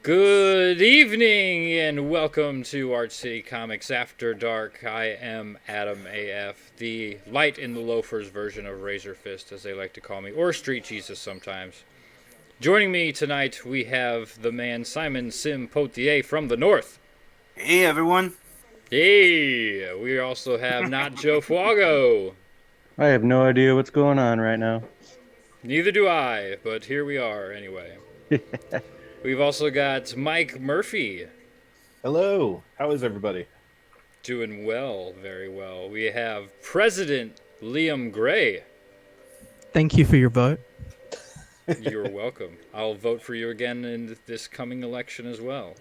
Good evening and welcome to Art City Comics After Dark. I am Adam AF, the light in the loafers version of Razor Fist, as they like to call me, or Street Jesus sometimes. Joining me tonight, we have the man Simon Sim Potier from the north. Hey everyone. Hey, we also have Not Joe Fuago. I have no idea what's going on right now. Neither do I, but here we are anyway. We've also got Mike Murphy. Hello. How is everybody? Doing well, very well. We have President Liam Gray. Thank you for your vote. You're welcome. I'll vote for you again in this coming election as well.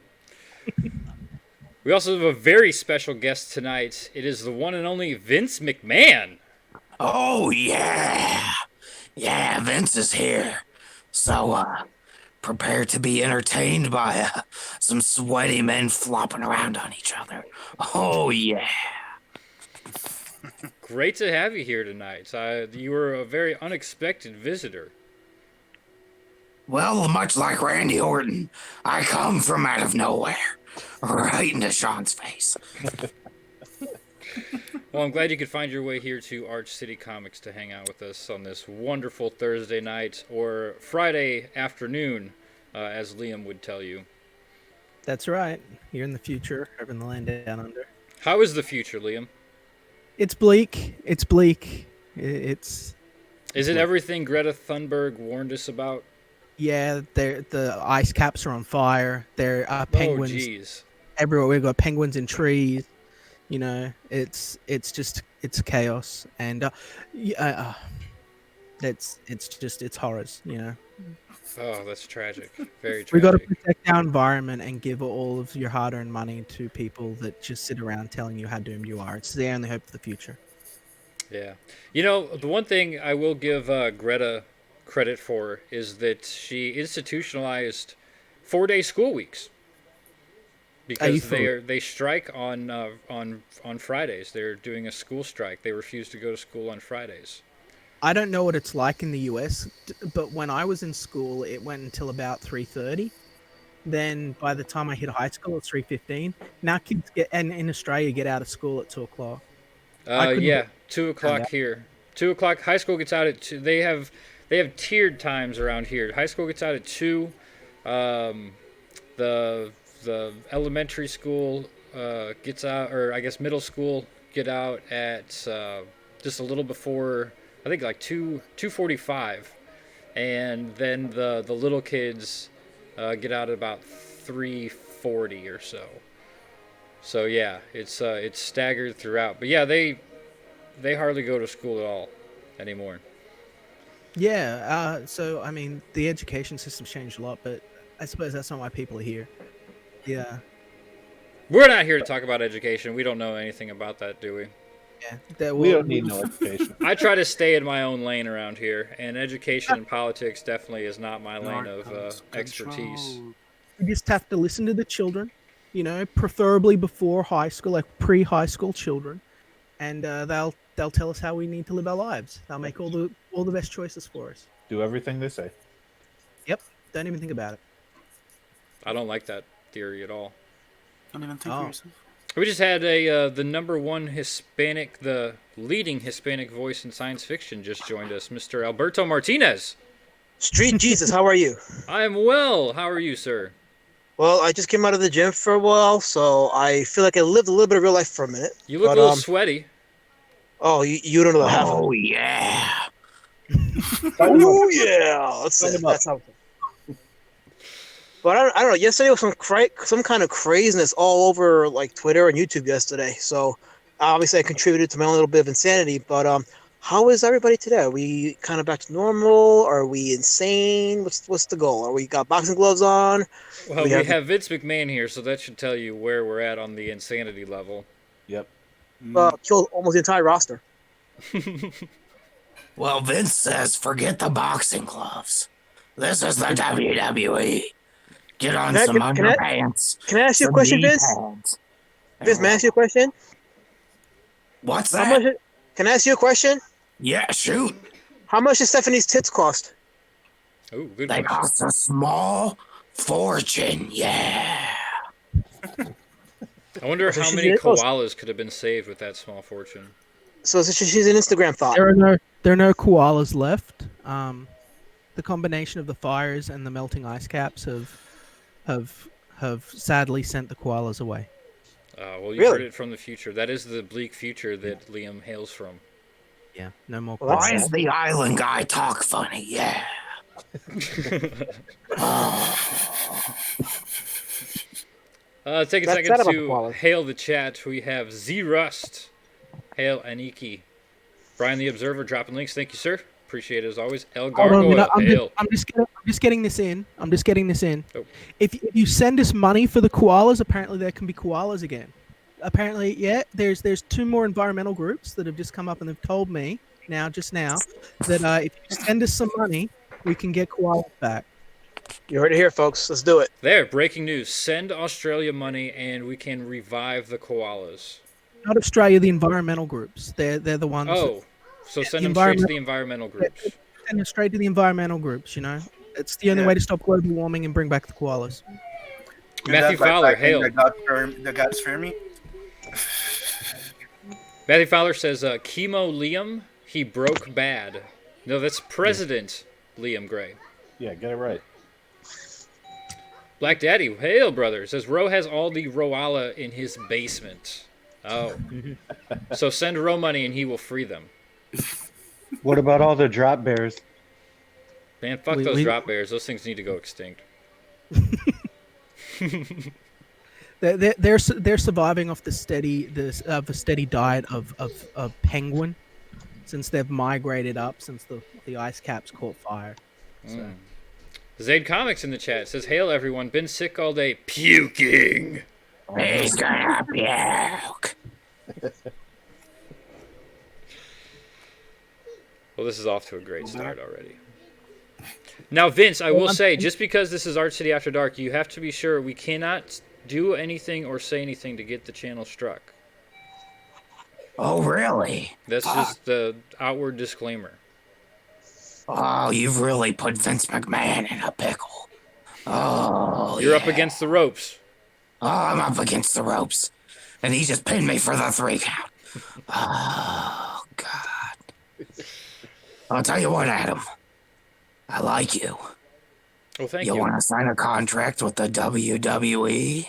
We also have a very special guest tonight. It is the one and only Vince McMahon. Oh yeah. Yeah, Vince is here. So prepare to be entertained by some sweaty men flopping around on each other. Oh yeah. Great to have you here tonight. You were a very unexpected visitor. Well, much like Randy Orton, I come from out of nowhere. Right into Sean's face. Well, I'm glad you could find your way here to Arch City Comics to hang out with us on this wonderful Thursday night or Friday afternoon, as Liam would tell you. That's right. You're in the future, over in the land down under. How is the future, Liam? It's bleak. It's bleak. It's. Is it everything Greta Thunberg warned us about? Yeah, the ice caps are on fire. There are penguins everywhere. We've got penguins in trees. You know, it's chaos, and it's horrors. You know. Oh, that's tragic. Very tragic. We got to protect our environment and give all of your hard-earned money to people that just sit around telling you how doomed you are. It's the only hope for the future. Yeah. You know, the one thing I will give Greta credit for is that she institutionalized 4-day school weeks. Because they strike on Fridays. They're doing a school strike. They refuse to go to school on Fridays. I don't know what it's like in the US, but when I was in school, it went until about 3:30. Then by the time I hit high school, it's 3:15. Now kids in Australia get out of school at 2:00. Yeah, 2:00 here. 2:00. High school gets out at 2. They have tiered times around here. High school gets out at 2. The elementary school gets out, or I guess middle school get out at just a little before. I think like 2:45, and then the little kids get out at about 3:40 or so. So yeah, it's staggered throughout. But yeah, they hardly go to school at all anymore. Yeah. So I mean, the education system's changed a lot, but I suppose that's not why people are here. Yeah. We're not here to talk about education. We don't know anything about that, do we? Yeah, we don't need no education. I try to stay in my own lane around here, and education and politics definitely is not my lane of expertise. You just have to listen to the children, you know, preferably before high school, like pre-high school children, and they'll tell us how we need to live our lives. They'll make all the best choices for us. Do everything they say. Yep. Don't even think about it. I don't like that theory at all. Don't even think for yourself. We just had the number one Hispanic, the leading Hispanic voice in science fiction just joined us, Mr. Alberto Martinez. Street Jesus, how are you? I am well. How are you, sir? Well, I just came out of the gym for a while, so I feel like I lived a little bit of real life for a minute. You look a little sweaty. Oh, you don't know half of it. Oh yeah. Oh yeah. That's how. But I don't know. Yesterday was some kind of craziness all over like Twitter and YouTube yesterday. So obviously I contributed to my own little bit of insanity. But how is everybody today? Are we kind of back to normal? Are we insane? What's the goal? Are we got boxing gloves on? Well, we have Vince McMahon here, so that should tell you where we're at on the insanity level. Yep. Killed almost the entire roster. Well, Vince says forget the boxing gloves. This is the WWE. Get on some underpants. Can I ask you a question, Vince? Vince, may I ask you a question? What's that? Can I ask you a question? Yeah, shoot. How much does Stephanie's tits cost? Oh, good They question. cost a small fortune. Yeah. I wonder So how she's many an- oh, koalas could have been saved with that small fortune. so she's an Instagram thought. There are no koalas left. The combination of the fires and the melting ice caps have have sadly sent the koalas away. Well, you heard Really? it from the future. That is the bleak future that Liam hails from. Yeah, no more Well, that's Why koalas. does the island guy talk funny? Yeah. Take a That's second sad about the to koalas. hail the chat. We have Z Rust, hail Aniki, Brian the Observer dropping links. Thank you, sir. Appreciate it as always. El Hold on a minute. Gargoyle, hail. I'm just getting this in. I'm just getting this in. Oh. If you send us money for the koalas, apparently there can be koalas again. Apparently, yeah. There's 2 more environmental groups that have just come up and they've told me just now that if you send us some money, we can get koalas back. You heard it here, folks. Let's do it. There, breaking news. Send Australia money and we can revive the koalas. Not Australia, the environmental groups. They're the ones. Oh, so Yeah, send the them straight to the environmental groups. Send them straight to the environmental groups. You know, it's the only way to stop global warming and bring back the koalas. Matthew Fowler, hail. The gods fear me. Matthew Fowler says, Chemo Liam, he broke bad. No, that's President Liam Gray. Yeah, get it right. Black Daddy, hail, brother, says, Ro has all the Roala in his basement. Oh. So send Ro money and he will free them. What about all the drop bears? Man, fuck those drop bears. Those things need to go extinct. They're surviving off the steady diet of penguin since they've migrated up since the ice caps caught fire. So. Zaid Comics in the chat says, hail everyone, been sick all day, puking. He's gonna puke. Well, this is off to a great start already. Now, Vince, I will say, just because this is Art City After Dark, you have to be sure we cannot do anything or say anything to get the channel struck. Oh, really? That's just the outward disclaimer. Oh, you've really put Vince McMahon in a pickle. Oh, You're up against the ropes. Oh, I'm up against the ropes. And he just pinned me for the 3 count. Oh, God. I'll tell you what, Adam. I like you. Well, thank You you. want to sign a contract with the WWE?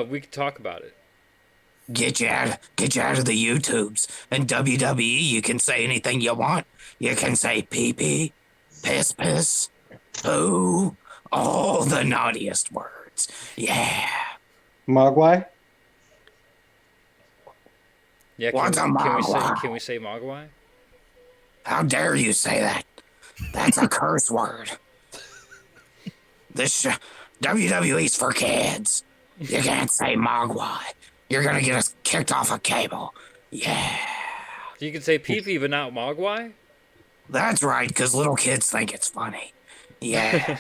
We can talk about it. Get you out of the YouTubes. And WWE, you can say anything you want. You can say pee-pee, piss, poo, all the naughtiest words. Yeah. Mogwai? Yeah, What's a can we say Mogwai? How dare you say that? That's a curse word. This WWE's for kids. You can't say Mogwai. You're gonna get us kicked off a cable. Yeah. You can say pee-pee, but not Mogwai? That's right, because little kids think it's funny. Yeah.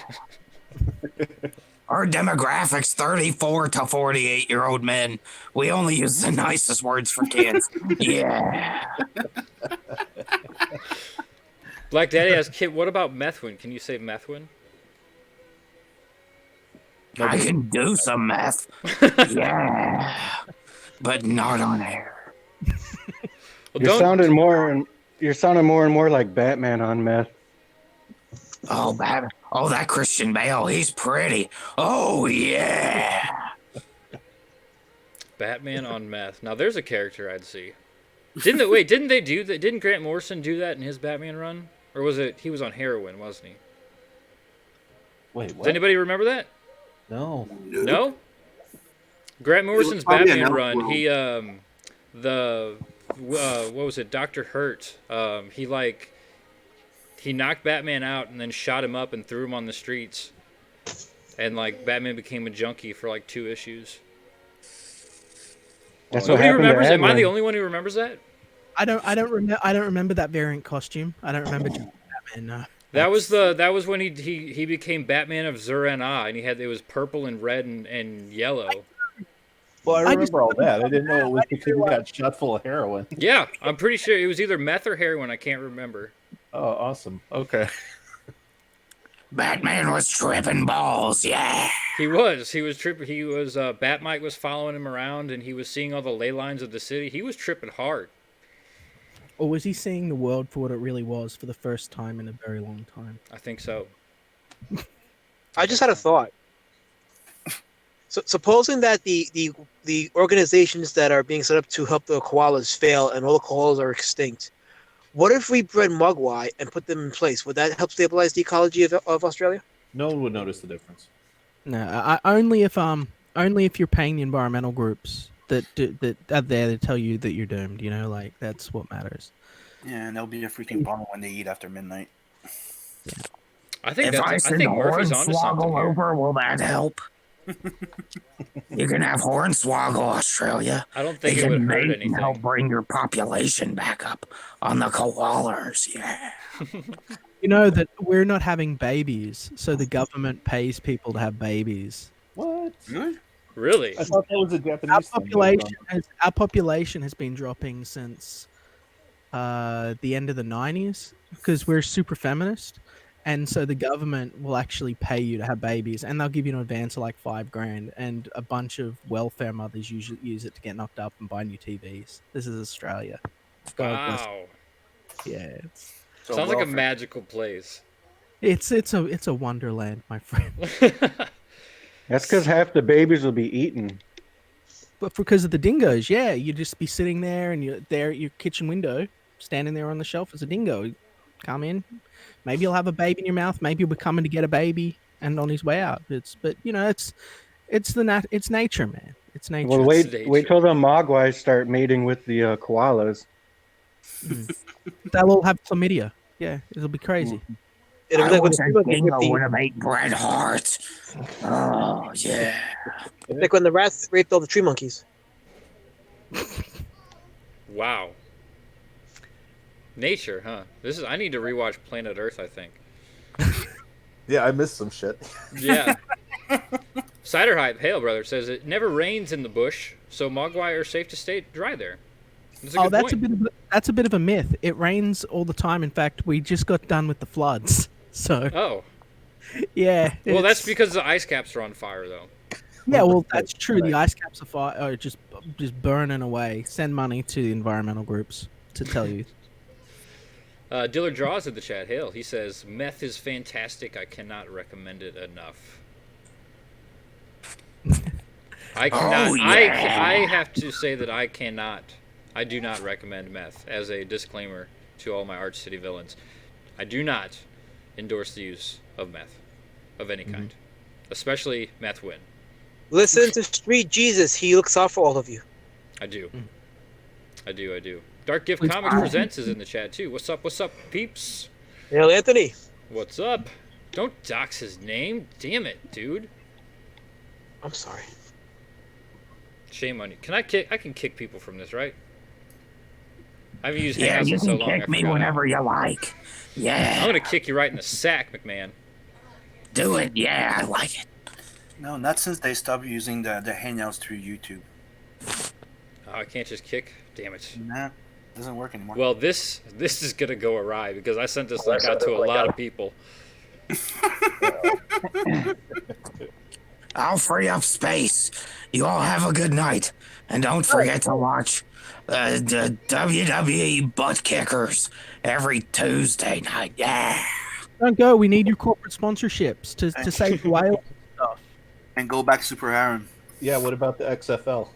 Our demographic's 34 to 48-year-old men. We only use the nicest words for kids. Yeah. Black Daddy asks, Kit, what about Methwin? Can you say Methwin? I can do some meth. Yeah. But not on air. Well, You're sounding more and more like Batman on meth. Oh, Batman. Oh, that Christian Bale. He's pretty. Oh, yeah. Batman on meth. Now there's a character I'd see. Didn't they do that? Didn't Grant Morrison do that in his Batman run? Or was it he was on heroin, wasn't he? Wait, Does what? anybody remember that? No. No? Grant Morrison's probably Batman enough, run, Will. what was it, Dr. Hurt, he knocked Batman out and then shot him up and threw him on the streets. And like Batman became a junkie for like 2 issues. That's what Nobody happened remembers. to Am I Adler. the only one who remembers that? I don't remember that variant costume. I don't remember Batman. No. That was when he became Batman of Zur-En-Ah, and it was purple and red and yellow. Well, I I just- remember all that. I didn't know it was because he got shot full of heroin. Yeah, I'm pretty sure it was either meth or heroin. I can't remember. Oh, awesome. Okay. Batman was tripping balls, yeah. He was tripping. He was Bat-Mike was following him around, and he was seeing all the ley lines of the city. He was tripping hard. Or was he seeing the world for what it really was for the first time in a very long time? I think so. I just had a thought. So, supposing that the organizations that are being set up to help the koalas fail and all the koalas are extinct, what if we bred Mogwai and put them in place? Would that help stabilize the ecology of Australia? No one would notice the difference. No, only if you're paying the environmental groups that are there to tell you that you're doomed. You know, like that's what matters. Yeah, and there'll be a freaking bummer when they eat after midnight. I think If I that's. I send think Murphy's onto something Hornswoggle here. over, will that help? You can have Hornswoggle, Australia. I don't They think it would can hurt mate and help anything. bring your population back up on the koalas, yeah. You know that we're not having babies, so the government pays people to have babies. What? Really? I thought that was a Japanese thing. Our population has been dropping since the end of the 90s because we're super feminist, and so the government will actually pay you to have babies, and they'll give you an advance of like $5,000, and a bunch of welfare mothers usually use it to get knocked up and buy new TVs. This is Australia. God bless. Wow. Yeah, So Sounds like a welfare. magical place. it's a wonderland, my friend. That's because half the babies will be eaten. But because of the dingoes, yeah, you'd just be sitting there and you're there at your kitchen window, standing there on the shelf as a dingo. Come in, maybe you'll have a baby in your mouth. Maybe you'll be coming to get a baby and on his way out. It's nature, man. It's nature. Well, It's wait nature. till the Mogwais start mating with the koalas. They'll all have chlamydia. Yeah, it'll be crazy. It'll I be like when wish the a tree monkeys dingo raped would have ate Bret Hart. Oh, yeah. like when the rats raped all the tree monkeys. Wow. Nature, huh? I need to rewatch Planet Earth, I think. Yeah, I missed some shit. Yeah. Cider Hype, Hail Brother, says it never rains in the bush, so Mogwai are safe to stay dry there. That's a good point. That's a bit of a myth. It rains all the time. In fact, we just got done with the floods. So Oh. yeah. Well, that's it's- because the ice caps are on fire, though. yeah. Well, that's true. Right. The ice caps are just burning away. Send money to the environmental groups to tell you. Diller Draws in the chat. Hail. He says, meth is fantastic. I cannot recommend it enough. I cannot. Oh, yeah. I have to say that I cannot. I do not recommend meth as a disclaimer to all my Arch City villains. I do not endorse the use of meth of any kind, especially meth win. Listen to Street Jesus. He looks out for all of you. I do. I do. Dark Gift Please- Comics Presents is in the chat too. What's up, peeps? Hail Anthony. What's up? Don't dox his name. Damn it, dude. I'm sorry. Shame on you. Can I kick? I can kick people from this, right? I haven't used Yeah, Hangouts you in so can long. I kick me forgot. whenever you like. I'm Yeah, gonna kick you right in the sack, McMahon. do it. Yeah, I like it. No, not since they stopped using the hangouts through YouTube. Oh, I can't just kick. Damn it. Nah, doesn't work anymore. Well, this is gonna go awry because I sent this link out to a lot of people. I'll free up space. You all have a good night. And don't forget to watch the WWE Butt Kickers every Tuesday night. Yeah. Don't go. We need your corporate sponsorships to save the whale stuff. And go back to Super Harem. Yeah, what about the XFL?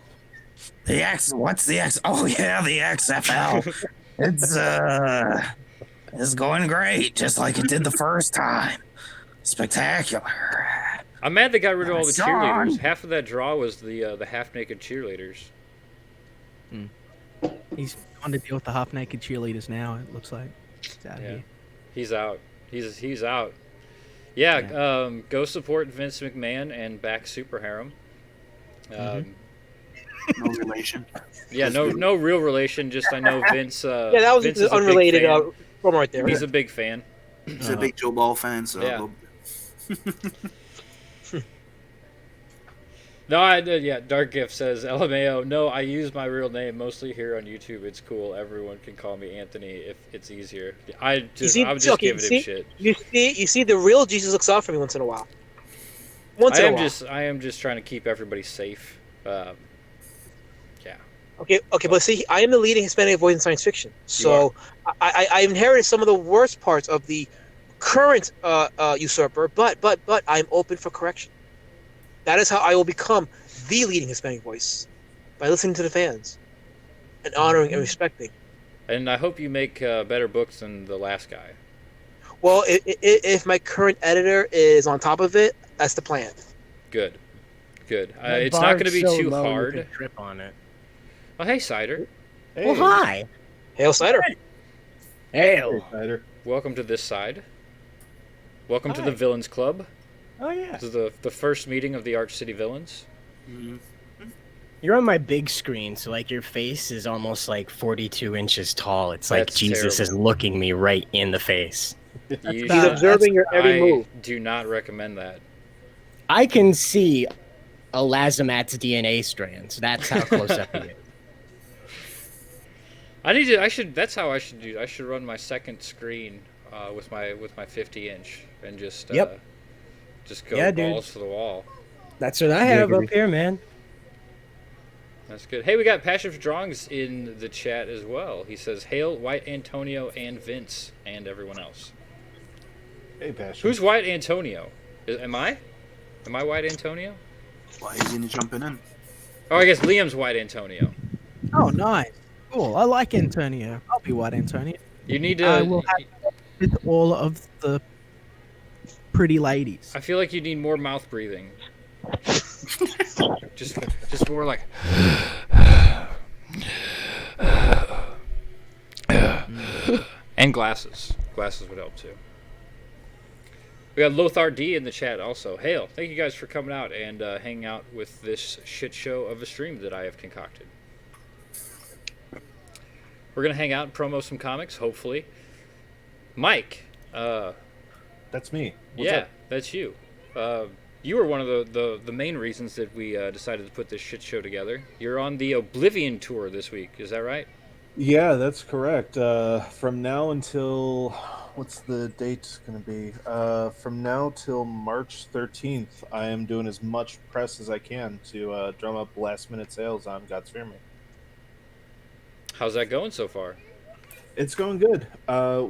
What's the X? Oh, yeah, the XFL. It's going great, just like it did the first time. Spectacular. I'm mad they got rid of all the John. cheerleaders. Half of that draw was the half-naked cheerleaders. He's on to deal with the half-naked cheerleaders now. It looks like he's out Yeah. here. He's out. He's out. Yeah, go support Vince McMahon and back Super Harem. No relation. Yeah, no real relation. Just I know Vince. Yeah, that was Vince is a big unrelated fan. promo right there. He's a big fan. He's a big Joe Ball fan, so Yeah. No, I did. Yeah, Dark Gift says LMAO. No, I use my real name mostly here on YouTube. It's cool. Everyone can call me Anthony if it's easier. I'm just Okay, giving him shit. you see, the real Jesus looks out for me once in a while. Once in a while. I am just trying to keep everybody safe. Yeah. Okay, but see, I am the leading Hispanic voice in science fiction, so I inherited some of the worst parts of the current usurper, but I'm open for correction. That is how I will become the leading Hispanic voice, by listening to the fans and honoring and respecting. And I hope you make better books than the last guy. Well, if my current editor is on top of it, that's the plan. Good. Good. That It's not going to bar's be so too low you hard. could trip on it. Oh, hey, Cider. Hey, Well, hi. Hail Cider. Hail. Snyder. Welcome to this side. Welcome to Hi. the Villains Club. Oh yeah. This is the first meeting of the Arch City Villains. You're on my big screen, so like your face is almost like 42 inches tall. It's like That's Jesus terrible. is looking me right in the face. You He's should- observing your every I move. do not recommend that. I can see a Lazamat's DNA strands. That's how close up he is. That's how I should do. I should run my second screen with my 50-inch and just Yep. just go Yeah, dude. balls to the wall. That's what I have up here, man. That's good. Hey, we got Passion for Drawings in the chat as well. He says, "Hail White Antonio and Vince and everyone else." Hey, Passion. Who's White Antonio? Am I? Am I White Antonio? Why isn't he jumping in? Oh, I guess Liam's White Antonio. Oh, nice. Cool. I like Antonio. I'll be White Antonio. You need to. I will have with all of the pretty ladies. I feel like you need more mouth breathing. just more like. And glasses. Glasses would help too. We got Lothar D in the chat also. Hail. Thank you guys for coming out and hanging out with this shit show of a stream that I have concocted. We're going to hang out and promo some comics, hopefully. Mike. That's me. What's Yeah, up? that's you. You were one of the main reasons that we decided to put this shit show together. You're on the Oblivion tour this week, is that right? Yeah, that's correct. From now until what's the date going to be? From now till March 13th, I am doing as much press as I can to drum up last-minute sales on God's Fear Me. How's that going so far? It's going good.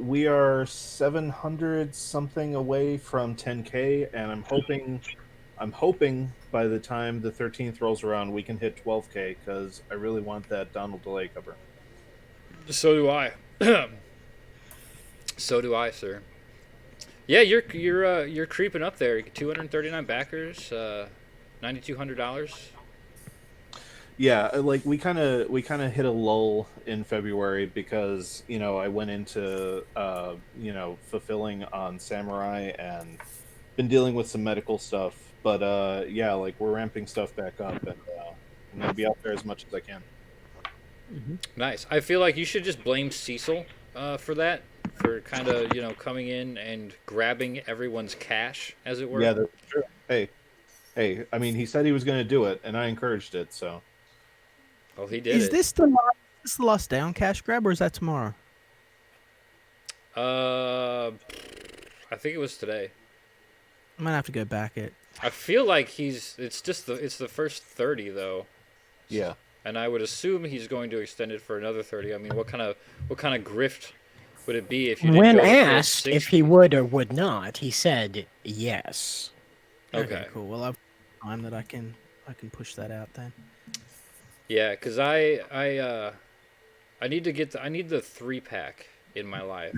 We are 700 something away from 10K, and I'm hoping by the time the 13th rolls around, we can hit 12K because I really want that Donald DeLay cover. So do I. So do I, sir. Yeah, you're creeping up there. 239 backers, $9,200. Yeah, like we kind of hit a lull in February because I went into fulfilling on Samurai and been dealing with some medical stuff. But yeah, like we're ramping stuff back up, and I'm gonna be out there as much as I can. Nice. I feel like you should just blame Cecil for that, for kind of coming in and grabbing everyone's cash, as it were. Yeah, that's true. Hey, I mean, he said he was going to do it, and I encouraged it. So Well, he did Is it. this the last day on cash grab, or is that tomorrow? I think it was today. I'm gonna have to go back it. I feel like it's the first 30 though. yeah. And I would assume he's going to extend it for another 30. I mean, what kind of grift would it be if you didn't When go for asked 60? if he would or would not, he said yes. Okay. Cool. Well, I've time that I can push that out then. Yeah, because I need to get I need the 3-pack in my life.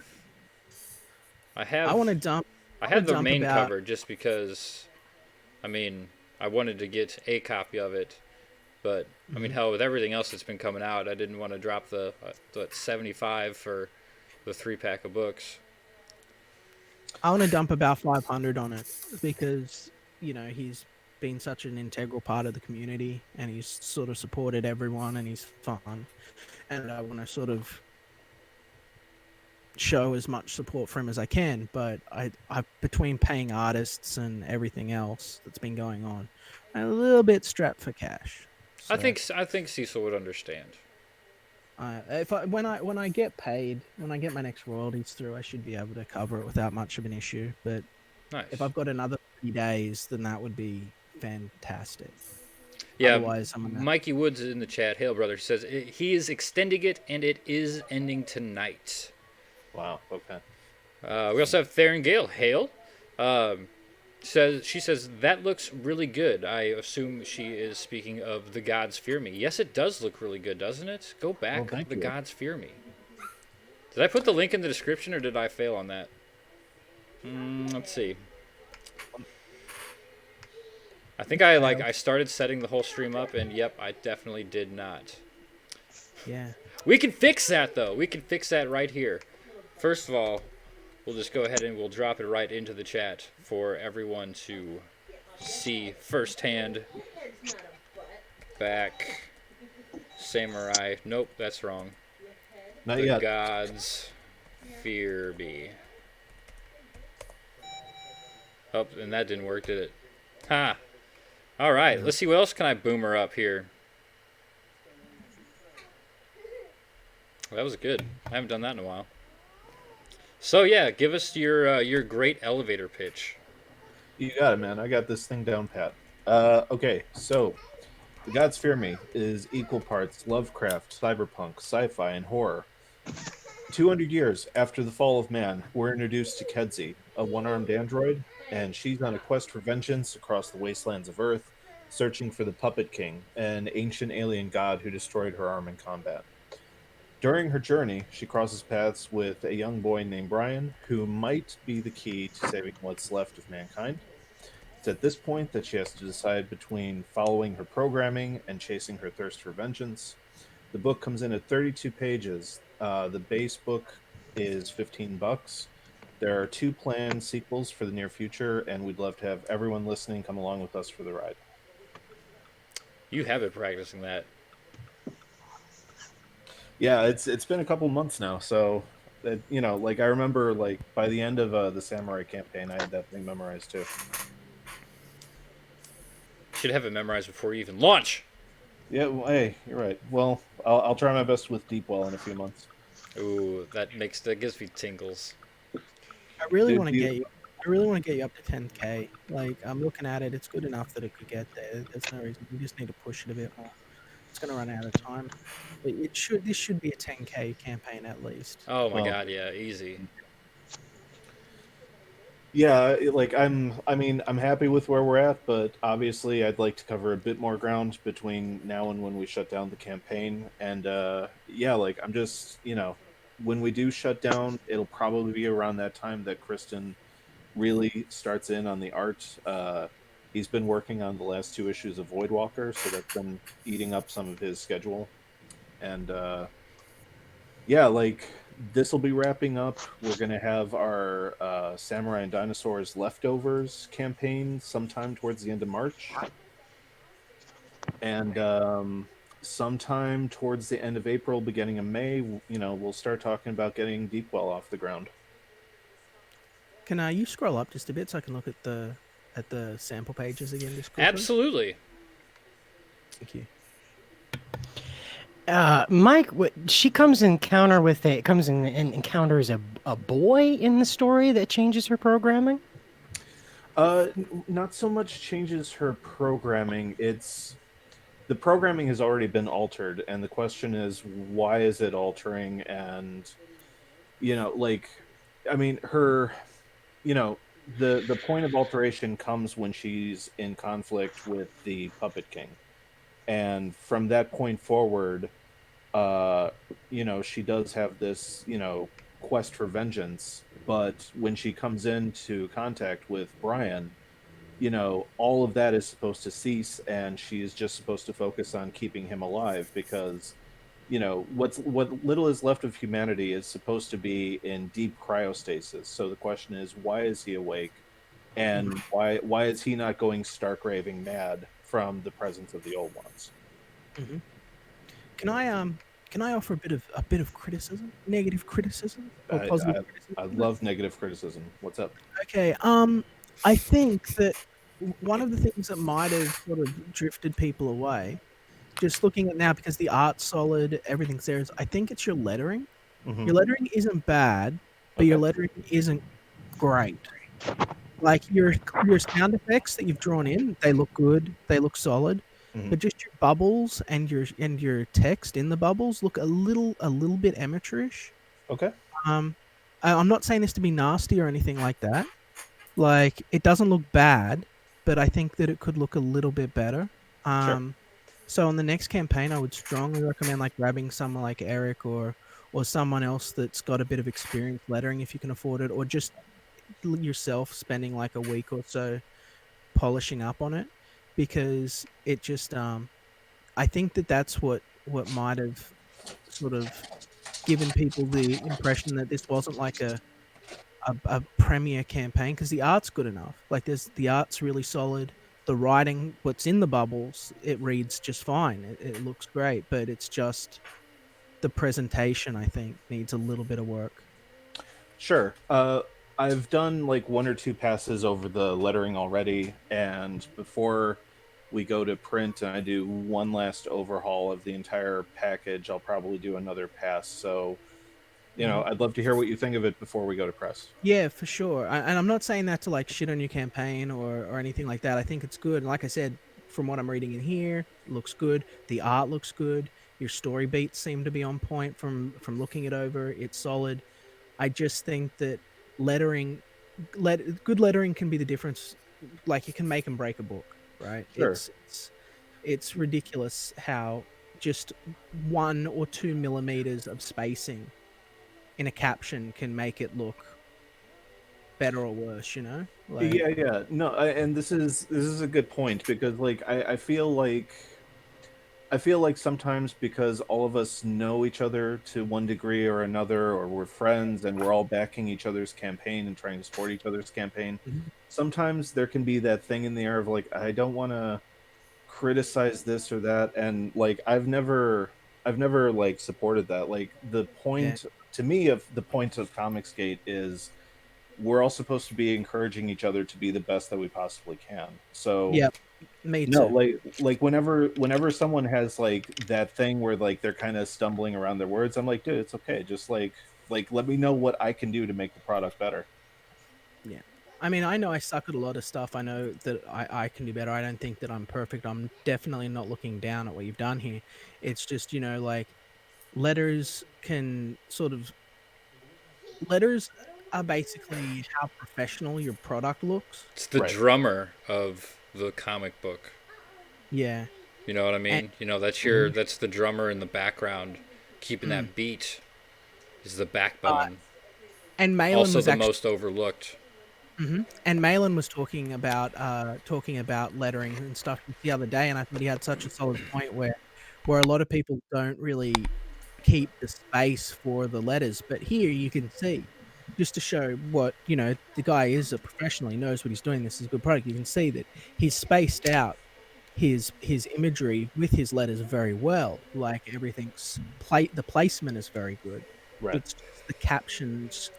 I want to dump. I had the dump main about- cover just because, I mean, I wanted to get a copy of it, but I mean, hell, with everything else that's been coming out, I didn't want to drop the 75 for the 3-pack of books. I want to dump about 500 on it because he's been such an integral part of the community and he's sort of supported everyone and he's fun, and I want to sort of show as much support for him as I can. But I between paying artists and everything else that's been going on, a little bit strapped for cash. So, I think Cecil would understand. if I when I get paid, when I get my next royalties through, I should be able to cover it without much of an issue. But if Nice. I've got another 3 days, then that would be fantastic. Yeah, Otherwise, I'm gonna. Mikey Woods in the chat. Hail, brother. Says he is extending it, and it is ending tonight. Wow. Okay. We also have Theron Gale. Hail. Um, she says that looks really good. I assume she is speaking of The Gods Fear Me. Yes, it does look really good, doesn't it? Go back. Well, thank The you. Gods Fear Me. Did I put the link in the description or did I fail on that? Let's see. I think I started setting the whole stream up, and yep, I definitely did not. Yeah. We can fix that though. We can fix that right here. First of all, we'll just go ahead and we'll drop it right into the chat for everyone to see firsthand. Back samurai. Nope, that's wrong. Not The yet. gods fear me. Oh, and that didn't work, did it? Ha! Alright, let's see what else can I boomer up here. That was good. I haven't done that in a while. So yeah, give us your great elevator pitch. You got it, man. I got this thing down pat. Okay, so The Gods Fear Me is equal parts Lovecraft, cyberpunk, sci-fi, and horror. 200 years after the fall of man, we're introduced to Kedzie, a one-armed android, and she's on a quest for vengeance across the wastelands of Earth, searching for the Puppet King, an ancient alien god who destroyed her arm in combat. During her journey, she crosses paths with a young boy named Brian, who might be the key to saving what's left of mankind. It's at this point that she has to decide between following her programming and chasing her thirst for vengeance. The book comes in at 32 pages. The base book is $15. There are 2 planned sequels for the near future, and we'd love to have everyone listening come along with us for the ride. You have been practicing that. Yeah, it's been a couple months now, so that like I remember, like by the end of the Samurai campaign, I had that thing memorized too. Should have it memorized before you even launch. Yeah, well, hey, you're right. Well, I'll try my best with Deepwell in a few months. Ooh, that gives me tingles. I really Dude, want to get you. I really want to get you up to 10k. Like I'm looking at it, it's good enough that it could get there. There's no reason. We just need to push it a bit more. It's gonna run out of time. But this should be a 10k campaign at least. Oh my Well, god, yeah, easy. Yeah, I'm happy with where we're at, but obviously I'd like to cover a bit more ground between now and when we shut down the campaign. And yeah, like I'm just, when we do shut down, it'll probably be around that time that Kristen really starts in on the art. He's been working on the last 2 issues of Voidwalker, so that's been eating up some of his schedule. And yeah, like this will be wrapping up. We're gonna have our Samurai and Dinosaurs Leftovers campaign sometime towards the end of March, and sometime towards the end of April, beginning of May, we'll start talking about getting Deepwell off the ground. Can you scroll up just a bit so I can look at the sample pages again? Just quickly? Absolutely. Thank you. Mike, she comes and encounters a boy in the story that changes her programming. Not so much changes her programming. It's the programming has already been altered, and the question is, why is it altering? And I mean, her, the point of alteration comes when she's in conflict with the Puppet King, and from that point forward, she does have this, quest for vengeance. But when she comes into contact with Brian, all of that is supposed to cease, and she is just supposed to focus on keeping him alive because, what little is left of humanity is supposed to be in deep cryostasis. So the question is, why is he awake, and why is he not going stark raving mad from the presence of the old ones? Mm-hmm. Can I offer a bit of criticism, negative criticism, or positive criticism? I love negative criticism. What's up? Okay. I think that one of the things that might have sort of drifted people away, just looking at now because the art's solid, everything's there, is I think it's your lettering. Hmm. Your lettering isn't bad, but your Okay. lettering isn't great. Like your sound effects that you've drawn in, they look good, they look solid, Hmm. but just your bubbles and your text in the bubbles look a little bit amateurish. Okay. Um, I'm not saying this to be nasty or anything like that. Like it doesn't look bad, but I think that it could look a little bit better. Sure. So on the next campaign, I would strongly recommend like grabbing someone like Eric or someone else that's got a bit of experience lettering if you can afford it, or just yourself spending like a week or so polishing up on it, because it just I think that that's what might have sort of given people the impression that this wasn't like a premier campaign, because the art's good enough. Like the art's really solid. The writing, what's in the bubbles, it reads just fine. It looks great, but it's just the presentation, I think, needs a little bit of work. Sure. I've done like one or two passes over the lettering already, and before we go to print and I do one last overhaul of the entire package, I'll probably do another pass. So, Mhm. I'd love to hear what you think of it before we go to press. Yeah, for sure. And I'm not saying that to like shit on your campaign or anything like that. I think it's good. And like I said, from what I'm reading in here, it looks good. The art looks good. Your story beats seem to be on point from looking it over. It's solid. I just think that lettering, good lettering can be the difference. Like it can make and break a book, right? Sure. It's ridiculous how just 1 or 2 millimeters of spacing in a caption can make it look better or worse. Like Yeah, yeah. No, and this is a good point because like I feel like sometimes because all of us know each other to one degree or another, or we're friends and we're all backing each other's campaign and trying to support each other's campaign, Mhm. sometimes there can be that thing in the air of like, I don't want to criticize this or that. And like, I've never like supported that. Like, the Yeah. point to me of the point of Comicsgate is we're all supposed to be encouraging each other to be the best that we possibly can. So, Yep. Me no, too. like whenever someone has like that thing where like they're kind of stumbling around their words, I'm like, dude, it's okay. Just like let me know what I can do to make the product better. Yeah. I mean, I know I suck at a lot of stuff. I know that I can do better. I don't think that I'm perfect. I'm definitely not looking down at what you've done here. It's just, like letters can sort of letters are basically how professional your product looks. It's the Right. drummer of the comic book. Yeah. You know what I And mean? That's Mhm. that's the drummer in the background, keeping Mm. that beat is the Uh, backbone. and Malin Also was the actually most overlooked. And Malin was talking about lettering and stuff the other day, and I thought he had such a solid point where a lot of people don't really keep the space for the letters, but here you can see, just to show what the guy is a professional. He knows what he's doing. This is a good product. You can see that he's spaced out his imagery with his letters very well. Like everything's the placement is very good. Right. It's just the captions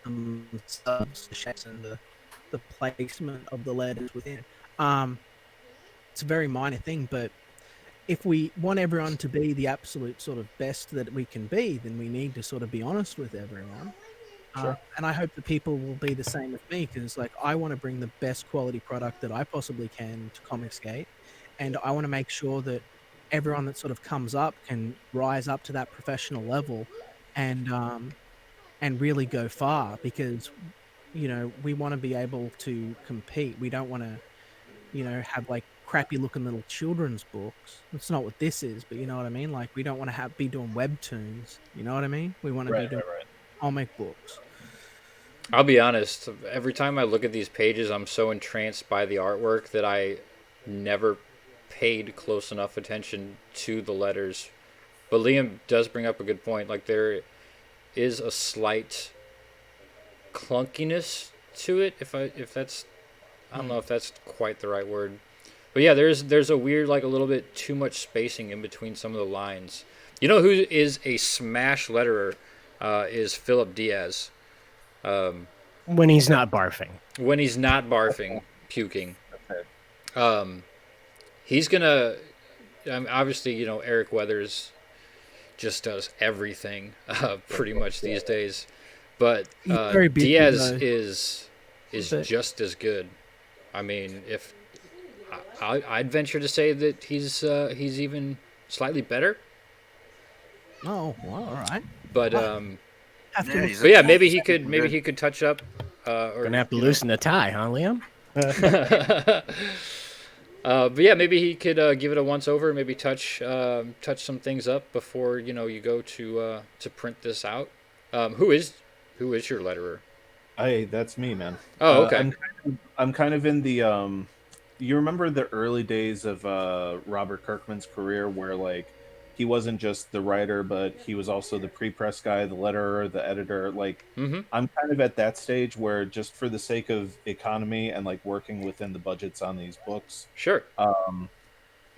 themselves, the shapes and the placement of the letters within. Um, it's a very minor thing, but if we want everyone to be the absolute sort of best that we can be, then we need to sort of be honest with everyone. Sure. And I hope that people will be the same with me, because like I want to bring the best quality product that I possibly can to Comicsgate, and I want to make sure that everyone that sort of comes up can rise up to that professional level, and really go far, because we want to be able to compete. We don't want to have like crappy looking little children's books. That's not what this is, but you know what I mean. Like we don't want to be doing webtoons. You know what I mean? We want to Right. be doing Right. Right. comic books. I'll be honest, every time I look at these pages, I'm so entranced by the artwork that I never paid close enough attention to the letters. But Liam does bring up a good point. Like there is a slight clunkiness to it, if that's I don't know if that's quite the right word. But yeah, there's a weird, like a little bit too much spacing in between some of the lines. You know who is a smash letterer? Is Philip Diaz. When he's not barfing. When he's not barfing, puking. Okay. He's gonna obviously, Eric Weathers just does everything pretty much these days, but He's very busy Diaz though. is But just as good. I mean, if I'd venture to say that he's even slightly better. oh, well, all right. But I'll have to Yeah, look. he's but yeah, he's maybe good. he could touch up, or Gonna have to loosen the tie, huh, Liam? But yeah, maybe he could give it a once over, maybe touch some things up before you go to print this out. Who is your letterer? That's me, man. Oh, okay. I'm kind of in the you remember the early days of Robert Kirkman's career where like he wasn't just the writer but he was also the pre-press guy, the letterer, the editor. Like Mm-hmm. I'm kind of at that stage where just for the sake of economy and like working within the budgets on these books, Sure. um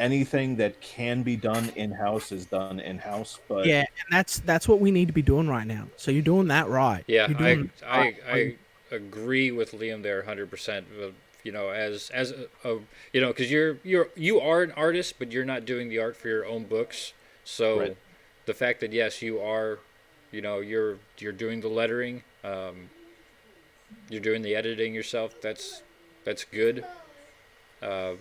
anything that can be done in-house is done in-house, but Yeah, and that's what we need to be doing right now. So you're doing that right. Yeah, You're I doing that I right. I agree with Liam there 100%. As because you are an artist, but you're not doing the art for your own books. right. So the fact that yes, you are, you're doing the lettering, you're doing the editing yourself. That's good.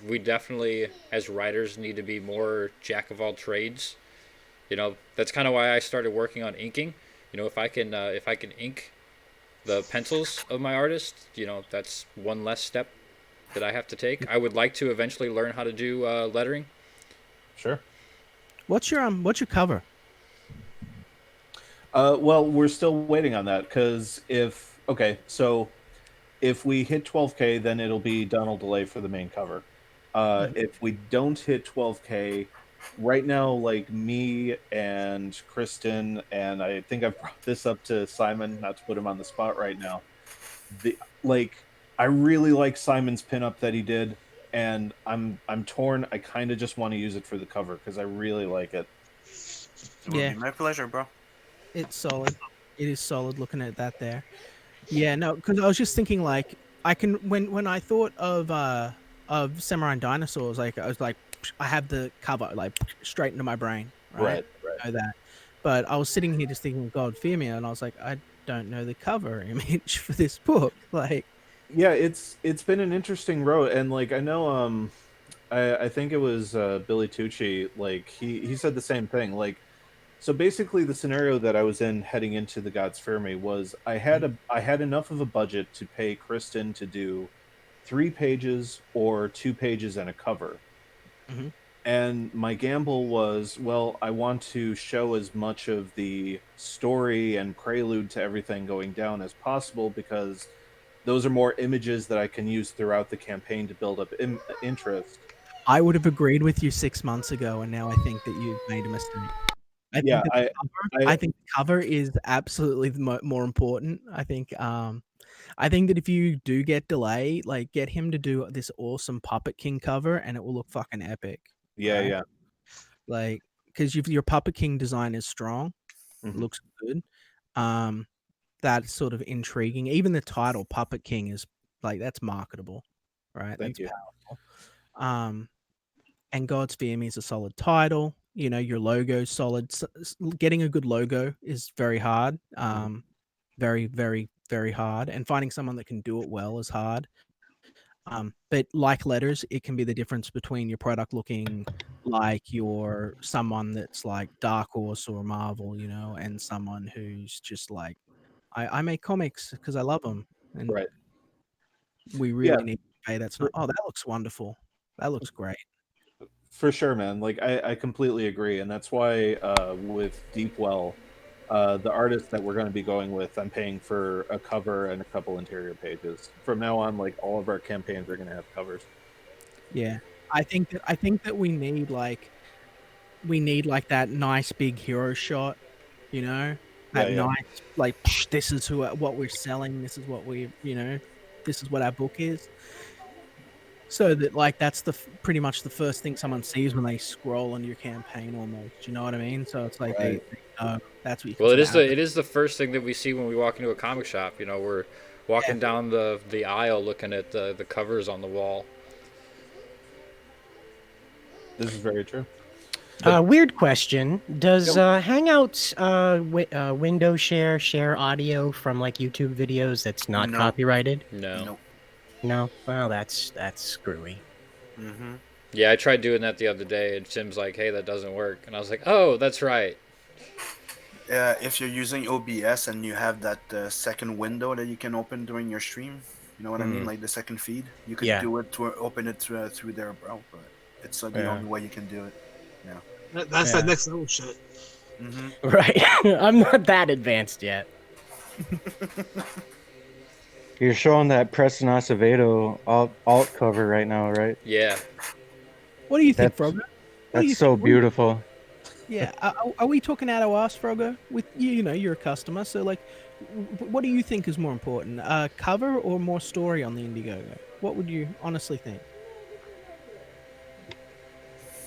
We definitely, as writers, need to be more jack of all trades. That's kind of why I started working on inking. If I can ink the pencils of my artist, that's one less step that I have to take. I would like to eventually learn how to do lettering. Sure. What's your cover? Well, we're still waiting on that because if we hit 12K, then it'll be Donald Delay for the main cover. Mhm. If we don't hit 12K, right now, like me and Kristen, and I think I've brought this up to Simon, not to put him on the spot right now. The like, I really like Simon's pinup that he did, and I'm torn. I kind of just want to use it for the cover because I really like it. It will Yeah, be my pleasure, bro. it's solid. It is solid looking at that there. Yeah, no, because I was just thinking like I can when I thought of Samurai and Dinosaurs, like I was like I have the cover like straight into my brain, right? Right, right. I know that. But I was sitting here just thinking God fear me, and I was like, I don't know the cover image for this book. Like, Yeah, it's been an interesting road, and like I know, I think it was Billy Tucci. Like he said the same thing. Like so, basically, the scenario that I was in heading into the Gods Fear Me was I had enough of a budget to pay Kristen to do 3 pages or 2 pages and a cover. mhm. And my gamble was, well, I want to show as much of the story and prelude to everything going down as possible because those are more images that I can use throughout the campaign to build up interest. I would have agreed with you 6 months ago, and now I think that you've made a mistake. I think Yeah, that I I think the cover is absolutely the more important. I think that if you do get Delay, like get him to do this awesome Puppet King cover, and it will look fucking epic, yeah, right? yeah. Like because your Puppet King design is strong, Hmm. looks good. Um, that's sort of intriguing. Even the title Puppet King is like that's marketable, right? Thank That's you. powerful. And God's Fear Me is a solid title. Your logo's solid. Getting a good logo is very hard. Mhm. Very, very, very hard. And finding someone that can do it well is hard. But like letters, it can be the difference between your product looking like you're someone that's like Dark Horse or Marvel, and someone who's just like, I make comics because I love them. And Right. we Yeah, really need to pay that's not, oh, that looks wonderful. That looks great. for sure, man. Like I completely agree, and that's why with Deepwell, the artist that we're going to be going with, I'm paying for a cover and a couple interior pages. From now on, like all of our campaigns are going to have covers. Yeah. I think that we need like that nice big hero shot, you know? Yeah, That yeah, nice like this is what we're selling, this is what this is what our book is. So that like that's pretty much the first thing someone sees when they scroll on your campaign almost. You know what I mean? So it's like they right. know that's what you can Well, it sort of is the advertise. it is the first thing that we see when we walk into a comic shop. We're walking down the aisle looking at the covers on the wall. This is very true. But Weird question. Does Yep. Hangouts window share audio from like YouTube videos that's not No. copyrighted? No. Nope. No. Well, that's screwy. Mm-hmm. Yeah, I tried doing that the other day, and Tim's like, "Hey, that doesn't work," and I was like, "Oh, that's right." If you're using OBS and you have that second window that you can open during your stream, you know what I mean, Mhm. like the second feed, you could Yeah. do it to open it through there, bro. But it's the Yeah. only way you can do it. Yeah. That's Yeah. that next level shit. Mm-hmm. Right. I'm not that advanced yet. You're showing that Preston Acevedo alt cover right now, right? Yeah. What do you think, That's Frogger? What do that's you so think? What do you- beautiful. yeah, are we talking out of ass, Frogger? With you, you know, you're a customer, so like, what do you think is more important, cover or more story on the Indiegogo? What would you honestly think?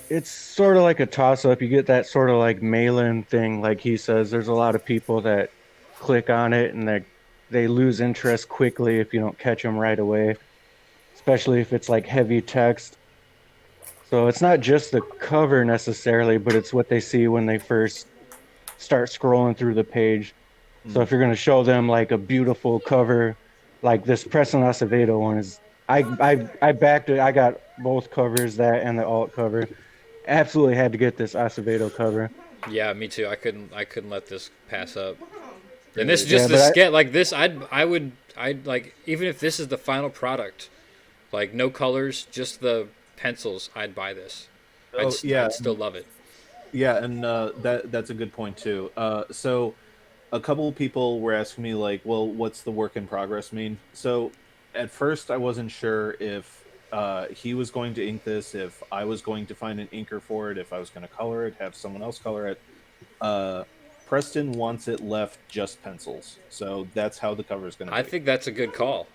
It's sort of like a toss up. You get that sort of like mail-in thing, like he says. There's a lot of people that click on it and they lose interest quickly if you don't catch them right away, especially if it's like heavy text. So it's not just the cover necessarily, but it's what they see when they first start scrolling through the page. So if you're going to show them like a beautiful cover, like this Preston Acevedo one is, I backed it. I got both covers, that and the alt cover. Absolutely had to get this Acevedo cover. Yeah, me too. I couldn't let this pass up. And this is Yeah, just the but I, sketch. Like this, I'd like even if this is the final product, like no colors, just the pencils. I'd buy this. oh yeah, I'd still love it. yeah, and that's a good point too. So a couple of people were asking me like, well, what's the work in progress mean? So at first I wasn't sure if he was going to ink this, if I was going to find an inker for it, if I was going to color it, have someone else color it. Uh, Preston wants it left just pencils, so that's how the cover is going to I be. think that's a good call.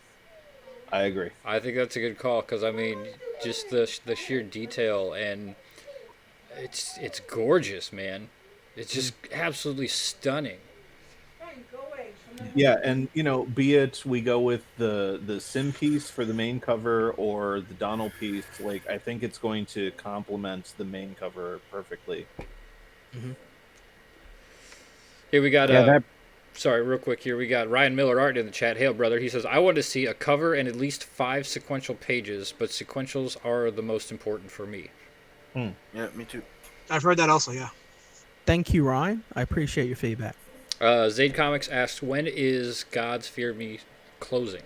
I agree. I think that's a good call because I mean, just the sheer detail and it's gorgeous, man. It's just absolutely stunning. Yeah, and be it we go with the sim piece for the main cover or the Donald piece, like I think it's going to complement the main cover perfectly. Here we got yeah, that sorry, real quick here. We got Ryan Miller Art in the chat. Hail, brother. He says, I want to see a cover and at least 5 sequential pages, but sequentials are the most important for me. Yeah, me too. I've heard that also. Yeah. Thank you, Ryan. I appreciate your feedback. Zaid Comics asked, when is God's Fear Me closing?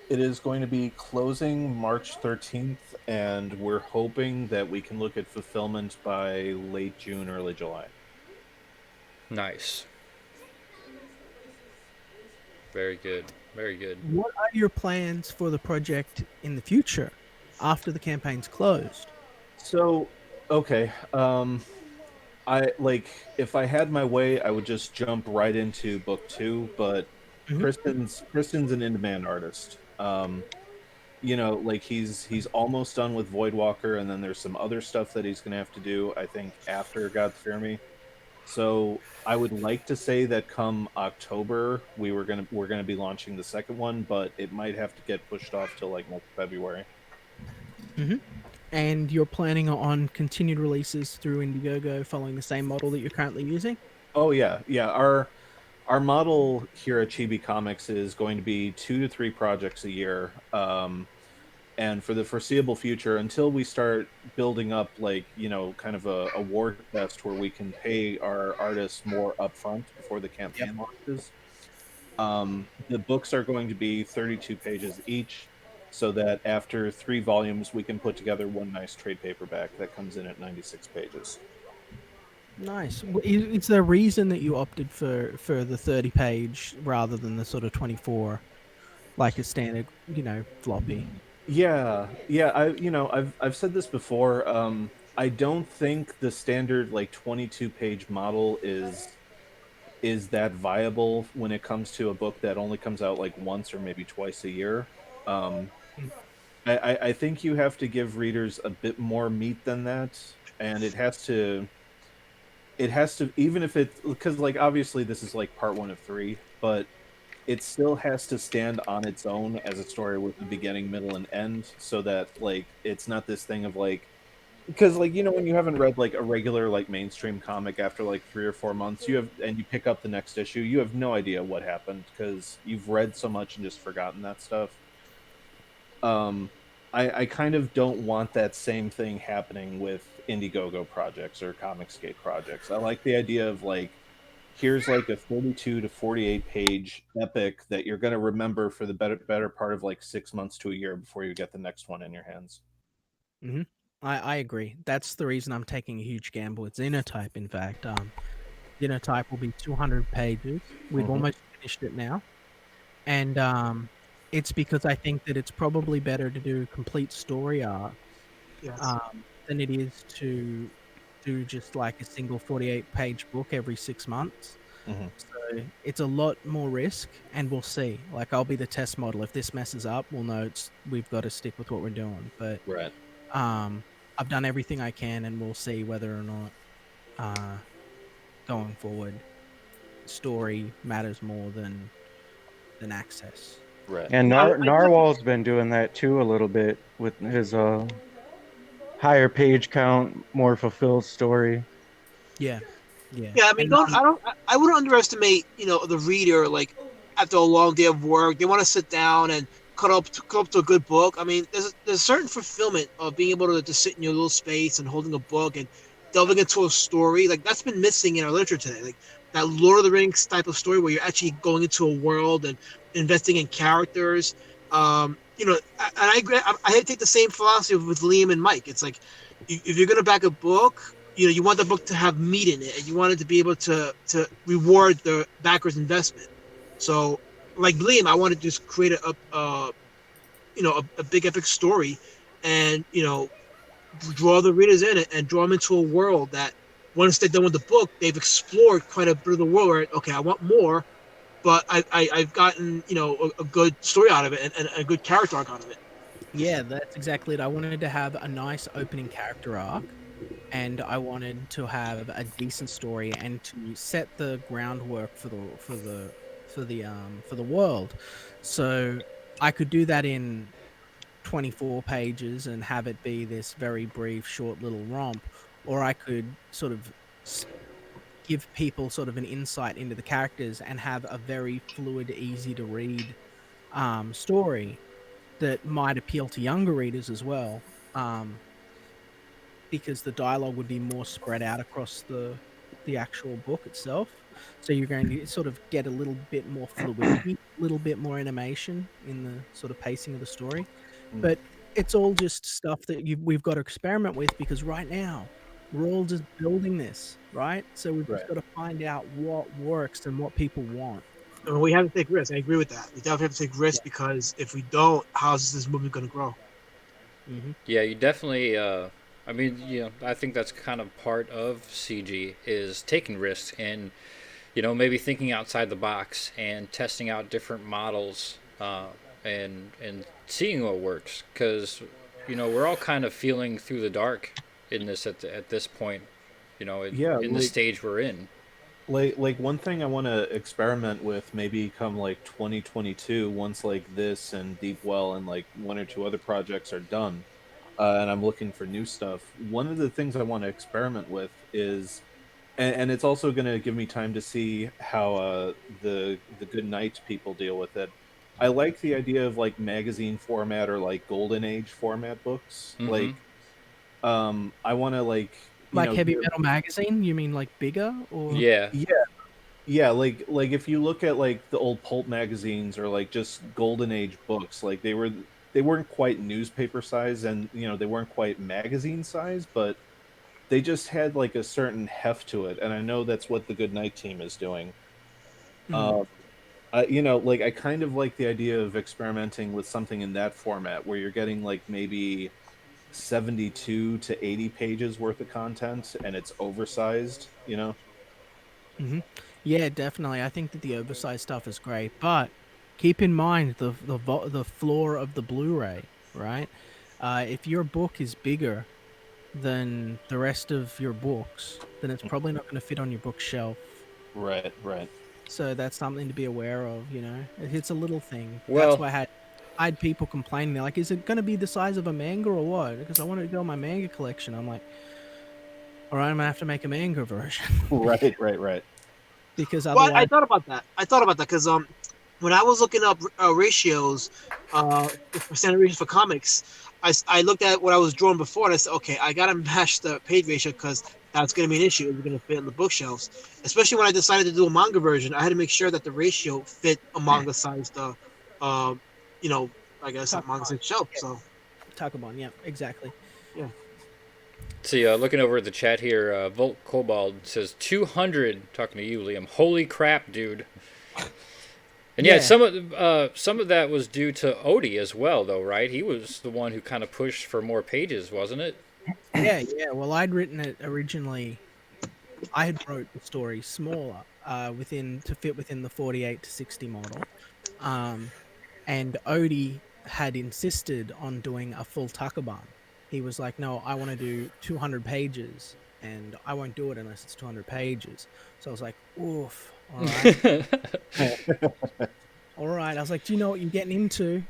It is going to be closing March 13th, and we're hoping that we can look at fulfillment by late June, early July. Nice. Very good. Very good. What are your plans for the project in the future after the campaign's closed? So, okay, I like if I had my way, I would just jump right into book 2, but Mhm. Kristen's an in-demand artist. Like he's almost done with Voidwalker, and then there's some other stuff that he's gonna have to do, I think, after God Fear Me. So I would like to say that come October we're gonna be launching the second one, but it might have to get pushed off till like next February. And you're planning on continued releases through Indiegogo following the same model that you're currently using? Oh yeah, yeah. Our model here at Chibi Comics is going to be 2 to 3 projects a year, and for the foreseeable future, until we start building up like kind of a war chest where we can pay our artists more upfront before the campaign launches. The books are going to be 32 pages each, so that after 3 volumes, we can put together one nice trade paperback that comes in at 96 pages. Nice. Is there a reason that you opted for the 30-page rather than the sort of 24, like a standard, floppy? Yeah, yeah. I've said this before. I don't think the standard like 22-page model is that viable when it comes to a book that only comes out like once or maybe twice a year. Um, I think you have to give readers a bit more meat than that, and it has to even if it because like obviously this is like part 1 of 3, but it still has to stand on its own as a story with a beginning, middle, and end, so that like it's not this thing of like, because like when you haven't read like a regular like mainstream comic after like 3 or 4 months, you have and you pick up the next issue, you have no idea what happened because you've read so much and just forgotten that stuff. um I kind of don't want that same thing happening with Indiegogo projects or Comicsgate projects. I like the idea of like, here's like a 32 to 48 page epic that you're going to remember for the better part of like 6 months to a year before you get the next one in your hands. Hmm. I agree. That's the reason I'm taking a huge gamble with Xenotype. In fact, Xenotype will be 200 pages. We've Hmm. almost finished it now, and it's because I think that it's probably better to do complete story arc Yes. than it is to do just like a single 48-page book every 6 months. Hmm. So it's a lot more risk, and we'll see. Like, I'll be the test model. If this messes up, we'll know we've got to stick with what we're doing. But Right. um, I've done everything I can, and we'll see whether or not uh, going forward, story matters more than access. Right. And I definitely, Narwhal's been doing that too a little bit with his higher page count, more fulfilled story. Yeah, yeah, yeah. I mean, and don't I don't I wouldn't underestimate the reader. Like after a long day of work, they want to sit down and cut up to a good book. I mean, there's a certain fulfillment of being able to just sit in your little space and holding a book and delving into a story. Like that's been missing in our literature today. Like that Lord of the Rings type of story where you're actually going into a world and investing in characters. And I agree. I take the same philosophy with Liam and Mike. It's like if you're gonna back a book, you want the book to have meat in it, and you want it to be able to reward the backer's investment. So, like Liam, I want to just create a big epic story, and draw the readers in it and draw them into a world that once they're done with the book, they've explored quite a bit of the world. Where okay, I want more, but I've gotten a good story out of it and a good character arc out of it. yeah, that's exactly it. I wanted to have a nice opening character arc, and I wanted to have a decent story and to set the groundwork for the world. So I could do that in 24 pages and have it be this very brief, short little romp, or I could sort of give people sort of an insight into the characters and have a very fluid, easy to read story that might appeal to younger readers as well. Um, because the dialogue would be more spread out across the actual book itself. So you're going to sort of get a little bit more fluidity, a little bit more animation in the sort of pacing of the story. Mm. But it's all just stuff that we've got to experiment with because right now we're all just building this, right? So we've just Right. got to find out what works and what people want. And we have to take risks. I agree with that. We definitely have to take risks Yeah. because if we don't, how's this movement going to grow? Hmm. Yeah, you definitely. I mean, I think that's kind of part of CG is taking risks and maybe thinking outside the box and testing out different models and seeing what works. Because we're all kind of feeling through the dark in this at this point. Yeah, In the stage we're in. like one thing I want to experiment with maybe come like 2022, once like this and Deep Well and like one or two other projects are done, and I'm looking for new stuff. One of the things I want to experiment with is, and it's also going to give me time to see how the Good Night people deal with it. I like the idea of like magazine format or like golden age format books. Mm-hmm. Like, I want to like Like Heavy give, Metal Magazine, you mean like bigger or? Yeah. yeah, yeah, like if you look at like the old pulp magazines or like just golden age books, like they weren't quite newspaper size, and they weren't quite magazine size, but they just had like a certain heft to it, and I know that's what the Good Night team is doing. Mhm. uh, like I kind of like the idea of experimenting with something in that format where you're getting like maybe 72 to 80 pages worth of content and it's oversized. Mhm. Yeah, definitely. I think that the oversized stuff is great, but keep in mind the floor of the Blu-ray, right? If your book is bigger than the rest of your books, then it's probably not going to fit on your bookshelf. Right, right. So that's something to be aware of. It's a little thing. That's Well, why I had people complaining. They're like, "Is it going to be the size of a manga or what?" Because I wanted to go on my manga collection. I'm like, "All right, I'm gonna have to make a manga version Right. because Well, I otherwise, thought about that. I thought about that because when I was looking up ratios, for standard ratios for comics, I looked at what I was drawing before and I said, okay, I gotta match the page ratio because that's gonna be an issue. It's gonna fit in the bookshelves. Especially when I decided to do a manga version, I had to make sure that the ratio fit a manga sized, uh, you know, I guess a manga Takabon, sized shelf. yeah, So Takabon, yeah, exactly. yeah, see, looking over at the chat here, Volt Cobalt says 200. Talking to you, Liam. Holy crap, dude! And yeah, Yeah. some of that was due to Odie as well, though, right? He was the one who kind of pushed for more pages, wasn't it? Yeah. Well, I'd written it originally. I had wrote the story smaller, within to fit within the 48 to 60 model. And Odie had insisted on doing a full Takaban. He was like, "No, I want to do 200 pages, and I won't do it unless it's 200 pages." So I was like, "Oof, all right, all right." I was like, "Do you know what you're getting into?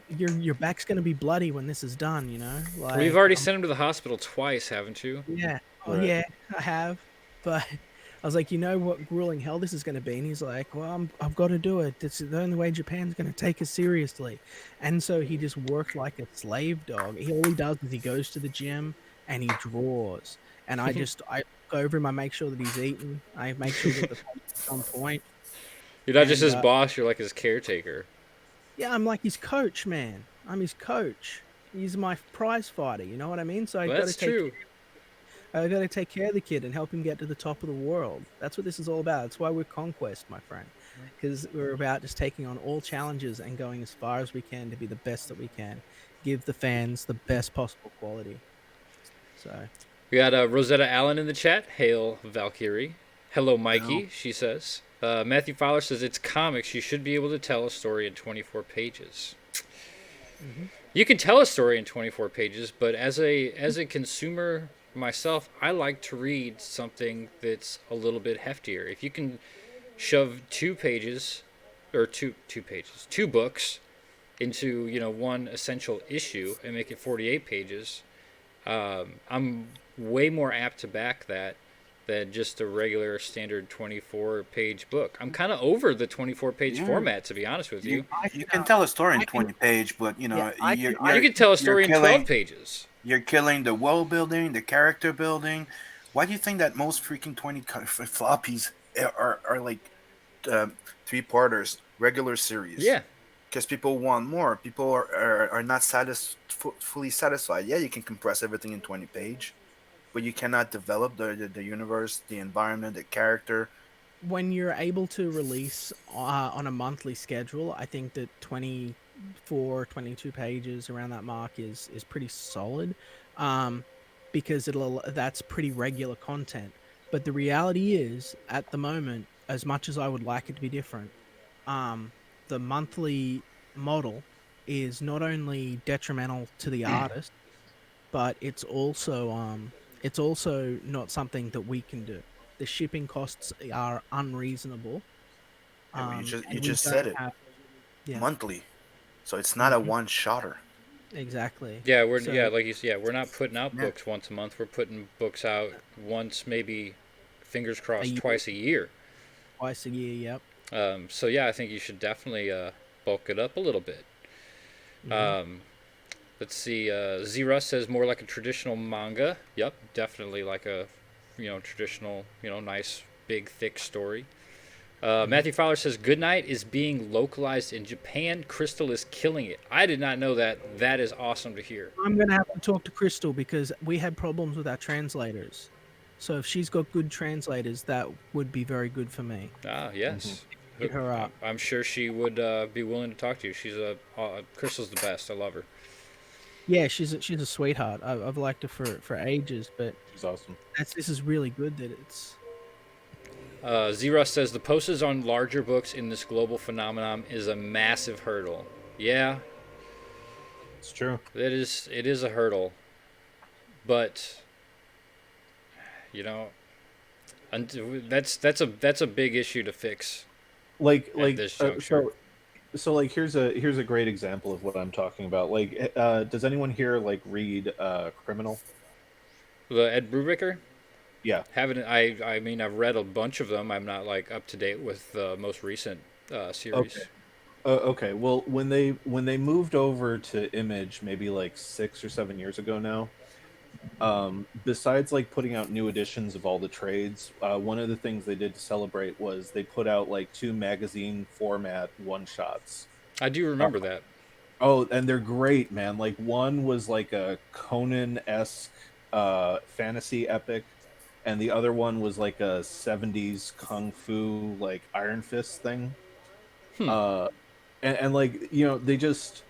Your back's gonna be bloody when this is done. Well, you've already sent him to the hospital twice, haven't you? Yeah. Oh, Right. yeah, I have. But I was like, you know what grueling hell this is going to be? And he's like, well, I've got to do it. This is the only way Japan's going to take us seriously. And so he just worked like a slave dog. All he does is he goes to the gym and he draws. And I go over him. I make sure that he's eating. I make sure that the pace is on point. You're not just And his boss; you're like his caretaker. yeah, I'm like his coach, man. I'm his coach. He's my prize fighter. You know what I mean? So I Well, got to that's true. I got to take care of the kid and help him get to the top of the world. That's what this is all about. That's why we're Conquest, my friend. Because we're about just taking on all challenges and going as far as we can to be the best that we can. Give the fans the best possible quality. So, We got Rosetta Allen in the chat. Hail Valkyrie. Hello, No. Mikey. She says. Matthew Fowler says it's comics. You should be able to tell a story in 24 pages. mhm. You can tell a story in 24 pages, but as a consumer myself, I like to read something that's a little bit heftier. If you can shove 2 pages or two books into one essential issue and make it 48 pages, I'm way more apt to back that than just a regular standard 24-page book. I'm kind of over the 24-page Yeah. format, to be honest with you. You can tell a story in I can- 20 page, but you know Yeah, I you're can- I You can tell a you're story in killing 12 pages. you're killing the world building, the character building. Why do you think that most freaking 20 floppies are like 3 parters, regular series? Yeah. Because people want more. People are not fully satisfied. Yeah, you can compress everything in 20 page, but you cannot develop the universe, the environment, the character. When you're able to release on a monthly schedule, I think that 24, 22 pages around that mark is pretty solid, because that's pretty regular content. But the reality is, at the moment, as much as I would like it to be different, um, the monthly model is not only detrimental to the artist, but it's also not something that we can do. The shipping costs are unreasonable, Yeah, but you and we just don't said it, have. Yeah. monthly, so it's not a Mhm. one shotter. Exactly. Yeah, So like you said, yeah, we're not putting out Yeah. books once a month. We're putting books out once, maybe, fingers a crossed, year, twice a year. twice a year. Yep. So yeah, I think you should definitely bulk it up a little bit. Hmm. Um, let's see. Zira says more like a traditional manga. Yep, definitely like a traditional, nice big thick story. Hmm. Matthew Fowler says Goodnight is being localized in Japan. Crystal is killing it. I did not know that. That is awesome to hear. I'm gonna have to talk to Crystal because we had problems with our translators. So if she's got good translators, that would be very good for me. Ah, yes. Hit her up. I'm sure she would be willing to talk to you. She's Crystal's the best. I love her. Yeah, she's a sweetheart. I've liked her for ages, but She's awesome. this is really good that it's. Zerus says the posters on larger books in this global phenomenon is a massive hurdle. Yeah, It's true. it is a hurdle, but you know, And that's a big issue to fix Like at like this juncture. like here's a great example of what I'm talking about. Like, does anyone here like read Criminal? The Ed Brubaker, Yeah. haven't I mean I've read a bunch of them. I'm not like up to date with the most recent Okay. series. Okay. Well, when they moved over to Image, maybe like 6 or 7 years ago now, besides like putting out new editions of all the trades, one of the things they did to celebrate was they put out like two magazine format one shots. I do remember that. Oh, and they're great, man. Like one was like a Conan esque fantasy epic, and the other one was like a '70s kung fu like Iron Fist thing. Uh, and like they just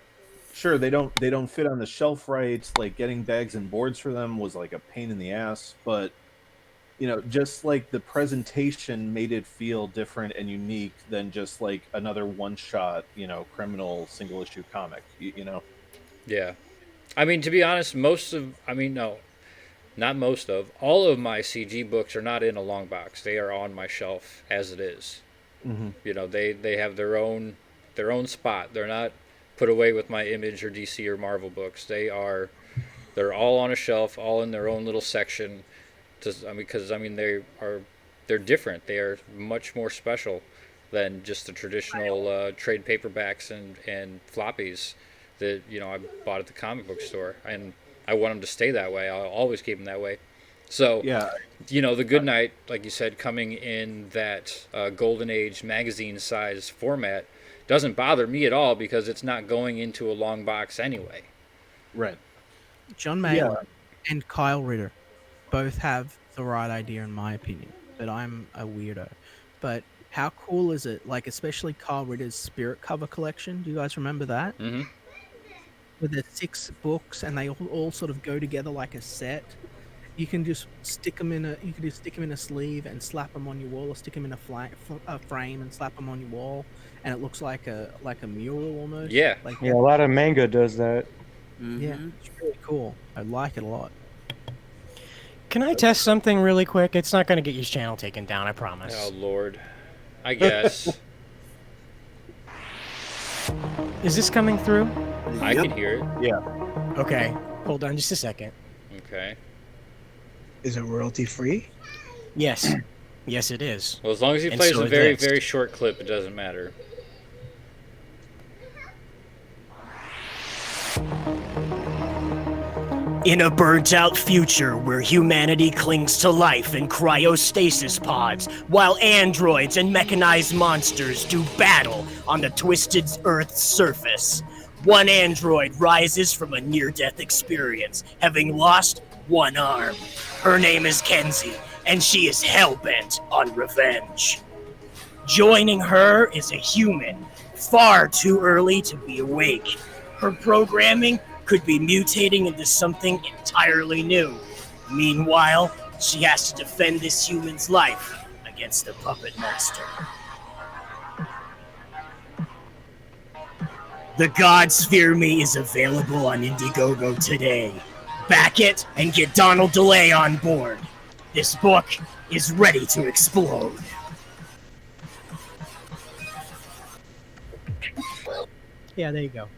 sure they don't fit on the shelf right. Like getting bags and boards for them was like a pain in the ass, but just like the presentation made it feel different and unique than just like another one shot criminal single issue comic. Yeah. I mean, to be honest, I mean, no, not most of, all of my CG books are not in a long box. They are on my shelf as it is. Hmm. They have their own spot. They're not put away with my Image or DC or Marvel books. They're all on a shelf, all in their own little section. Just, I mean, because I mean they're different. They are much more special than just the traditional trade paperbacks and floppies that I bought at the comic book store, and I want them to stay that way. I'll always keep them that way. So, Yeah. the Good Night, like you said, coming in that Golden Age magazine size format doesn't bother me at all because it's not going into a long box anyway. Right. John Mayall and Kyle Ritter both have the right idea, in my opinion, but I'm a weirdo. But how cool is it? Like, especially Kyle Ritter's Spirit cover collection. Do you guys remember that? Mm-hmm. Where there's 6 books and they all sort of go together like a set. You can just stick them in a sleeve and slap them on your wall, or stick them in a frame and slap them on your wall, and it looks like a mural almost. Yeah. Like Yeah, a lot of manga does that. yeah, Mm-hmm. it's really cool. I like it a lot. Can I test something really quick? It's not going to get your channel taken down, I promise. Oh Lord, I guess Is this coming through? I can hear it. Yeah. Okay, hold on just a second. Okay. Is it royalty free? Yes. Yes, it is. Well, as long as he And plays so a it very, is. very short clip, it doesn't matter. In a burnt-out future where humanity clings to life in cryostasis pods, while androids and mechanized monsters do battle on the twisted Earth's surface, one android rises from a near-death experience, having lost one arm. Her name is Kenzie, and she is hell-bent on revenge. Joining her is a human, far too early to be awake. Her programming could be mutating into something entirely new. Meanwhile, she has to defend this human's life against the puppet master. The Gods Fear Me is available on Indiegogo today. Back it and get Donald DeLay on board. This book is ready to explode. Yeah, there you go.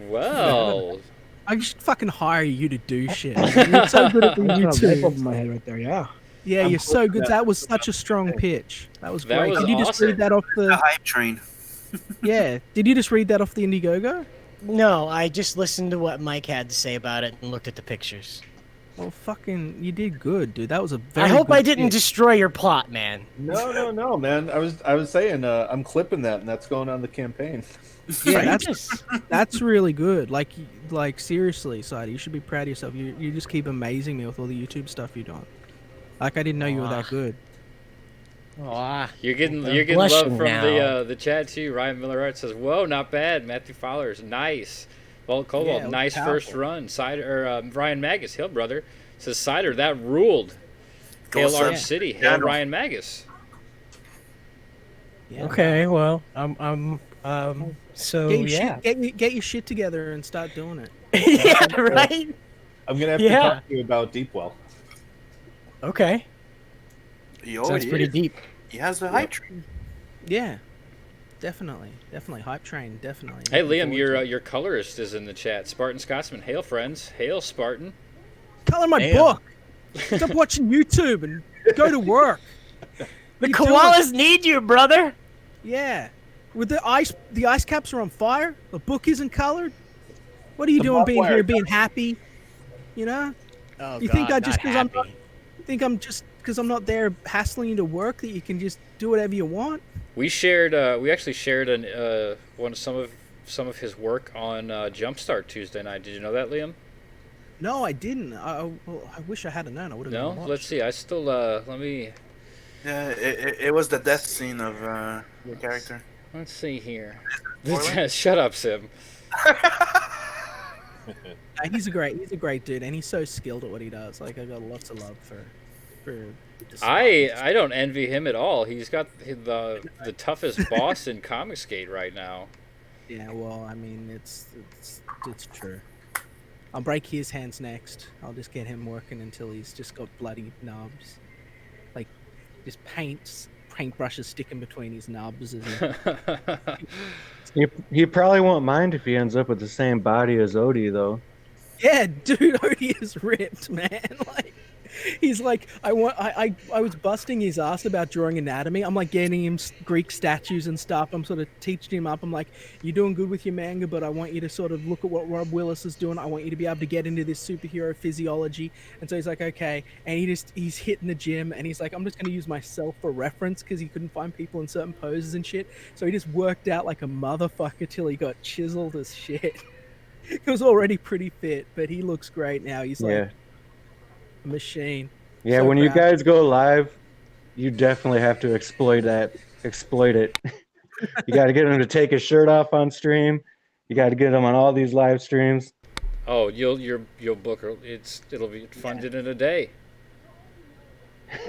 Well, I should fucking hire you to do shit. You're so good at the That's a light bulb YouTube. in my head right there. Yeah. Yeah, I'm you're so hoping good. that- That was such a strong pitch. That was That great. was Did you just awesome. read that off The the? hype train. Yeah. Did you just read that off the Indiegogo? No, I just listened to what Mike had to say about it and looked at the pictures. Well, fucking, you did good, dude. That was a very. I hope good I didn't pitch. destroy your plot, man. No, man. I was saying I'm clipping that, and that's going on the campaign. Yeah, Just- that's really good. Like seriously, Sadie, you should be proud of yourself. You just keep amazing me with all the YouTube stuff you're doing. Like I didn't know you were that good. Aw. you're getting I'm love blushing from now. the chat too. Ryan Miller Art says, "Whoa, not bad." Matthew Fowler's nice. Walt Cobalt, Yeah, nice powerful. first run. Cider or Ryan Magus, Hill brother says Cider that ruled. Go Hail Cider. Arch City, hail Yeah. Ryan Magus. Yeah. Okay, well, so Get your, yeah. get your shit together and start doing it. Yeah, right? I'm gonna have Yeah. to talk to you about Deepwell. Okay. He Sounds already pretty is. deep. He has the hype train. Yeah, definitely, hype train, definitely. Hey Looking Liam, forward to it. your colorist is in the chat. Spartan Scotsman. Hail friends. Hail Spartan. Color my Damn. book. Stop watching YouTube and go to work. The You doing? koalas need you, brother. Yeah, with the ice caps are on fire. The book isn't colored. What are you The doing barbed being wire here, being happy? You know? Oh You God, think I just not because I'm not, happy. you think I'm just because I'm not there hassling you to work that you can just do whatever you want? We shared. We actually shared some of his work on Jumpstart Tuesday night. Did you know that, Liam? No, I didn't. Well, I wish I had known. I would have. No. Let's see. I still. Let me. Yeah, it was the death scene of your character. Let's see here. Spoiler? Shut up, Sim. He's a great dude, and he's so skilled at what he does. Like I got lots of love for. I don't envy him at all. He's got the toughest boss in Comicsgate right now. Yeah, well, I mean, it's true. I'll break his hands next. I'll just get him working until he's just got bloody nubs, like just paintbrushes sticking between his nubs. He probably won't mind if he ends up with the same body as Odie, though. Yeah, dude, Odie is ripped, man. Like, he's like, I was busting his ass about drawing anatomy. I'm like getting him Greek statues and stuff. I'm sort of teaching him up. I'm like, you're doing good with your manga, but I want you to sort of look at what Rob Willis is doing. I want you to be able to get into this superhero physiology. And so he's like, okay. And he's hitting the gym, and he's like, I'm just going to use myself for reference because he couldn't find people in certain poses and shit. So he just worked out like a motherfucker till he got chiseled as shit. He was already pretty fit, but he looks great now. He's like a machine. Yeah, So when you proud. guys go live, you definitely have to exploit it. You got to get him to take his shirt off on stream. You got to get him on all these live streams. Oh, you'll book. It'll be funded in a day.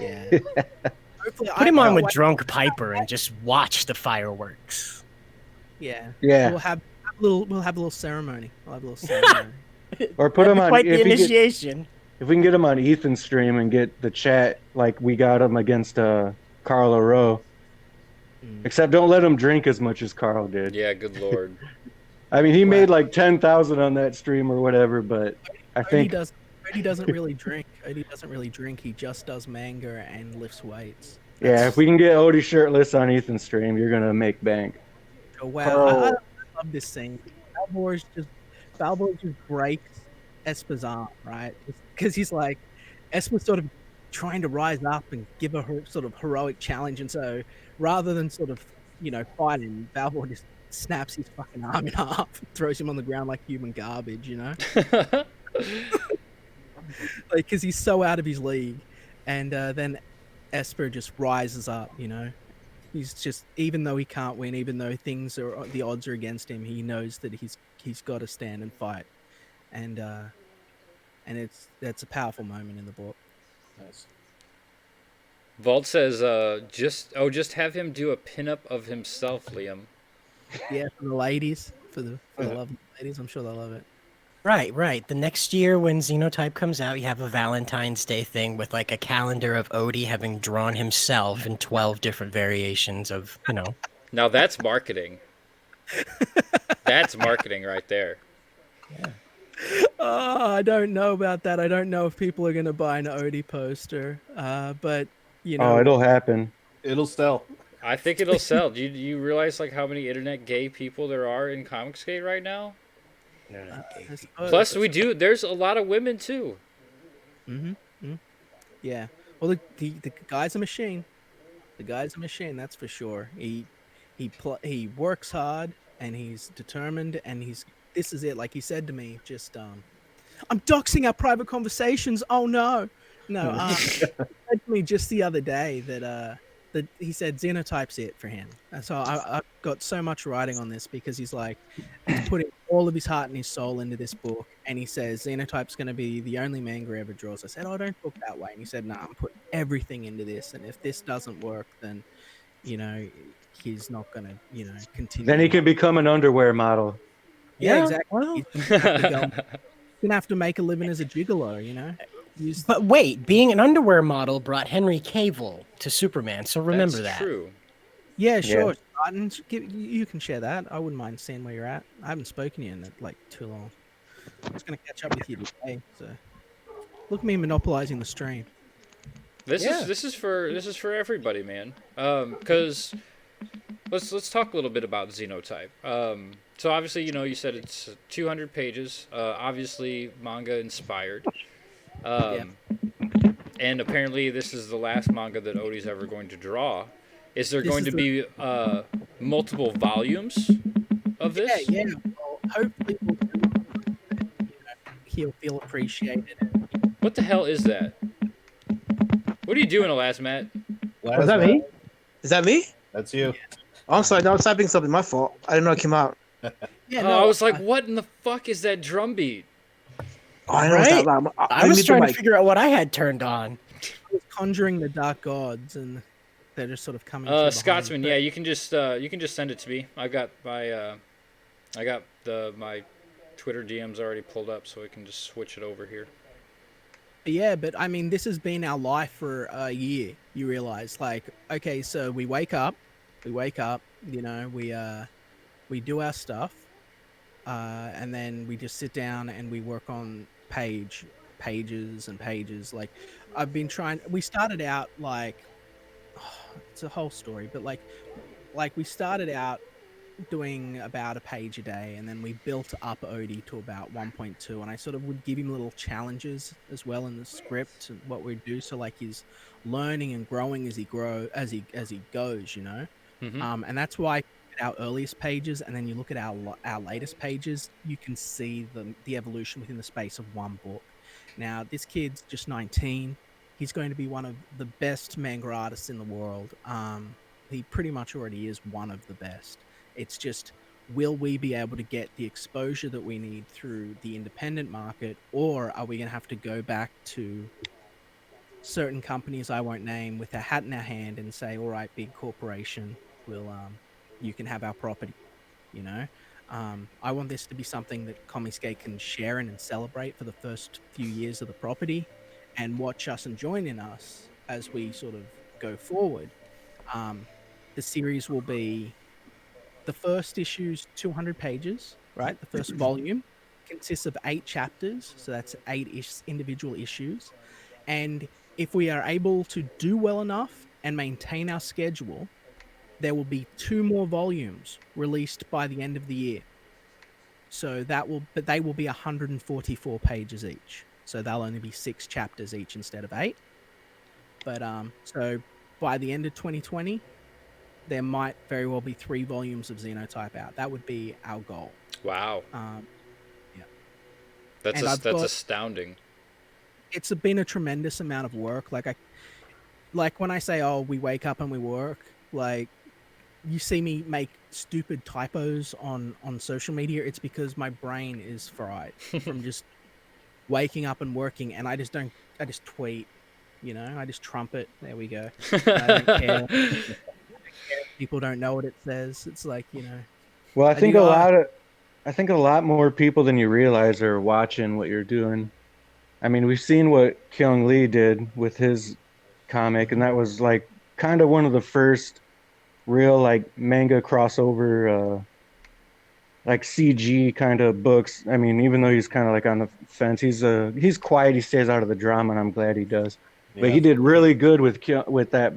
Yeah. Hopefully, Put him on with Drunk Piper and just watch the fireworks. Yeah. Yeah. We'll have a little ceremony. We'll have a little ceremony. Or put him on. Quite the If initiation. we can get him on Ethan's stream and get the chat like we got him against Carl Rowe. Except don't let him drink as much as Carl did. Yeah, good lord. I mean, he made like 10,000 on that stream or whatever, but I think Odie doesn't really drink. Odie doesn't really drink. He just does manga and lifts weights. yeah, if we can get Odie shirtless on Ethan's stream, you're gonna make bank. Oh, wow. I love this scene. Balboa just breaks Espa's arm, right? Because he's like, Espa's sort of trying to rise up and give a sort of heroic challenge. And so rather than sort of, fighting, Balboa just snaps his fucking arm in half and throws him on the ground like human garbage, Like, because he's so out of his league. And then Esper just rises up, He's just, even though he can't win, even though the odds are against him, he knows that he's got to stand and fight, and that's a powerful moment in the book. Nice. Vault says, just have him do a pinup of himself, Liam. Yeah, for the ladies, for the love of the ladies, I'm sure they'll love it. Right. The next year when Xenotype comes out, you have a Valentine's Day thing with like a calendar of Odie having drawn himself in 12 different variations of, Now that's marketing. That's marketing right there. Yeah. Oh, I don't know about that. I don't know if people are going to buy an Odie poster, but Oh, it'll happen. It'll sell. I think it'll sell. Do you realize like how many internet gay people there are in Comicsgate right now? Plus, there's a lot of women too. Yeah. Well, the guy's a machine. The guy's a machine, that's for sure. He works hard and he's determined, and this is it. Like he said to me, just I'm doxing our private conversations. Oh no, he said to me just the other day that he said Xenotype's it for him. And so I got so much writing on this because he's putting all of his heart and his soul into this book, and he says Xenotype's going to be the only manga he ever draws. I said, oh, don't book that way. And he said, no, I'm putting everything into this, and if this doesn't work, then he's not going to continue. Then he can become an underwear model. Yeah, exactly. He's gonna have to make a living as a gigolo. Used But wait, being an underwear model brought Henry Cavill to Superman, so remember That's that. true. Yeah, Yeah. sure. Martin, you can share that. I wouldn't mind seeing where you're at. I haven't spoken to you in like too long. I'm just gonna catch up with you today. So look at me monopolizing the stream. Yeah. This is for everybody, man. Because let's talk a little bit about Xenotype. So obviously, you said it's 200 pages. Obviously, manga inspired. Yeah. And apparently, this is the last manga that Odie's ever going to draw. Is there This going is to the be multiple volumes of this? yeah. Well, hopefully we'll do one that, he'll feel appreciated. What the hell is that? What are you doing, Alas Matt? Was that Lasma, me? Is that me? that's you. Oh, I'm sorry. No, I was typing something. My fault. I didn't know it came out. Yeah, Oh, I was like, what in the fuck is that drum beat? Oh, I know it's that Right? loud. I was trying to figure out what I had turned on. I was conjuring the dark gods, and they're just sort of coming. through behind, Scotsman, but- yeah, you can just send it to me. I got my Twitter DMs already pulled up, so I can just switch it over here. Yeah, but I mean, this has been our life for a year. You realize, like, okay, so we wake up, we do our stuff, and then we just sit down and we work on pages and pages. Like, we started out like, it's a whole story, but like we started out doing about a page a day, and then we built up Odie to about 1.2, and I sort of would give him little challenges as well in the script and what we do, so like he's learning and growing as he goes, Mm-hmm. and that's why our earliest pages, and then you look at our latest pages, you can see the evolution within the space of one book. Now this kid's just 19. He's going to be one of the best manga artists in the world. He pretty much already is one of the best. It's just, will we be able to get the exposure that we need through the independent market, or are we going to have to go back to certain companies I won't name with a hat in our hand and say, all right, big corporation, you can have our property, I want this to be something that Comicsgate can share in and celebrate for the first few years of the property, and watch us and join in us as we sort of go forward. The series will be, the first issue's 200 pages, right? The first volume consists of 8 chapters, so that's 8 individual issues. And if we are able to do well enough and maintain our schedule, there will be 2 more volumes released by the end of the year. So but they will be 144 pages each. So they'll only be 6 chapters each instead of 8. But so by the end of 2020, there might very well be 3 volumes of Xenotype out. That would be our goal. Wow, Yeah. that's And that's astounding. It's been a tremendous amount of work. Like when I say, oh, we wake up and we work, like you see me make stupid typos on social media. It's because my brain is fried from just waking up and working, and I just tweet, I just trumpet. There we go. I don't care. People don't know what it says. It's like, Well, I And think you a are- lot more people than you realize are watching what you're doing. I mean, we've seen what Kyung Lee did with his comic, and that was like kind of one of the first real like manga crossover like CG kind of books. I mean, even though he's kind of like on the fence, he's quiet, he stays out of the drama, and I'm glad he does. But Yeah. he did really good with that.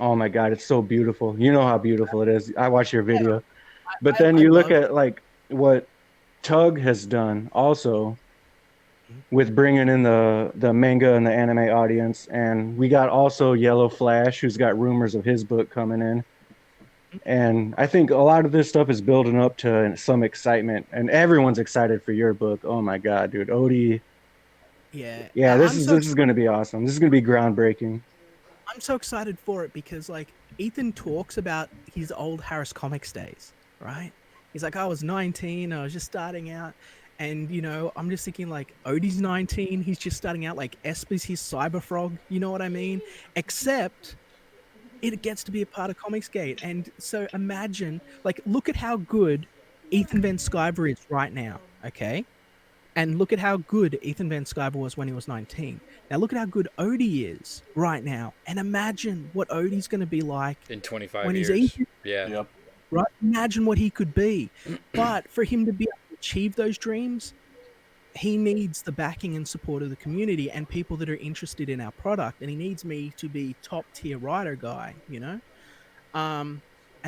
Oh my God, it's so beautiful. You know how beautiful it is. I watched your video. But then I you look love- at like what Tug has done also with bringing in the manga and the anime audience, and we got also Yellow Flash, who's got rumors of his book coming in. And I think a lot of this stuff is building up to some excitement, and everyone's excited for your book. Oh my God, dude, Odie. yeah. Yeah, I'm so this is going to be awesome. This is going to be groundbreaking. I'm so excited for it because like Ethan talks about his old Harris Comics days, right? He's like, I was 19, I was just starting out. And I'm just thinking like Odie's 19, he's just starting out, like Esper's his cyber frog, you know what I mean? Except it gets to be a part of Comicsgate. And so imagine, like, look at how good Ethan Van Sciver is right now, okay? And look at how good Ethan Van Sciver was when he was 19. Now look at how good Odie is right now. And imagine what Odie's going to be like In 25 when he's years. Ethan, Yeah. Yep. right? Imagine what he could be. But for him to be able to achieve those dreams, he needs the backing and support of the community and people that are interested in our product. And he needs me to be top tier writer guy, you know? And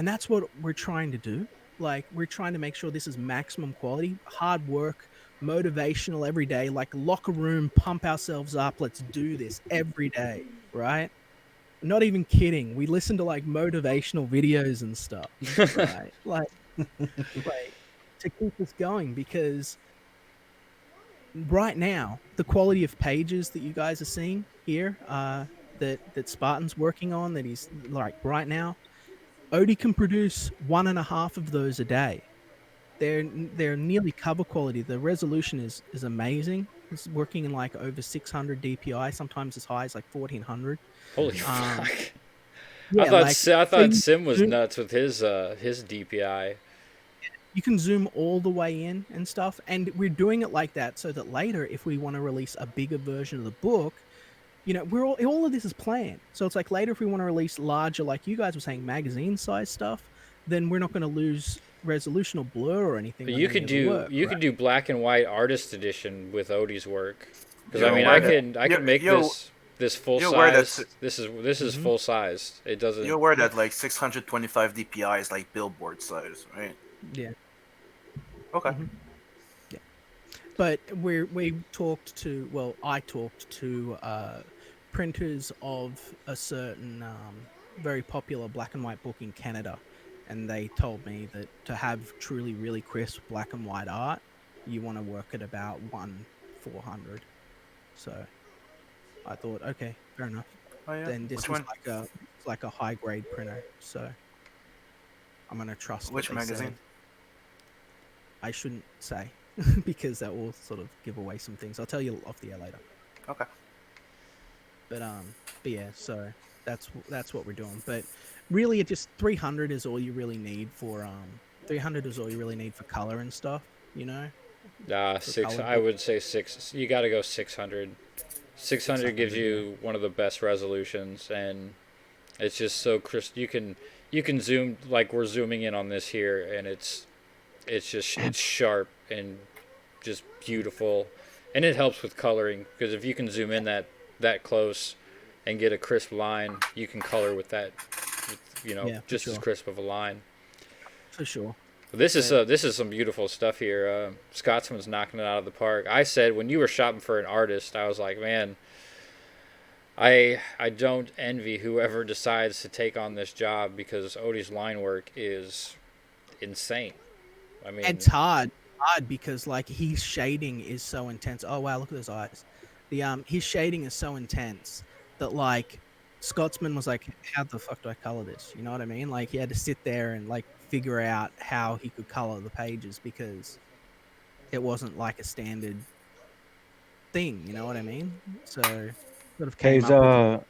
that's what we're trying to do. Like, we're trying to make sure this is maximum quality, hard work, motivational every day, like locker room, pump ourselves up. Let's do this every day, right? Not even kidding. We listen to like motivational videos and stuff, right? Like to keep us going, because right now the quality of pages that you guys are seeing here, that Spartan's working on, that he's like right now, Odie can produce 1.5 of those a day. They're nearly cover quality. The resolution is amazing. It's working in like over 600 DPI, sometimes as high as like 1400. Holy Um, fuck. yeah, like I so thought Sim was nuts with his DPI. you can zoom all the way in and stuff, and we're doing it like that so that later, if we want to release a bigger version of the book, you know, we're all of this is planned. So it's like later, if we want to release larger, like you guys were saying, magazine size stuff, then we're not going to lose resolution or blur or anything on any of the work. You could do black and white artist edition with Odie's work. Because I You're mean, aware that I can make this full you're aware that size. This is full size. It doesn't. you're aware that like 625 DPI is like billboard size, right? Yeah. Okay. Yeah. But we talked to, well, I talked to printers of a certain very popular black and white book in Canada, and they told me that to have truly really crisp black and white art, you want to work at about 1/400. So I thought, okay, fair enough. Oh yeah. Then this Which is one? like a high grade printer, so I'm gonna trust. Which what they magazine? said. I shouldn't say because that will sort of give away some things. I'll tell you off the air later. Okay. But yeah, so that's what we're doing. But really, it just 300 is all you really need for 300 is all you really need for color and stuff. You know. Six. color I book. would say 6. You got to go 600. 600 gives 600, you one of the best resolutions, and it's just so crisp. You can zoom like we're zooming in on this here, and it's sharp and just beautiful, and it helps with coloring because if you can zoom in that close and get a crisp line, you can color with that, Yeah, for just as sure. crisp of a line. For sure. This is some beautiful stuff here. Scotsman's knocking it out of the park. I said when you were shopping for an artist, I was like, man, I don't envy whoever decides to take on this job because Odie's line work is insane. I mean, It's hard because like his shading is so intense. Oh wow, look at those eyes. The his shading is so intense that like Scotsman was like, how the fuck do I color this? You know what I mean? Like he had to sit there and like figure out how he could color the pages because it wasn't like a standard thing. You know what I mean? So sort of came Hey, up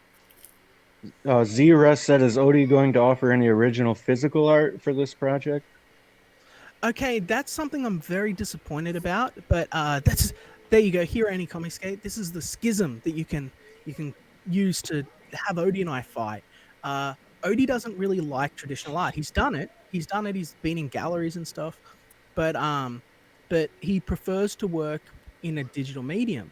with Z-Rest said, is Odie going to offer any original physical art for this project? Okay, that's something I'm very disappointed about, but that's there you go. Here, Any Comicscape. This is the schism that you can use to have Odie and I fight. Odie doesn't really like traditional art. He's done it. He's done it. He's been in galleries and stuff, but he prefers to work in a digital medium.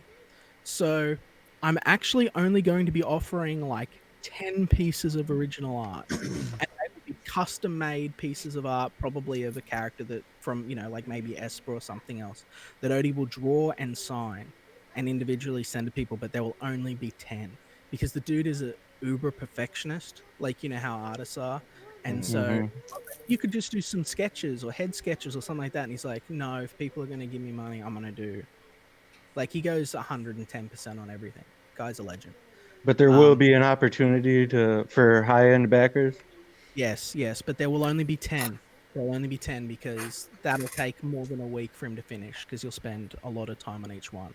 So I'm actually only going to be offering like 10 pieces of original art. And they will be custom made pieces of art, probably of a character that from, like maybe Esper or something else, that Odie will draw and sign and individually send to people, but there will only be 10 because the dude is a uber perfectionist, like how artists are. And so you could just do some sketches or head sketches or something like that. And he's like, no, if people are going to give me money, I'm going to do. Like he goes 110% on everything. Guy's a legend. But there will be an opportunity for high-end backers. Yes, but there will only be 10. There'll only be 10 because that'll take more than a week for him to finish because you'll spend a lot of time on each one.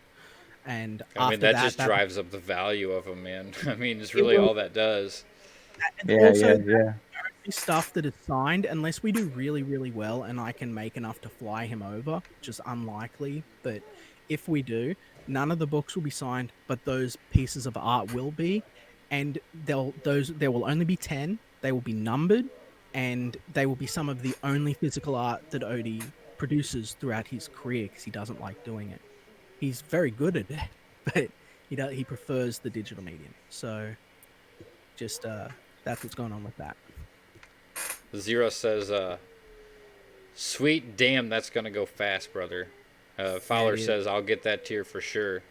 And I mean, after that just that drives up the value of them, man. I mean, it's really will. all that does. And Yeah. also, the be stuff that is signed unless we do really, really well and I can make enough to fly him over, which is unlikely. But if we do, none of the books will be signed, but those pieces of art will be, and there will only be 10. They will be numbered, and they will be some of the only physical art that Odie produces throughout his career because he doesn't like doing it. He's very good at it, but he prefers the digital medium. So just that's what's going on with that. Zero says, "Sweet damn, that's gonna go fast, brother." Fowler says, "I'll get that tier for sure."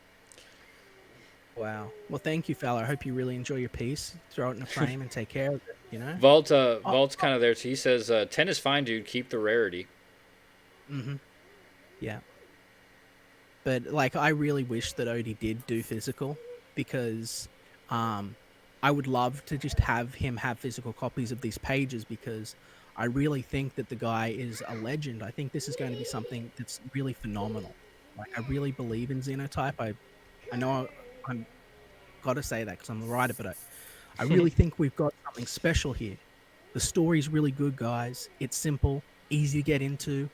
Wow. Well, thank you, Fowler. I hope you really enjoy your piece. Throw it in a frame and take care of it. You know. Vault's kind of there. So he says, "10 is fine, dude. Keep the rarity." Mm-hmm. Yeah. But like, I really wish that Odie did do physical because I would love to just have him have physical copies of these pages because I really think that the guy is a legend. I think this is going to be something that's really phenomenal. Like, I really believe in Xenotype. I know I'm got to say that because I'm the writer, but I really think we've got something special here. The story's really good, guys. It's simple, easy to get into,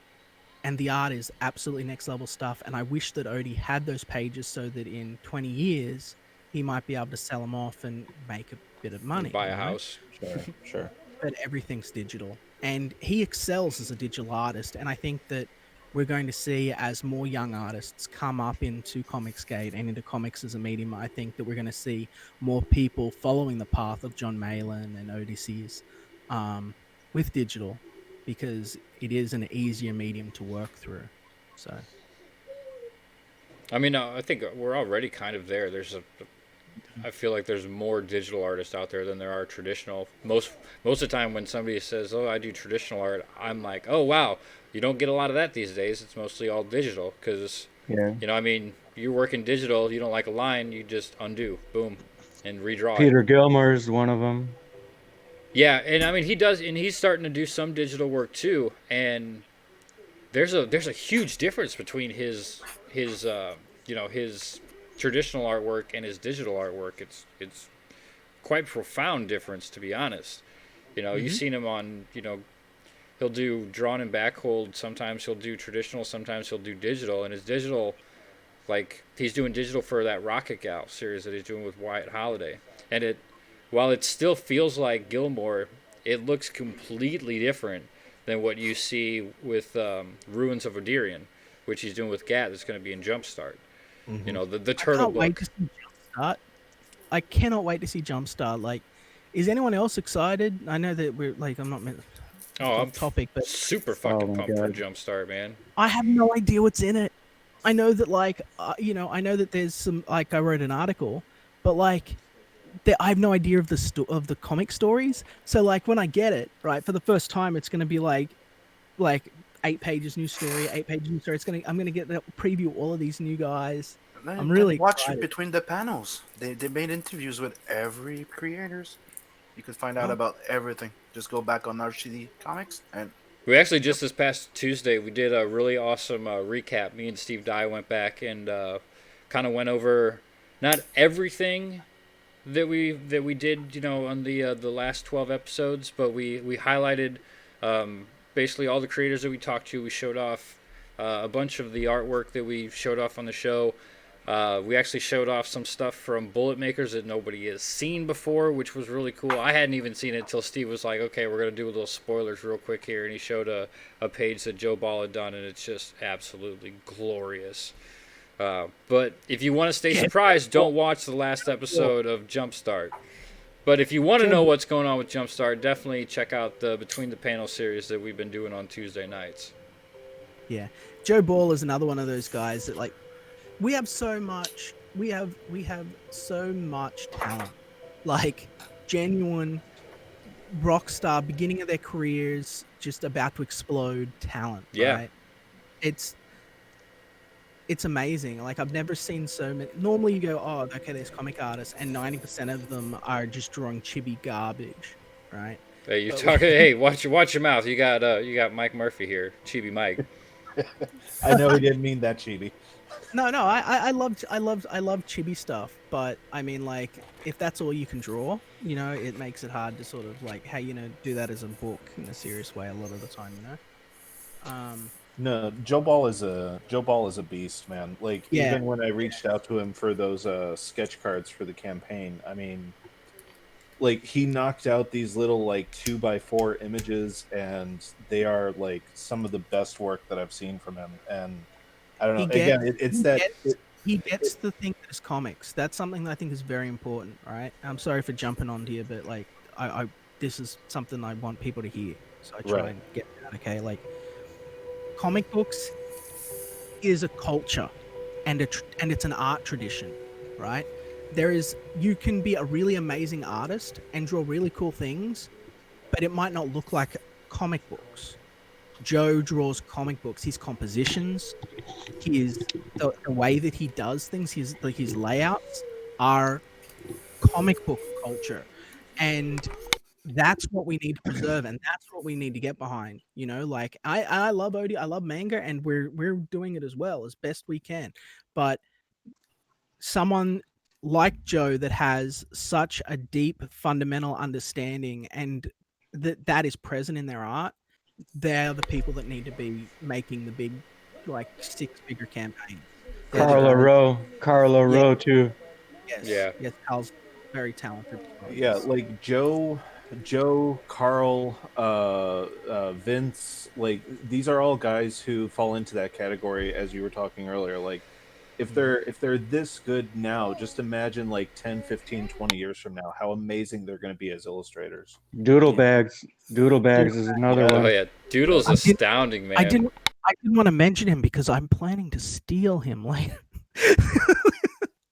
and the art is absolutely next level stuff. And I wish that Odie had those pages so that in 20 years he might be able to sell them off and make a bit of money. Buy a house. Sure. But everything's digital, and he excels as a digital artist. And I think that we're going to see, as more young artists come up into Comicsgate and into comics as a medium, I think that we're going to see more people following the path of John Malin and Odysseus with digital, because it is an easier medium to work through. So, I mean, I think we're already kind of there. I feel like there's more digital artists out there than there are traditional. Most of the time, when somebody says, "Oh, I do traditional art," I'm like, "Oh, wow, you don't get a lot of that these days. It's mostly all digital." Because I mean, you're working digital. You don't like a line, you just undo, boom, and redraw Peter it. Gilmore's one of them. Yeah, and I mean, he does, and he's starting to do some digital work too. And there's a huge difference between his traditional artwork and his digital artwork. It's quite profound difference, to be honest. You've seen him on, he'll do drawn and backhold. Sometimes he'll do traditional. Sometimes he'll do digital. And his digital, like, he's doing digital for that Rocket Gal series that he's doing with Wyatt Holiday. And while it still feels like Gilmore, it looks completely different than what you see with Ruins of Odirion, which he's doing with Gat. That's going to be in Jumpstart. The turtle book. Wait to see Jumpstart. I cannot wait to see Jumpstart. Like, is anyone else excited? I know that we're like, I'm not I'm topic, but super fucking pumped for Jumpstart, man. I have no idea what's in it. I know that, like, I know that there's some, like, I wrote an article, but like, I have no idea of the comic stories. So like, when I get it right for the first time, it's gonna be like 8 pages new story, 8 pages new story. I'm gonna get to preview all of these new guys. I'm really watch excited. it between the panels. They made interviews with every creators. You could find out about everything. Just go back on RCD Comics and. We actually just this past Tuesday we did a really awesome recap. Me and Steve Dye went back and kind of went over not everything that we did, on the last 12 episodes, but we highlighted basically all the creators that we talked to. We showed off a bunch of the artwork that we showed off on the show. We actually showed off some stuff from Bullet Makers that nobody has seen before, which was really cool. I hadn't even seen it until Steve was like, "Okay, we're going to do a little spoilers real quick here," and he showed a page that Joe Ball had done, and it's just absolutely glorious. But if you want to stay surprised, don't watch the last episode of Jumpstart. But if you want to know what's going on with Jumpstart, definitely check out the Between the Panel series that we've been doing on Tuesday nights. Yeah, Joe Ball is another one of those guys that, like, we have so much talent, like genuine rock star, beginning of their careers, just about to explode talent. Yeah, right? It's amazing. Like, I've never seen so many. Normally you go, "Oh, okay, there's comic artists," and 90% of them are just drawing chibi garbage, right? Hey, you're talking. Hey, watch your mouth. You got Mike Murphy here, Chibi Mike. I know he didn't mean that, Chibi. No, I love chibi stuff, but I mean, like, if that's all you can draw, it makes it hard to sort of like how do that as a book in a serious way a lot of the time. Um, No, Joe Ball is a beast, man. Like yeah, even when I reached out to him for those sketch cards for the campaign, I mean, like he knocked out these little like 2x4 images, and they are like some of the best work that I've seen from him. And I don't know. he gets Again, it's he that. gets he gets the thing that is comics. That's something that I think is very important, right? I'm sorry for jumping onto you, but like, I this is something I want people to hear, so I try Right. and get that. Okay, like comic books is a culture and and it's an art tradition, right? You can be a really amazing artist and draw really cool things, but it might not look like comic books. Joe draws comic books. His compositions, the way that he does things, his layouts are comic book culture, and that's what we need to preserve, and that's what we need to get behind. Like I love Odie, I love manga, and we're doing it as well as best we can. But someone like Joe that has such a deep fundamental understanding and that is present in their art, they're the people that need to be making the big, like, six-figure campaigns. They're the guys. Carlo Yeah, Rowe too. yes, Yeah. yes. Carl's very talented Yeah, artist. like Joe, Carl, Vince, like these are all guys who fall into that category as you were talking earlier. Like if they're this good now, just imagine like 10, 15, 20 years from now how amazing they're going to be as illustrators. Doodle Yeah. bags. Doodle Dude, bags is another Yes, Oh one. yeah, Doodle's I yes. didn't, astounding, I man. didn't, I didn't want to mention him because I'm planning to steal him later.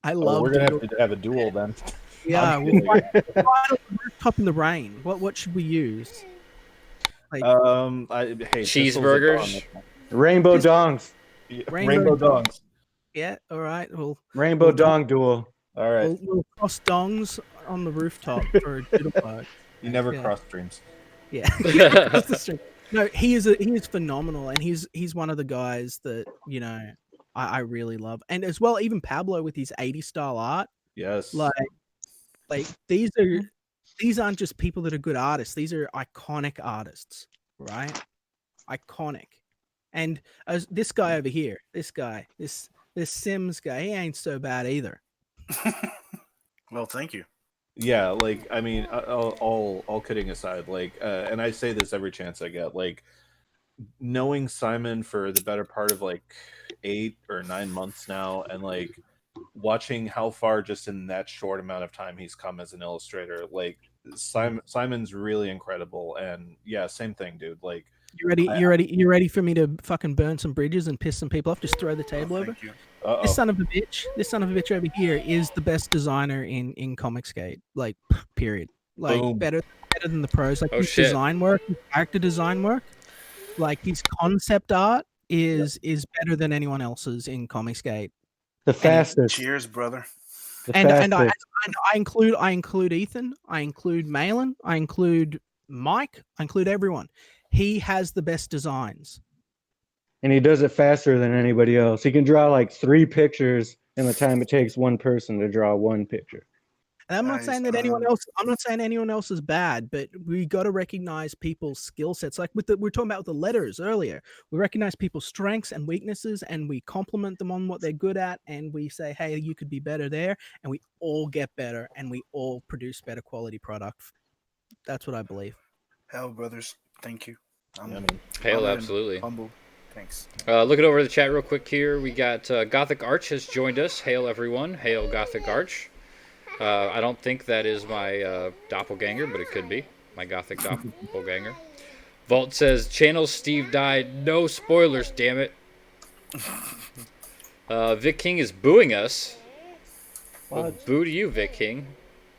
I Oh, love we're gonna Doodle. have to have a duel then. I'm Yeah, we'll kidding. fight on the rooftop in the rain. What should we use? Like Hey, pistols at dawn. Cheeseburgers. Rainbow Pistol, dongs. rainbow Rainbow dong. dongs. Yeah, all right. Rainbow We'll do dong duel. All right. we'll cross dongs on the rooftop for a doodle bug. You never Yeah. cross streams. Yeah, yeah, across the street. No, he is phenomenal, and he's one of the guys that I really love, and as well, even Pablo with his 80s style art. Yes. Like these aren't just people that are good artists; these are iconic artists, right? Iconic. And as this guy over here, this Sims guy, he ain't so bad either. Well, thank you. Yeah, like I mean, all kidding aside, like, and I say this every chance I get, like, knowing Simon for the better part of like 8 or 9 months now, and like watching how far just in that short amount of time he's come as an illustrator, like Simon's really incredible. And yeah, same thing, dude. Like, You ready? I, You ready for me to fucking burn some bridges and piss some people off? Just throw the Oh, table over. thank you. This uh-oh. son of a bitch, over here is the best designer in Comicsgate. Like, period. Like, Boom. better than the pros. Like, Oh his shit. design work, his character design work, like his concept art is better than anyone else's in Comicsgate. The fastest. Cheers, brother. The And fastest. I include Ethan, I include Malin, I include Mike, I include everyone. He has the best designs. And he does it faster than anybody else. He can draw like 3 pictures in the time it takes one person to draw one picture. And I'm not Nice. saying that anyone else. I'm not saying anyone else is bad, but we got to recognize people's skill sets. Like we were talking about with the letters earlier. We recognize people's strengths and weaknesses, and we compliment them on what they're good at, and we say, "Hey, you could be better there," and we all get better, and we all produce better quality product. That's what I believe. Hell, brothers. Thank you. I'm Yeah, man. Hail, honored and absolutely. humble. Thanks. Looking over the chat real quick here, we got Gothic Arch has joined us. Hail, everyone. Hail, Gothic Arch. I don't think that is my doppelganger, but it could be my Gothic doppelganger. Vault says, Channel Steve died. No spoilers, damn it. Vic King is booing us. Well, boo to you, Vic King.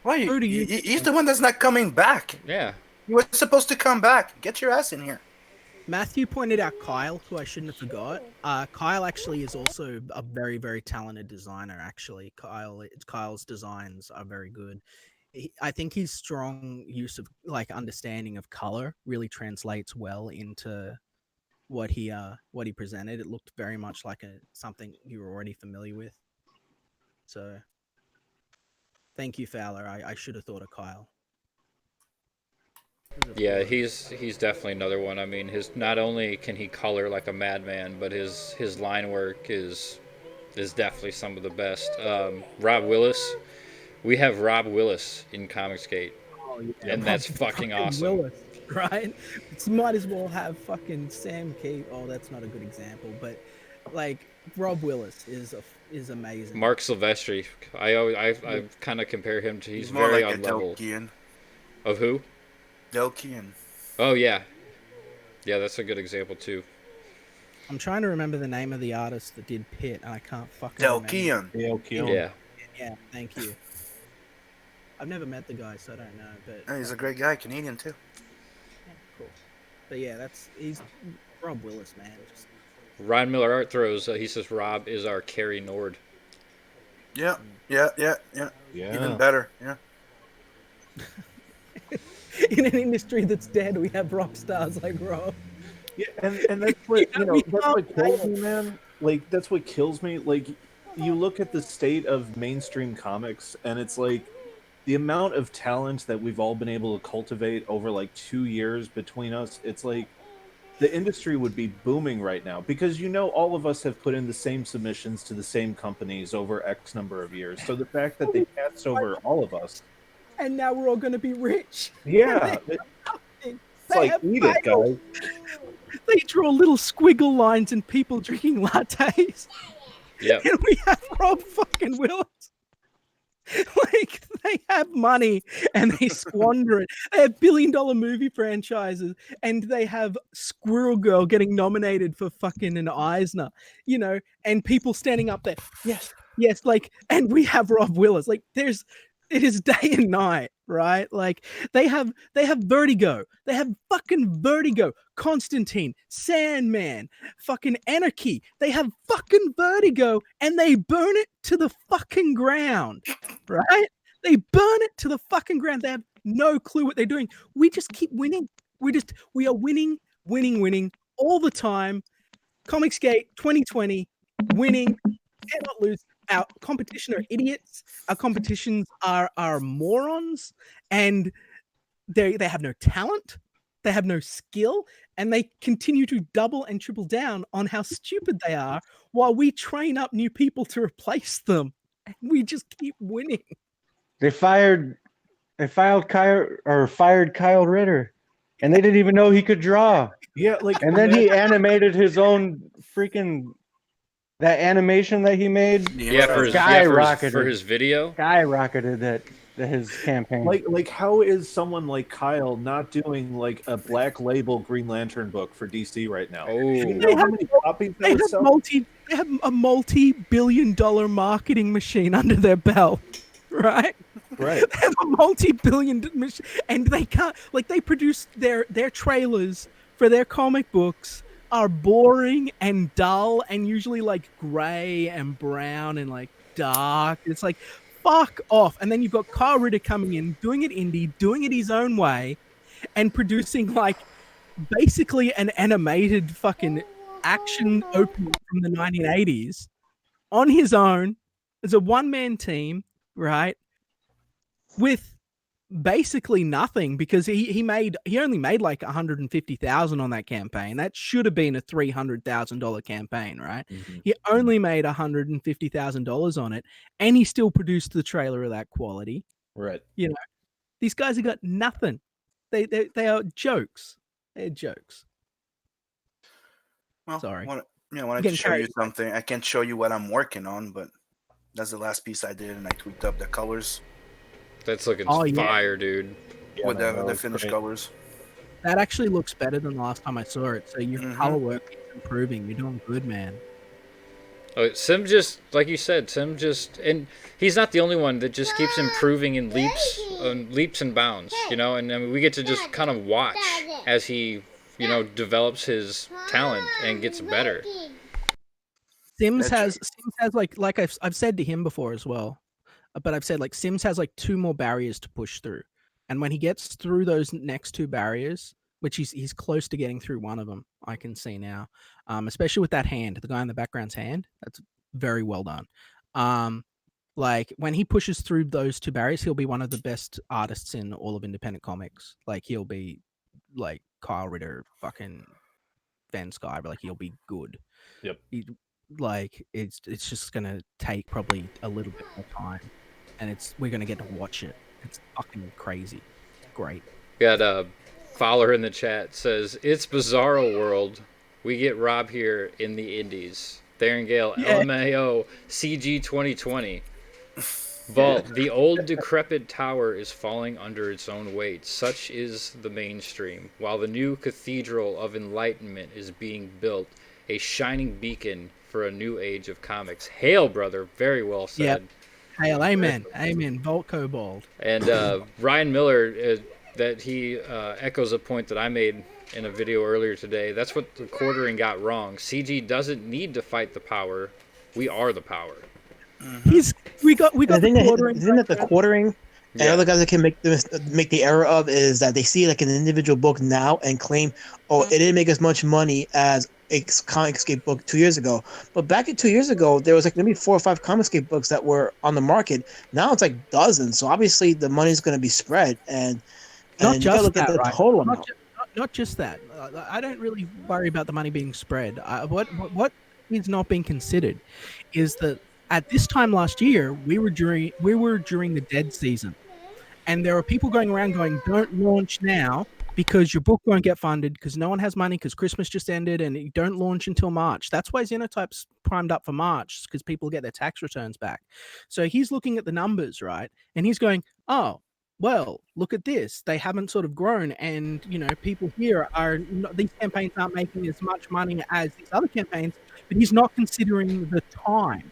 Why? Who do you- He's the one that's not coming back. Yeah. He was supposed to come back. Get your ass in here. Matthew pointed out Kyle, who I shouldn't have forgot. Kyle actually is also a very, very talented designer. Actually, Kyle's designs are very good. I think his strong use of like understanding of color really translates well into what he presented. It looked very much like something you were already familiar with. So thank you, Fowler. I should have thought of Kyle. Yeah, he's definitely another one. I mean, his not only can he color like a madman, but his line work is definitely some of the best. Rob Willis, we have Rob Willis in Comicsgate, Oh yeah, and that's fucking awesome. Willis, right? It's, might as well have fucking Sam Keith. Oh, that's not a good example, but like Rob Willis is amazing. Mark Silvestri, I kind of compare him to He's he's more very like on a level Delkian. of who? Delkian. Oh yeah, yeah, that's a good example too. I'm trying to remember the name of the artist that did Pit, and I can't fucking remember. Delkian. Yeah, Yeah, thank you. I've never met the guy, so I don't know. But He's a great guy, Canadian too. yeah, cool. But yeah, he's Rob Willis, man. Just Ryan Miller Art throws. He says Rob is our Carrie Nord. Yeah. Even Yeah. better. Yeah. in an industry that's dead, we have rock stars like Rob. Yeah, and that's what that's what kills me, man. Like that's what kills me. Like you look at the state of mainstream comics, and it's like the amount of talent that we've all been able to cultivate over like 2 years between us. It's like the industry would be booming right now because all of us have put in the same submissions to the same companies over X number of years. So the fact that they passed over all of us, And now we're all going to be rich. yeah, it's like eat it, guys. They draw little squiggle lines and people drinking lattes. Yeah, And we have Rob fucking Willis. Like, they have money and they squander it. They have billion-dollar movie franchises and they have Squirrel Girl getting nominated for fucking an Eisner, and people standing up there. Yes, like, and we have Rob Willis. Like, it is day and night, right? Like they have Vertigo. They have fucking Vertigo, Constantine, Sandman, fucking Anarchy. They have fucking Vertigo and they burn it to the fucking ground, right? They burn it to the fucking ground. They have no clue what they're doing. We just keep winning. We are winning all the time. Comicsgate 2020, winning, cannot lose. Our competition are idiots. Our competitions are morons, and they have no talent, they have no skill, and they continue to double and triple down on how stupid they are while we train up new people to replace them. And we just keep winning. They fired Kyle Ritter, and they didn't even know he could draw. Yeah, like, and then he animated his own freaking. That animation that he made, for his video, skyrocketed his campaign. Like how is someone like Kyle not doing like a Black Label Green Lantern book for DC right now? Oh, you know how many copies they have a multi-billion-dollar marketing machine under their belt, right? Right. They have a multi-billion machine, and they can't they produce their trailers for their comic books. Are boring and dull and usually like gray and brown and like dark. It's like, fuck off. And then you've got Kyle Ritter coming in, doing it indie, doing it his own way, and producing like basically an animated fucking action opening from the 1980s on his own as a one-man team, right? With basically nothing, because he only made like 150,000 on that campaign. That should have been a $300,000 campaign, right? Mm-hmm. He only made $150,000 on it, and he still produced the trailer of that quality. Right. These guys have got nothing. They are jokes. They're jokes. Well, sorry. I wanted to show you something. I can't show you what I'm working on, but that's the last piece I did, and I tweaked up the colors. That's looking fire, dude. Yeah, with the finished colors. That actually looks better than the last time I saw it. So your color work is improving. You're doing good, man. Oh, Sim just, like you said, and he's not the only one that just keeps improving in leaps and bounds, and I mean, we get to just kind of watch as he, develops his talent and gets better. Sims has like I've said to him before as well. But I've said Sims has 2 more barriers to push through. And when he gets through those next 2 barriers, which he's close to getting through one of them. I can see now, especially with that hand, the guy in the background's hand. That's very well done. Like when he pushes through those two barriers, he'll be one of the best artists in all of independent comics. Like he'll be like Kyle Ritter, fucking Van Sciver. Like he'll be good. Yep. Like it's just gonna take probably a little bit more time, and we're gonna get to watch it. It's fucking crazy. Great. Got a follower in the chat says it's Bizarro World. We get Rob here in the Indies. Darren Gale, Yeah. LMAO, CG 2020. Vault, the old decrepit tower is falling under its own weight. Such is the mainstream. While the new cathedral of enlightenment is being built, a shining beacon for a new age of comics. Hail, brother. Very well said. Yep. Hail, amen. Amen. Volt Kobold. And Ryan Miller, that he echoes a point that I made in a video earlier today. That's what the quartering got wrong. CG doesn't need to fight the power. We are the power. We got The thing the that, quartering. the thing that the quartering and Yeah. other guys that can make the error of is that they see like an individual book now and claim, oh, it didn't make as much money as a Comicscape book 2 years ago. But back in 2 years ago, there was like maybe 4 or 5 Comicscape books that were on the market. Now it's like dozens. So obviously the money's going to be spread, and Not you just gotta look that, at the right? total amount. Not just that. I don't really worry about the money being spread. What is not being considered is that at this time last year we were during the dead season, and there are people going around going, "Don't launch now because your book won't get funded because no one has money because Christmas just ended, and you don't launch until March." That's why Xenotype's primed up for March, because people get their tax returns back. So he's looking at the numbers, right, and he's going, "Oh, well, look at this. They haven't sort of grown, and people here are not, these campaigns aren't making as much money as these other campaigns." But he's not considering the time.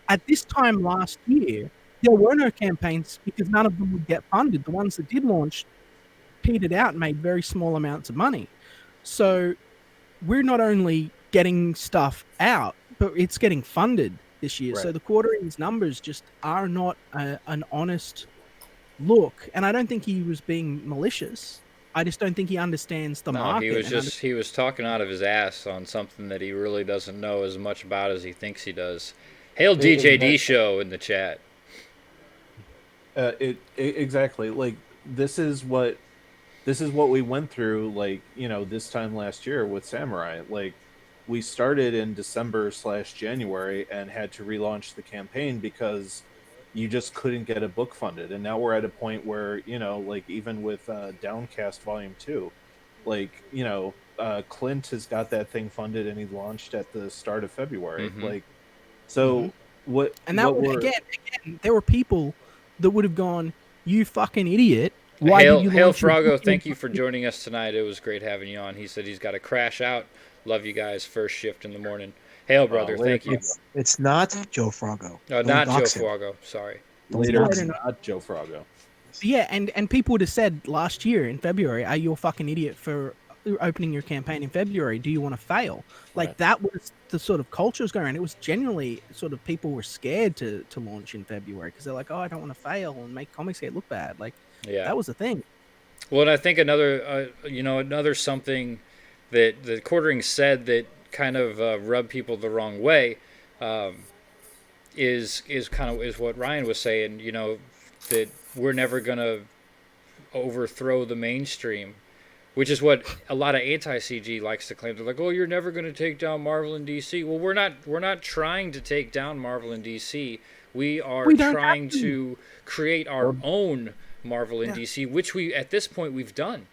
At this time last year, there were no campaigns because none of them would get funded. The ones that did launch petered out and made very small amounts of money. So we're not only getting stuff out, but it's getting funded this year. Right. So the quartering's numbers just are not an honest look. And I don't think he was being malicious. I just don't think he understands the No, market. he was talking out of his ass on something that he really doesn't know as much about as he thinks he does. Hail DJD show in the chat. Exactly. Like this is what we went through. Like this time last year with Samurai. Like we started in December/January and had to relaunch the campaign because you just couldn't get a book funded. And now we're at a point where like even with Downcast Volume 2, like Clint has got that thing funded and he launched at the start of February. Mhm. Like so. What And that what would, we're- again, there were people that would have gone, "You fucking idiot! Why Hail, did you Hail launch your Frago, book thank in you for joining us tonight. It was great having you on. He said he's got to crash out. Love you guys. First shift in the morning. Hail, brother. later, Thank you. It's not Joe Frago. Oh, Don't not Joe dox him. Frago. Sorry. Later, Later. it's not Joe Frago. Yeah, and people would have said last year in February, "Are you a fucking idiot for opening your campaign in February? Do you want to fail?" Like Right. that was the sort of cultures going around. It was genuinely sort of people were scared to launch in February because they're like, "Oh, I don't want to fail and make comics look bad." Like Yeah. that was the thing. Well, and I think another something that the quartering said that kind of rubbed people the wrong way is what Ryan was saying. That we're never gonna overthrow the mainstream, which is what a lot of anti-CG likes to claim. They're like, "Oh, you're never gonna take down Marvel and DC." Well, we're not trying to take down Marvel and DC. We are We don't trying have to. to create our own Marvel and DC, which we at this point we've done.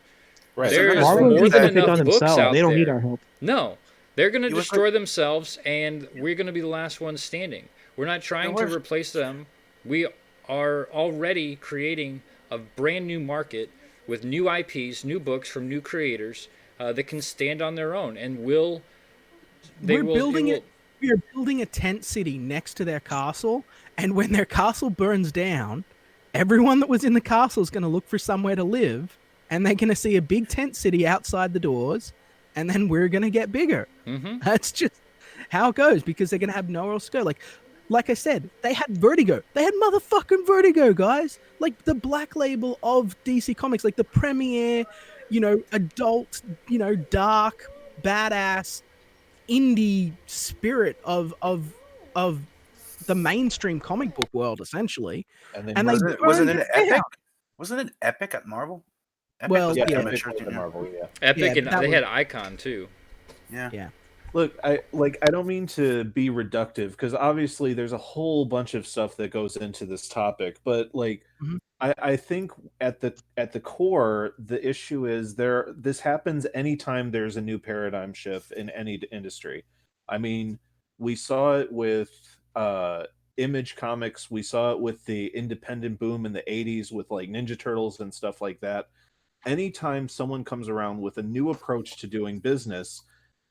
Right. There's Marvel and more DC than can take enough on books themselves. out They don't there. need our help. No, they're going to It was destroy themselves, and we're going to be the last ones standing. We're not trying to was- replace them. We are already creating a brand new market with new IPs, new books from new creators that can stand on their own, and We're building a tent city next to their castle, and when their castle burns down, everyone that was in the castle is going to look for somewhere to live, and they're going to see a big tent city outside the doors, and then we're going to get bigger. Mm-hmm. That's just how it goes, because they're going to have nowhere else to go. Like I said, they had Vertigo. They had motherfucking Vertigo, guys. Like the black label of DC Comics, like the premier, adult, dark, badass indie spirit of the mainstream comic book world, essentially. And then And they Wasn't burned it it Epic? down. Wasn't it Epic at Marvel? Epic Well, was yeah, pretty yeah, Epic mature was too. the Yeah. Marvel, yeah. Epic, yeah, and but that they was had Icon too. Yeah. yeah. Look, I don't mean to be reductive because obviously there's a whole bunch of stuff that goes into this topic, but like Mhm. I think at the core the issue is this happens anytime there's a new paradigm shift in any industry. I mean, we saw it with Image Comics, we saw it with the independent boom in the 80s with like Ninja Turtles and stuff like that. Anytime someone comes around with a new approach to doing business,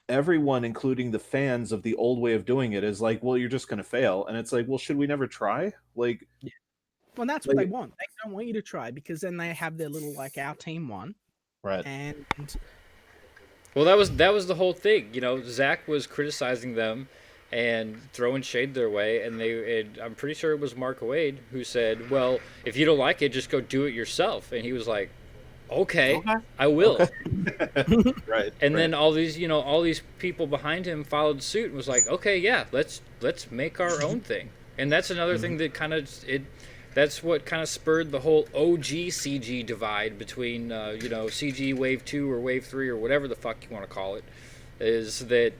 everyone, including the fans of the old way of doing it, is like, well, you're just going to fail. And it's like, well, should we never try? Well, that's what they Like want. They don't want you to try because then they have their little like our team one, right. and Well, that was the whole thing. Zach was criticizing them and throwing shade their way, and I'm pretty sure it was Mark Wade who said, "Well, if you don't like it, just go do it yourself." And he was like, "Okay, Okay. I will." Okay. Right. And right. then all these people behind him followed suit and was like, "Okay, yeah, let's make our own thing." And that's another thing that kind of it. That's what kind of spurred the whole OG CG divide between CG Wave 2 or Wave 3 or whatever the fuck you want to call it. Is that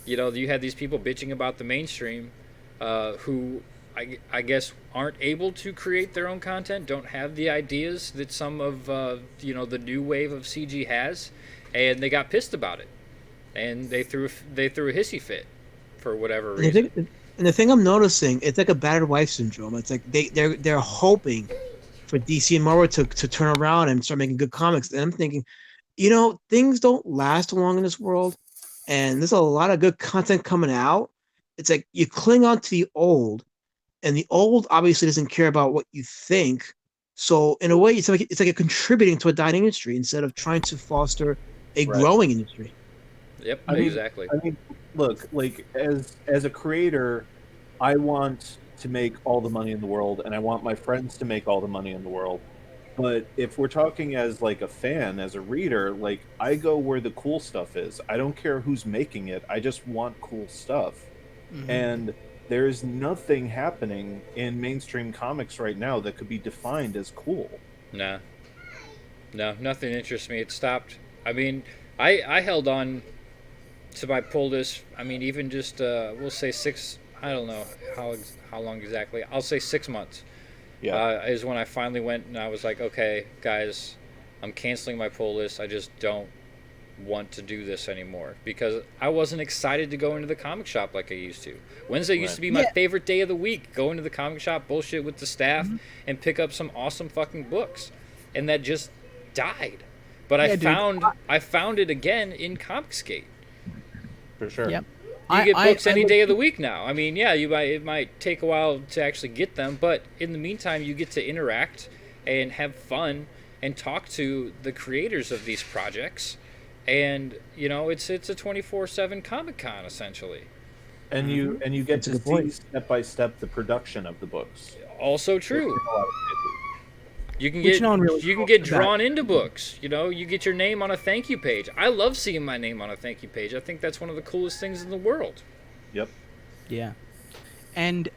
you had these people bitching about the mainstream, who I guess aren't able to create their own content, don't have the ideas that some of the new wave of CG has, and they got pissed about it, and they threw a hissy fit for whatever And the reason. thing, and the thing I'm noticing, it's like a battered wife syndrome. It's like they're hoping for DC and Marvel to turn around and start making good comics. And I'm thinking, things don't last long in this world, and there's a lot of good content coming out. It's like you cling on to the old, and the old obviously doesn't care about what you think. So in a way, it's like a contributing to a dying industry instead of trying to foster a Right. growing industry. Yep, I mean, exactly. look, like as a creator, I want to make all the money in the world, and I want my friends to make all the money in the world. But if we're talking as like a fan, as a reader, like I go where the cool stuff is. I don't care who's making it. I just want cool stuff. And there's nothing happening in mainstream comics right now that could be defined as cool. Nah, no, nothing interests me. It stopped. I mean, I held on to my pull list. I mean, even just we'll say six. I don't know how long exactly. I'll say 6 months. Yeah. Is when I finally went and I was like, okay, guys, I'm canceling my pull list. I just don't want to do this anymore because I wasn't excited to go into the comic shop like I used to. Wednesday used Right. to be my Yeah. favorite day of the week. Go into the comic shop, bullshit with the staff, and pick up some awesome fucking books, and that just died. But Yeah, dude. I found it again in Comicsgate. For sure. Yep. You get books any look- day of the week now. I mean, yeah, it might take a while to actually get them, but in the meantime, you get to interact and have fun and talk to the creators of these projects, and it's a 24/7 Comic Con essentially. And you get That's a to good point. see step by step the production of the books. Also which true. a lot of people You can Which get no one really you can talks get about. drawn into books. You get your name on a thank you page. I love seeing my name on a thank you page. I think that's one of the coolest things in the world. do. Yep. Yeah. And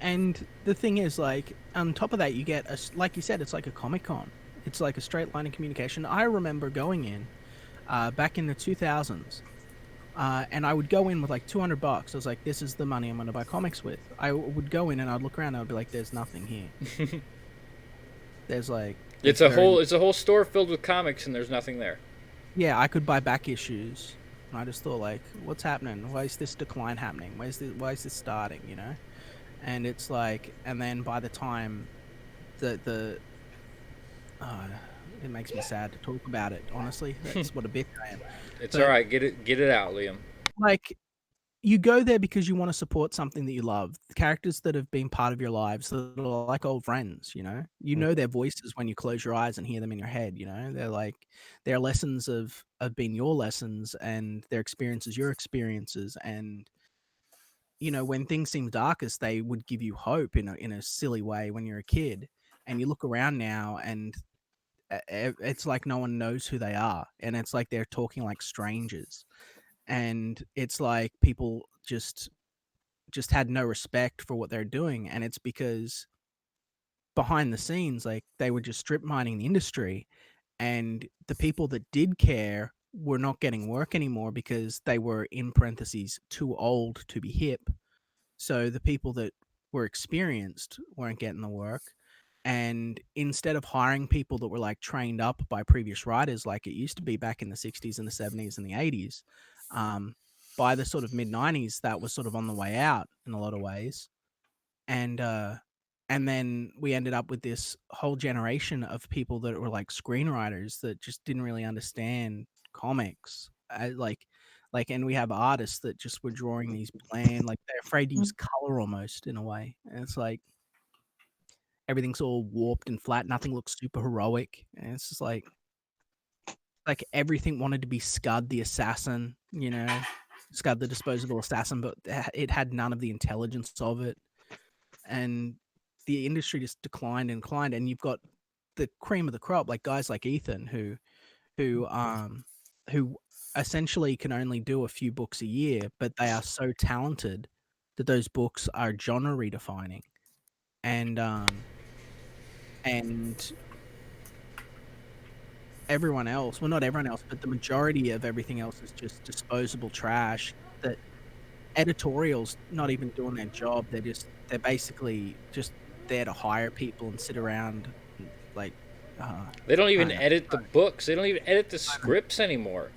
the thing is, like, on top of that, you get like you said, it's like a Comic Con. It's like a straight line of communication. I remember going in back in the 2000s, and I would go in with like $200. I was like, this is the money I'm going to buy comics with. I would go in and I'd look around and I'd be like, there's nothing here. There's like It's a whole store filled with comics and there's nothing there. Yeah, I could buy back issues. And I just thought, like, what's happening? Why is this decline happening? Why is this starting? And it's like, and then by the time the it makes me sad to talk about it. Honestly, that's what a bitch I am. It's But- all right. Get it out, Liam. Like, you go there because you want to support something that you love. The characters that have been part of your lives that are like old friends. You know their voices when you close your eyes and hear them in your head. They're like their lessons have been your lessons, and their experiences your experiences. And when things seem darkest, they would give you hope in a silly way when you're a kid. And you look around now, and it's like no one knows who they are, and it's like they're talking like strangers, and it's like people just had no respect for what they're doing, and it's because behind the scenes, like they were just strip mining the industry, and the people that did care were not getting work anymore because they were in parentheses too old to be hip. So the people that were experienced weren't getting the work. And instead of hiring people that were like trained up by previous writers, like it used to be back in the 60s and the 70s and the 80s, by the sort of mid 90s, that was sort of on the way out in a lot of ways. And, uh, and then we ended up with this whole generation of people that were like screenwriters that just didn't really understand comics. And we have artists that just were drawing these bland, like they're afraid to use color almost in a way. And it's like everything's all warped and flat. Nothing looks super heroic. And it's just like everything wanted to be Scud the assassin, Scud the disposable assassin, but it had none of the intelligence of it. And the industry just declined and declined. And you've got the cream of the crop, like guys like Ethan, who essentially can only do a few books a year, but they are so talented that those books are genre redefining. And everyone else, well, not everyone else, but the majority of everything else is just disposable trash that editorials not even doing their job. They're basically just there to hire people and sit around and, like They don't I even don't know. edit the books. They don't even edit the scripts anymore.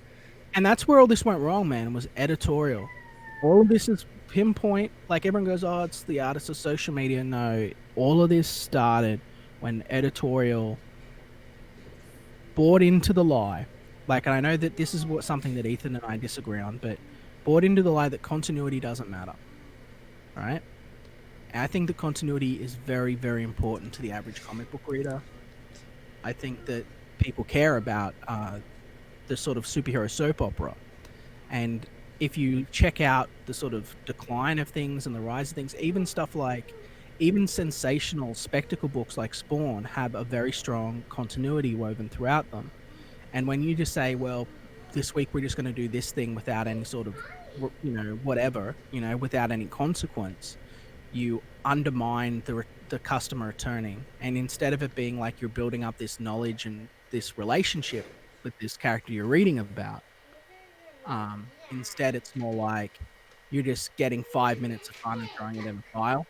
And that's where all this went wrong, man, was editorial. All of this is pinpoint. Like everyone goes, oh, it's the artists of social media. No, all of this started when editorial bought into the lie. Like, and I know that this is something that Ethan and I disagree on, but bought into the lie that continuity doesn't matter. Right? And I think that continuity is very, very important to the average comic book reader. I think that people care about the sort of superhero soap opera. And if you check out the sort of decline of things and the rise of things, even sensational spectacle books like Spawn have a very strong continuity woven throughout them. And when you just say, well, this week we're just going to do this thing without any sort of, whatever, without any consequence, you undermine the customer returning. And instead of it being like you're building up this knowledge and this relationship with this character you're reading about, instead it's more like you're just getting 5 minutes of fun and throwing it in a file.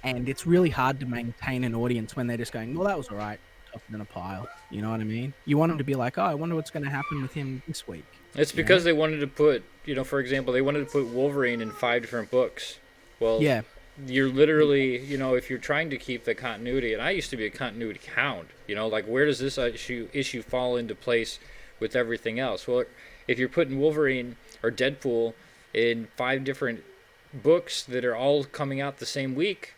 And it's really hard to maintain an audience when they're just going, well, that was all right, toss it in a pile. You know what I mean? You want them to be like, oh, I wonder what's going to happen with him this week. It's because they wanted to put, for example, they wanted to put Wolverine in 5 different books. Well, yeah, you're literally, if you're trying to keep the continuity, and I used to be a continuity hound, like where does this issue fall into place with everything else? Well, if you're putting Wolverine or Deadpool in 5 different books that are all coming out the same week,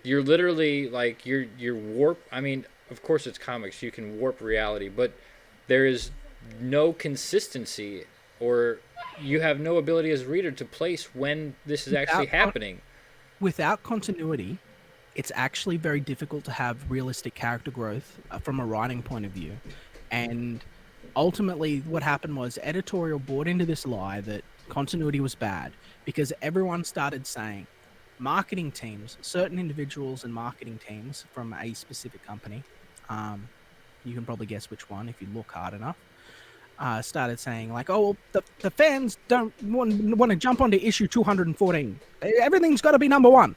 you're literally like you're warp. I mean, of course it's comics, you can warp reality, but there is no consistency, or you have no ability as a reader to place when this is actually happening. Without continuity, it's actually very difficult to have realistic character growth from a writing point of view. And ultimately what happened was editorial bought into this lie that continuity was bad because everyone started saying marketing teams, certain individuals and marketing teams from a specific company, you can probably guess which one if you look hard enough, started saying like, oh, well, the fans don't want to jump onto issue 214. Everything's got to be number one.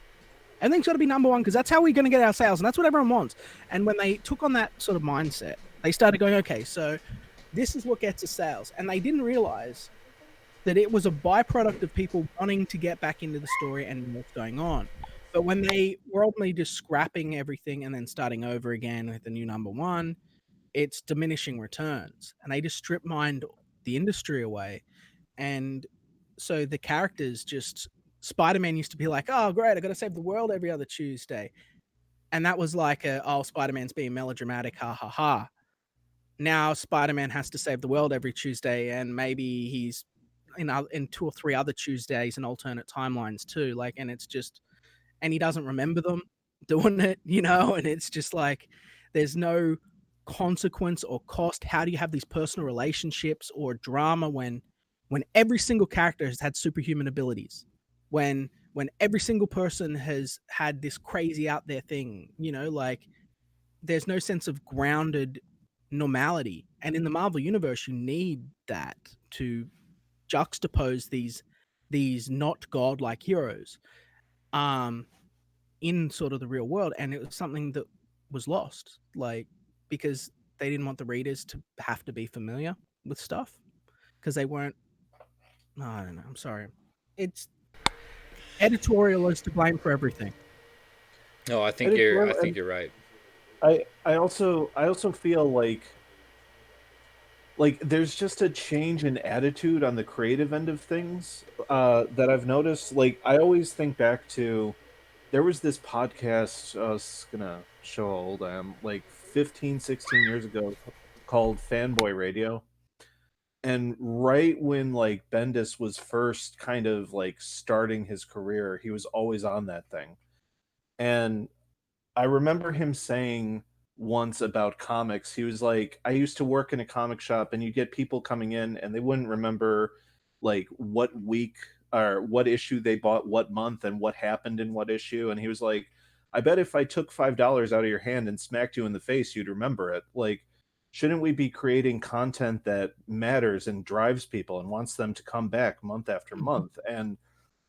Everything's got to be number one because that's how we're going to get our sales, and that's what everyone wants. And when they took on that sort of mindset, they started going, okay, so this is what gets us sales. And they didn't realize that it was a byproduct of people wanting to get back into the story and what's going on. But when they were ultimately just scrapping everything and then starting over again with the new number one, it's diminishing returns. And they just strip mined the industry away. And so the characters just, Spider-Man used to be like, oh, great, I got to save the world every other Tuesday. And that was like, Spider-Man's being melodramatic, ha ha ha. Now Spider-Man has to save the world every Tuesday, and maybe he's in 2 or 3 other Tuesdays and alternate timelines too. Like, and it's just, and he doesn't remember them doing it, and it's just like there's no consequence or cost? How do you have these personal relationships or drama when every single character has had superhuman abilities? When every single person has had this crazy out there thing, like there's no sense of grounded normality. And in the Marvel universe, you need that to juxtapose these not godlike heroes in sort of the real world. And it was something that was lost, like, because they didn't want the readers to have to be familiar with stuff because they weren't. I don't know. I'm sorry. It's editorial is to blame for everything. No, I think Editorial, and you're right. I also feel like there's just a change in attitude on the creative end of things that I've noticed. Like I always think back to there was this podcast. I was gonna show how old I am, like 15, 16 years ago, called Fanboy Radio. And right when like Bendis was first kind of like starting his career, he was always on that thing. And I remember him saying once about comics, he was like, I used to work in a comic shop and you get people coming in and they wouldn't remember like what week or what issue they bought what month and what happened in what issue. And he was like, I bet if I took $5 out of your hand and smacked you in the face, you'd remember it. Like, shouldn't we be creating content that matters and drives people and wants them to come back month after month? And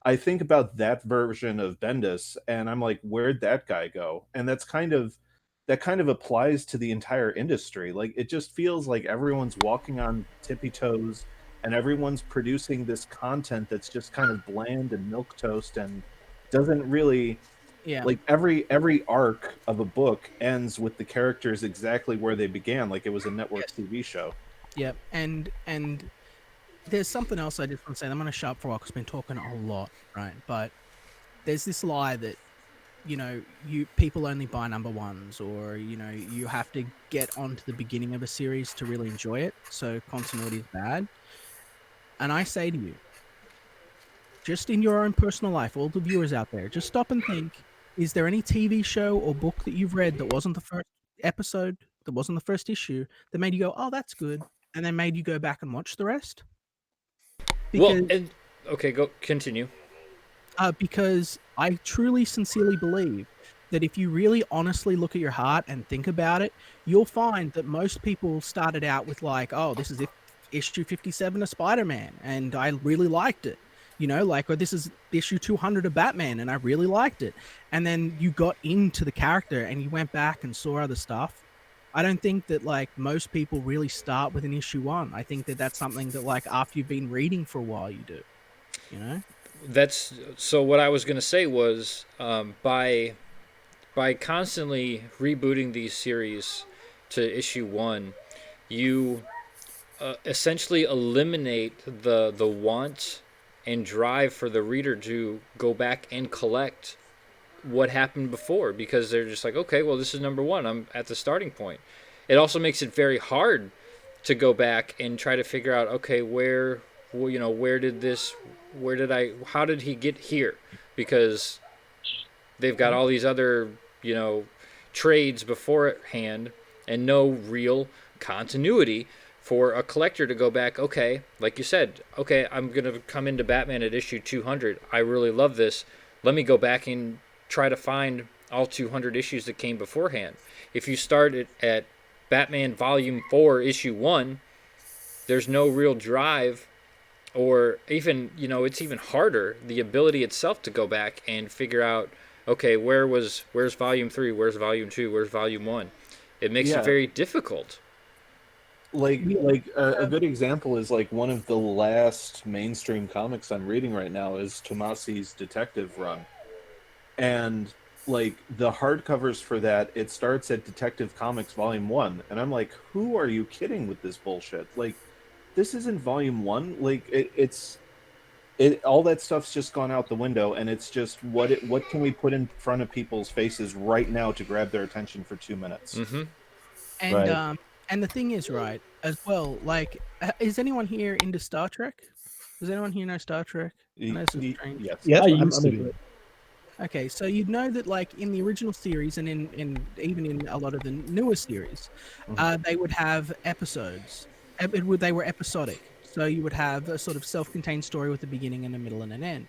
I think about that version of Bendis and I'm like, where'd that guy go? And that kind of applies to the entire industry. Like it just feels like everyone's walking on tippy toes and everyone's producing this content that's just kind of bland and milk toast and doesn't really Yeah. like every arc of a book ends with the characters exactly where they began, like it was a network TV show. Yep. And there's something else I just want to say. I'm going to shut up for a while because I've been talking a lot, right? But there's this lie that you people only buy number ones, or you have to get onto the beginning of a series to really enjoy it. So continuity is bad. And I say to you, just in your own personal life, all the viewers out there, just stop and think: is there any TV show or book that you've read that wasn't the first episode, that wasn't the first issue, that made you go, "Oh, that's good," and then made you go back and watch the rest? Well, Because and okay, go continue. because I truly, sincerely believe that if you really honestly look at your heart and think about it, you'll find that most people started out with like, oh, this is issue 57 of Spider-Man, and I really liked it. Or this is issue 200 of Batman, and I really liked it. And then you got into the character and you went back and saw other stuff. I don't think that like most people really start with an issue one. I think that that's something that like after you've been reading for a while, you do. That's so. What I was gonna say was by constantly rebooting these series to issue one, you essentially eliminate the want and drive for the reader to go back and collect what happened before, because they're just like, okay, well, this is number one. I'm at the starting point. It also makes it very hard to go back and try to figure out, okay, how did he get here? Because they've got all these other, trades beforehand and no real continuity for a collector to go back, okay, like you said, okay, I'm going to come into Batman at issue 200. I really love this. Let me go back and try to find all 200 issues that came beforehand. If you start at Batman Volume 4, Issue 1, there's no real drive, or even, it's even harder, the ability itself to go back and figure out, okay, where's Volume 3, where's Volume 2, where's Volume 1. It makes it very difficult. Like a good example is like one of the last mainstream comics I'm reading right now is Tomasi's Detective run. And like the hardcovers for that, it starts at Detective Comics Volume 1, and I'm like, who are you kidding with this bullshit? Like, this isn't Volume 1. Like it's all that stuff's just gone out the window, and it's just what can we put in front of people's faces right now to grab their attention for 2 minutes? Mm-hmm. And Right. And the thing is, right, as well, like, is anyone here into Star Trek? Does anyone here know Star Trek? I know this is strange. Yes. Yes, I I'm used to into be. it. Okay, so you'd know that like in the original series and even in a lot of the newer series, they would have episodes. They were episodic. So you would have a sort of self-contained story with a beginning and a middle and an end.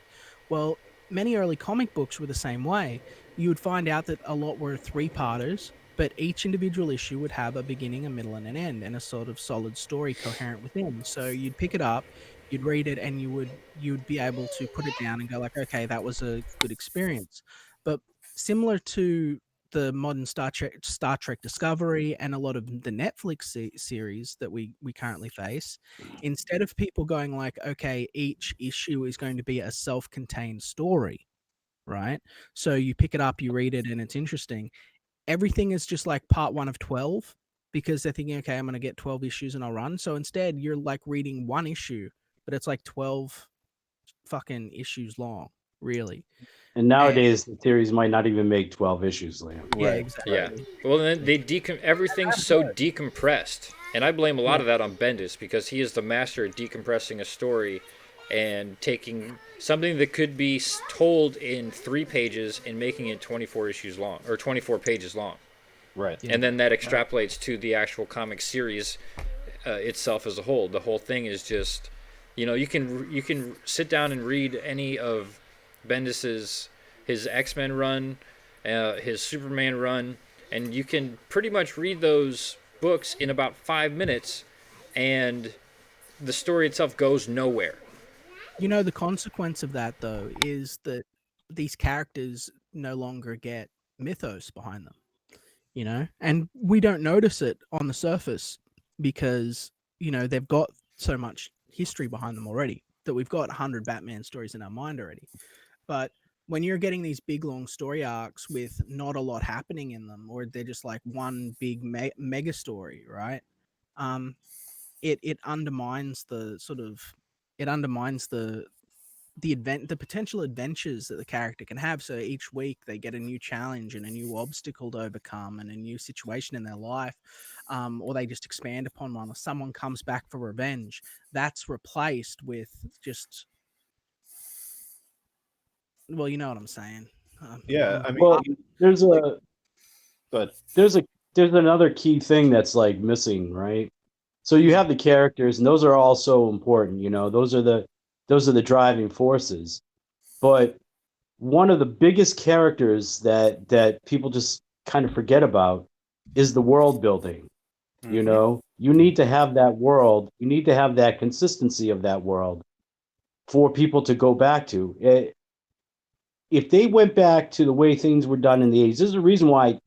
Well, many early comic books were the same way. You would find out that a lot were three-parters, but each individual issue would have a beginning, a middle, and an end, and a sort of solid story coherent within. So you'd pick it up, you'd read it, and you'd be able to put it down and go like, okay, that was a good experience. But similar to the modern Star Trek Discovery, and a lot of the Netflix series that we currently face, instead of people going like, okay, each issue is going to be a self-contained story, right? So you pick it up, you read it, and it's interesting. Everything is just like part one of 12 because they're thinking, okay, I'm going to get 12 issues and I'll run. So instead, you're like reading one issue, but it's like 12 fucking issues long, really. And nowadays, the series might not even make 12 issues, Liam. Yeah, Right. exactly. Yeah. Well, then they everything's so decompressed, and I blame a lot of that on Bendis because he is the master at decompressing a story and taking something that could be told in 3 pages and making it 24 issues long or 24 pages long. Right. Yeah. And then that extrapolates to the actual comic series itself as a whole. The whole thing is just, you can sit down and read any of Bendis's his X-Men run, his Superman run, and you can pretty much read those books in about 5 minutes, and the story itself goes nowhere. The consequence of that though is that these characters no longer get mythos behind them, and we don't notice it on the surface because they've got so much history behind them already that we've got 100 Batman stories in our mind already. But when you're getting these big long story arcs with not a lot happening in them, or they're just like one big mega story, right? It undermines the sort of it undermines the potential adventures that the character can have. So each week they get a new challenge and a new obstacle to overcome and a new situation in their life, or they just expand upon one, or someone comes back for revenge. That's replaced with just, well, you know what I'm saying. Yeah. I mean, Well, there's a but there's a there's another key thing that's like missing, right? So you have the characters, and those are all so important. Those are the driving forces. But one of the biggest characters that people just kind of forget about is the world building. You need to have that world. You need to have that consistency of that world for people to go back to. If they went back to the way things were done in the 80s, there's a reason why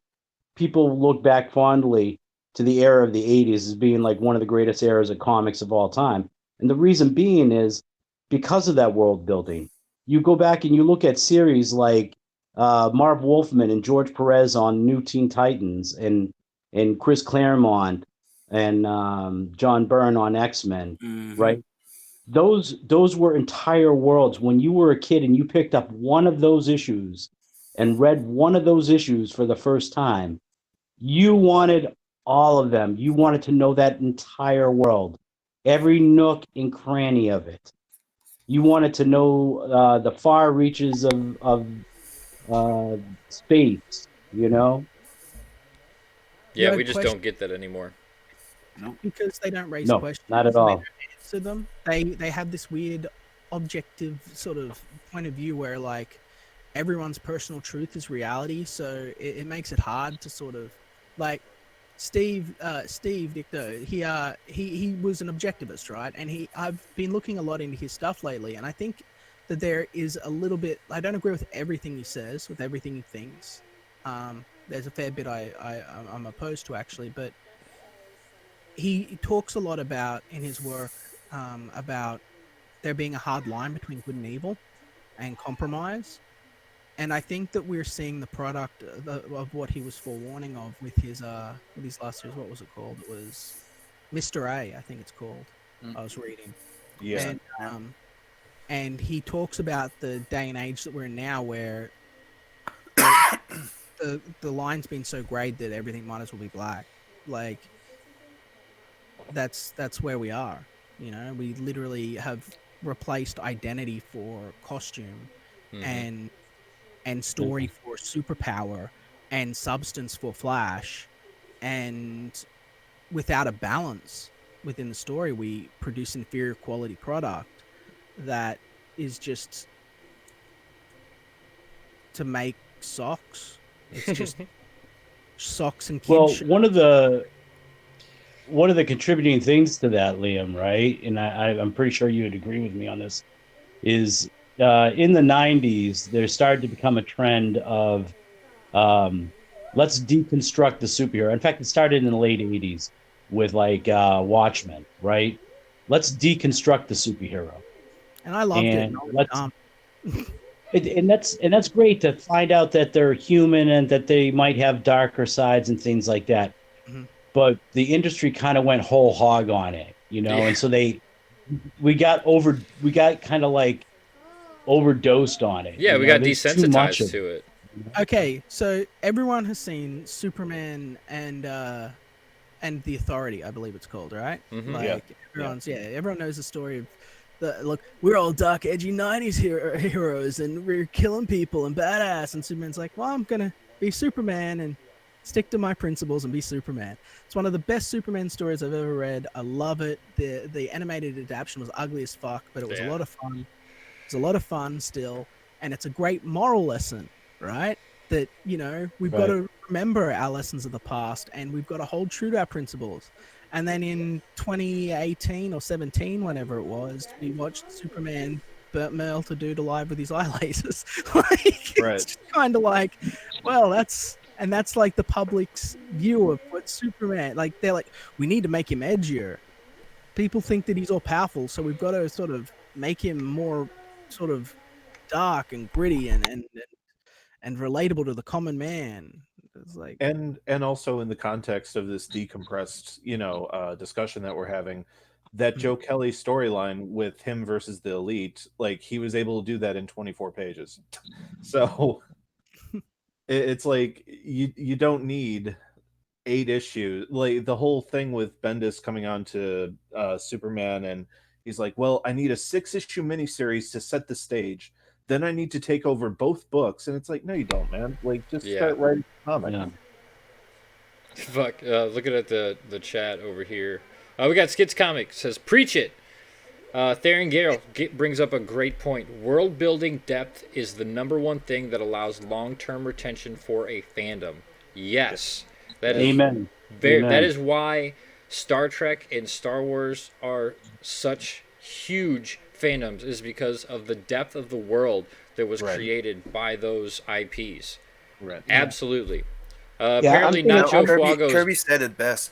people look back fondly to the era of the 80s as being like one of the greatest eras of comics of all time. And the reason being is because of that world building. You go back and you look at series like Marv Wolfman and George Perez on New Teen Titans, and Chris Claremont and John Byrne on X-Men, right? Those were entire worlds. When you were a kid and you picked up one of those issues and read one of those issues for the first time, you wanted all of them. You wanted to know that entire world, every nook and cranny of it. You wanted to know the far reaches of space, You Yeah, had we just questions don't get that anymore. because they don't raise No, questions. not at and they all. don't answer them. They have this weird objective sort of point of view where like everyone's personal truth is reality, so it makes it hard to sort of like Steve Dicto. He was an objectivist, right? And I've been looking a lot into his stuff lately, and I think that there is a little bit. I don't agree with everything he says, with everything he thinks. There's a fair bit I'm opposed to actually, but he talks a lot about in his work about there being a hard line between good and evil and compromise. And I think that we're seeing the product of what he was forewarning of with his last series. What was it called? It was Mr. A, I think it's called. I was reading. yeah. And he talks about the day and age that we're in now, where the line's been so grayed that everything might as well be black. Like that's where we are. We literally have replaced identity for costume, and and story for superpower and substance for Flash, and without a balance within the story, we produce inferior quality product that is just to make socks. It's just socks and Well, kids. one of the contributing things to that, Liam, right? And I'm pretty sure you would agree with me on this, is in the 90s, there started to become a trend of let's deconstruct the superhero. In fact, it started in the late 80s with like Watchmen, right? Let's deconstruct the superhero. And I loved it. And And I was let's dumb. and that's great to find out that they're human and that they might have darker sides and things like that. Mhm. But the industry kind of went whole hog on it, Yeah. and so we got kind of like overdosed on it. Yeah, we got There's too much desensitized of to it. Okay, so everyone has seen Superman and the Authority, I believe it's called, right? Mhm. Yeah. Like everyone knows the story of look, we're all dark, edgy '90s heroes, and we're killing people and badass. And Superman's like, well, I'm gonna be Superman and stick to my principles and be Superman. It's one of the best Superman stories I've ever read. I love it. The animated adaptation was ugly as fuck, but it was a Yeah. lot of fun. It's a lot of fun still, and it's a great moral lesson, right? That we've got to remember our lessons of the past, and we've got to hold true to our principles. And then in 2018 or 17, whenever it was, we watched Superman melt a dude alive with his eye lasers. Right. It's kind of like, well, that's like the public's view of what Superman. Like they're like, we need to make him edgier. People think that he's all powerful, so we've got to sort of make him more sort of dark and gritty and relatable to the common man. It's like, And also in the context of this decompressed, discussion that we're having, that Joe Kelly storyline with him versus the Elite, like he was able to do that in 24 pages. So it's like you don't need 8 issues. Like the whole thing with Bendis coming on to Superman, and he's like, well, I need a 6-issue miniseries to set the stage. Then I need to take over both books, and it's like, no, you don't, man. Like, just Yeah. start writing a comic. Yeah. Fuck. Looking at the chat over here. We got Skits Comic says, preach it. Theron Gale brings up a great point. World building depth is the number one thing that allows long term retention for a fandom. Yes, that is Amen. That Amen. is why Star Trek and Star Wars are such huge fandoms. Is because of the depth of the world that was Right. created by those IPs. Right. Absolutely. I'm Apparently, gonna- Nacho Fuago's Kirby said it best.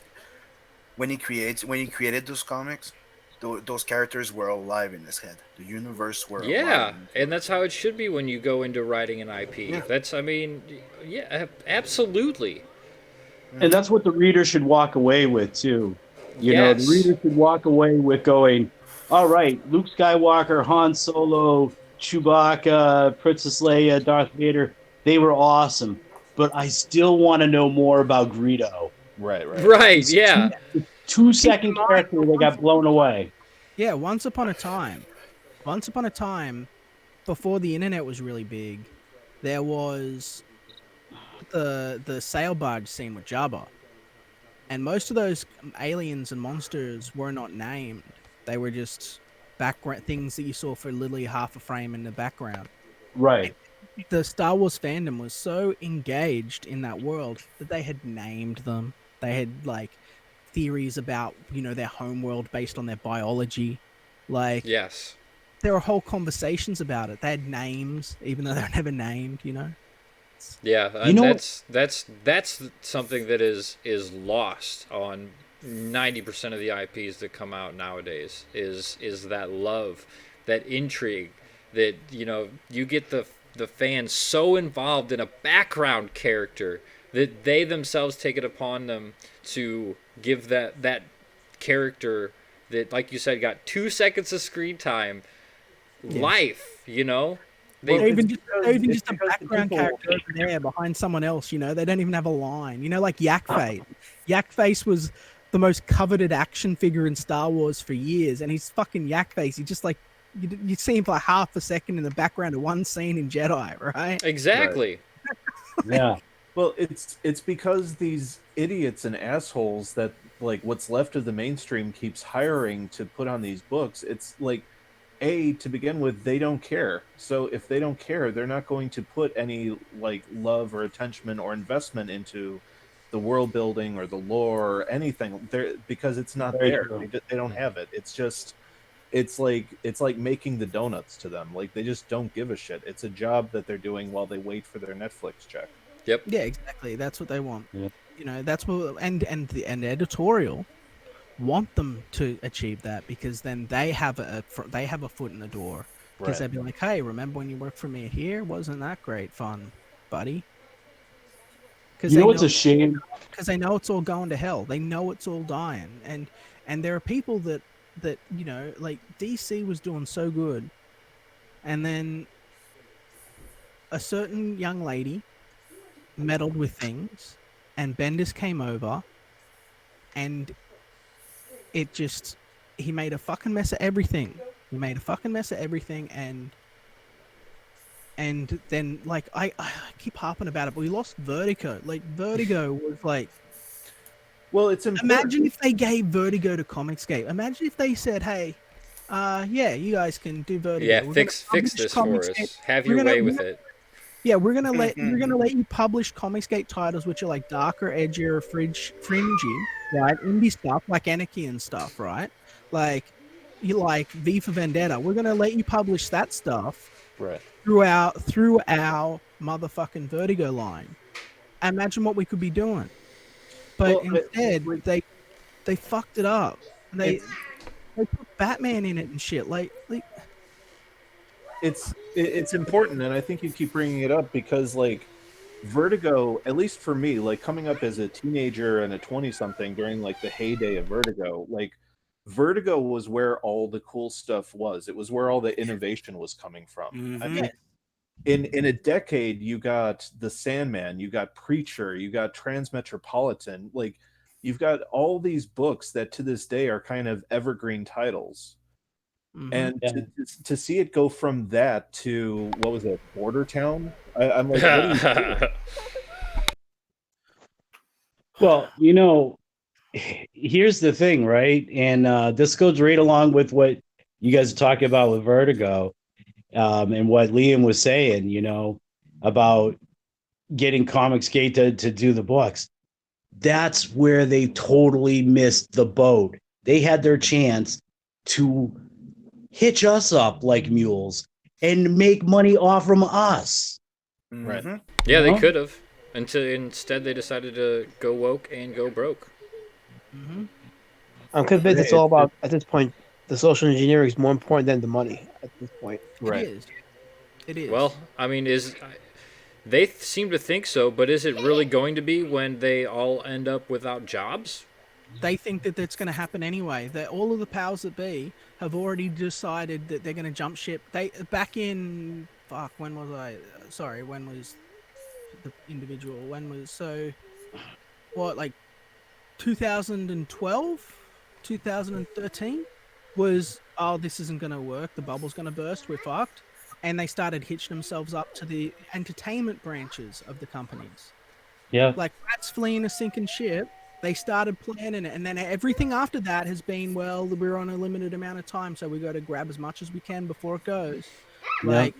When he created those comics, those characters were alive in his head. The universe were Yeah, alive. and that's how it should be when you go into writing an IP. Yeah. That's, I mean, yeah, absolutely. And that's what the reader should walk away with too. The Yes. reader should walk away with going, all right, Luke Skywalker, Han Solo, Chewbacca, Princess Leia, Darth Vader, they were awesome. But I still want to know more about Greedo. Right. Right, yeah. 2-second character that got blown away. yeah, once upon a time, before the internet was really big, there was the sail barge scene with Jabba, and most of those aliens and monsters were not named. They were just background things that you saw for literally half a frame in the background. Right. The Star Wars fandom was so engaged in that world that they had named them. They had like theories about their home world based on their biology. Like Yes. there were whole conversations about it. They had names, even though they were never named. Yeah, that's something that is lost on 90% of the IPs that come out nowadays. Is that love, that intrigue, that you get the fans so involved in a background character that they themselves take it upon them to give that character that, like you said, got 2 seconds of screen time life. They They're even it's just a because the background people- character over there behind someone else. They don't even have a line. Like Yak Face. Yak Face was the most coveted action figure in Star Wars for years, and he's fucking Yak Face. He just like you see him for half a second in the background of one scene in Jedi, right? Exactly. Yeah. Well, it's because these idiots and assholes that like what's left of the mainstream keeps hiring to put on these books. It's like a to begin with, they don't care. So if they don't care, they're not going to put any like love or attention or investment into the world building or the lore or anything there because it's not Very there. true. They don't have it. It's just it's like making the donuts to them. Like they just don't give a shit. It's a job that they're doing while they wait for their Netflix check. Yep. Yeah, exactly. That's what they want. Yeah. You know, that's what and editorial want them to achieve that because then they have a foot in the door because Right. they'd be like, hey, remember when you worked for me here? Wasn't that great fun, buddy? Because You know what's a shame? they know it's all going to hell. They know it's all dying, and there are people that you know, like DC was doing so good, and then a certain young lady meddled with things, and Bendis came over, and it just he made a fucking mess of everything. He made a fucking mess of everything, and then like I keep harping about it, but we lost Vertigo. Like Vertigo was like, Well, it's important. imagine if they gave Vertigo to Comicsgate. Imagine if they said, hey, yeah, you guys can do Vertigo. Yeah, We're gonna fix publish this for Comicsgate. us. Have We're your gonna way with it. Yeah, we're gonna let you publish Comicsgate titles which are like darker, edgier, fringy, right? Indie stuff like Anarchy and stuff, right? Like you like V for Vendetta. We're gonna let you publish that stuff Right. through our motherfucking Vertigo line. Imagine what we could be doing. But Well, instead, like, they fucked it up. They it's they put Batman in it and shit. Like it's important, and I think you keep bringing it up because like Vertigo, at least for me, like coming up as a teenager and a 20 something during like the heyday of Vertigo, like Vertigo was where all the cool stuff was. It was where all the innovation was coming from. I Mm-hmm. mean, in a decade you got the Sandman, you got Preacher, you got Transmetropolitan, like you've got all these books that to this day are kind of evergreen titles. mhm. And to see it go from that to what was it, Border Town? I'm like, what are you doing? Well, here's the thing, right? And this goes right along with what you guys are talking about with Vertigo, and what Liam was saying, about getting Comicsgate to do the books. That's where they totally missed the boat. They had their chance to hitch us up like mules and make money off from us. Right. Mm-hmm. Yeah, they No? could have. Until instead they decided to go woke and go broke. Mhm. I'm convinced it's It- all it- about at this point. The social engineering is more important than the money at this point. Right. It is. It is. Well, I mean, they seem to think so, but is it really going to be when they all end up without jobs? they think that that's going to happen anyway. That all of the powers that be have already decided that they're going to jump ship. They back in when was I? Sorry, when was the individual? When was so? What like 2012, 2013 was this isn't going to work. The bubble's going to burst. We're fucked. And they started hitching themselves up to the entertainment branches of the companies. Yeah. Like rats fleeing a sinking ship. They started planning it, and then everything after that has been, well, we're on a limited amount of time, so we got to grab as much as we can before it goes. Like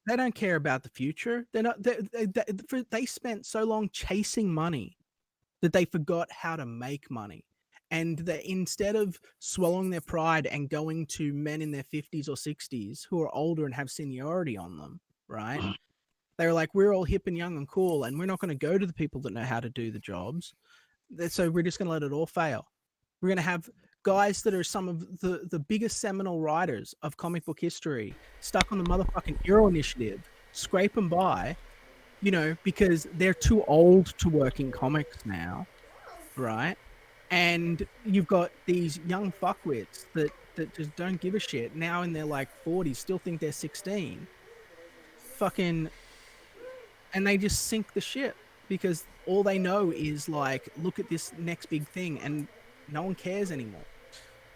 they don't care about the future. They're not. They spent so long chasing money that they forgot how to make money, and that instead of swallowing their pride and going to men in their 50s or 60s who are older and have seniority on them, right? They're like, we're all hip and young and cool, and we're not going to go to the people that know how to do the jobs. So we're just going to let it all fail. We're going to have guys that are some of the biggest seminal writers of comic book history stuck on the motherfucking Hero Initiative, scraping by, because they're too old to work in comics now, right? And you've got these young fuckwits that just don't give a shit now in their like 40s, still think they're 16. Fucking and they just sink the ship because all they know is like, look at this next big thing, and no one cares anymore.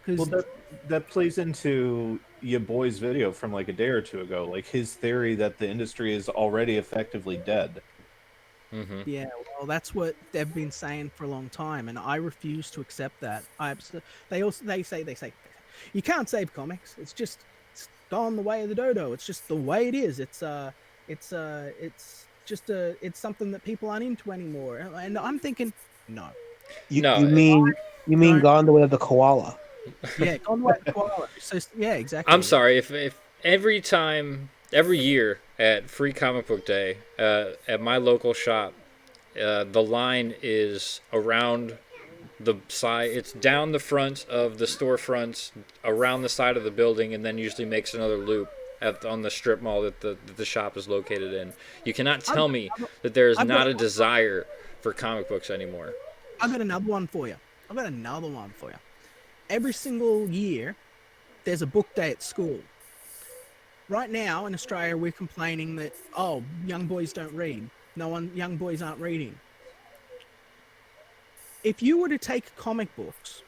Well, because that plays into your boy's video from like a day or two ago, like his theory that the industry is already effectively dead. Mm-hmm. yeah, well, that's what they've been saying for a long time, and I refuse to accept that. They say you can't save comics. It's gone the way of the dodo. It's just the way it is. It's something that people aren't into anymore. And I'm thinking, no, You No, you mean you mean don't. gone the way of the koala? Yeah, gone the way of the koala. So yeah, I'm exactly. sorry if every year at Free Comic Book Day at my local shop, the line is around the side. It's down the front of the storefronts, around the side of the building, and then usually makes another loop on the strip mall that the shop is located in. You cannot I've tell got, me that there is I've got not a desire for comic books anymore. I've got another one for you. I've got another one for you. Every single year, there's a book day at school. Right now in Australia, we're complaining that young boys don't read. Young boys aren't reading. If you were to take comic books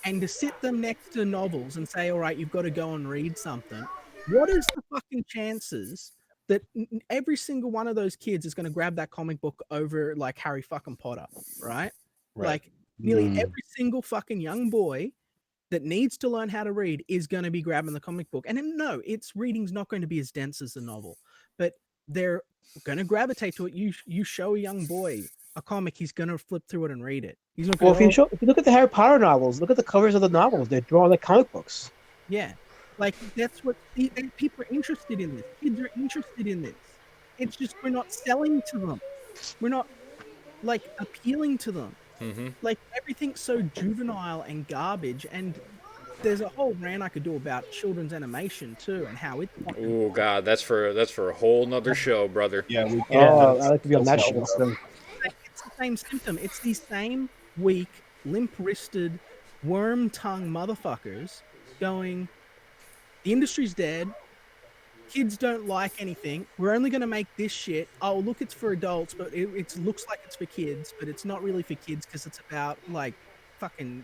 and to sit them next to novels and say, all right, you've got to go and read something, what is the fucking chances that every single one of those kids is going to grab that comic book over like Harry fucking Potter, right? Right. Like nearly Mm. every single fucking young boy that needs to learn how to read is going to be grabbing the comic book. And no, its reading's not going to be as dense as the novel, but they're going to gravitate to it. You show a young boy a comic, he's going to flip through it and read it. He's not Well, going to, if you look at the Harry Potter novels, look at the covers of the novels. They're drawn like comic books. yeah. Like that's what people are interested in this. Kids are interested in this. It's just we're not selling to them. We're not like appealing to them. Mm-hmm. Like everything's so juvenile and garbage, and there's a whole rant I could do about children's animation too, and how it's fucking Oh God, that's for a whole nother show, brother. Yeah, we Yeah, can't. Oh, I like to be on That's that no shit. more. it's the same symptom. It's these same weak, limp-wristed, worm-tongued motherfuckers going, the industry's dead. Kids don't like anything. We're only going to make this shit. Oh, look, it's for adults, but it looks like it's for kids, but it's not really for kids because it's about like fucking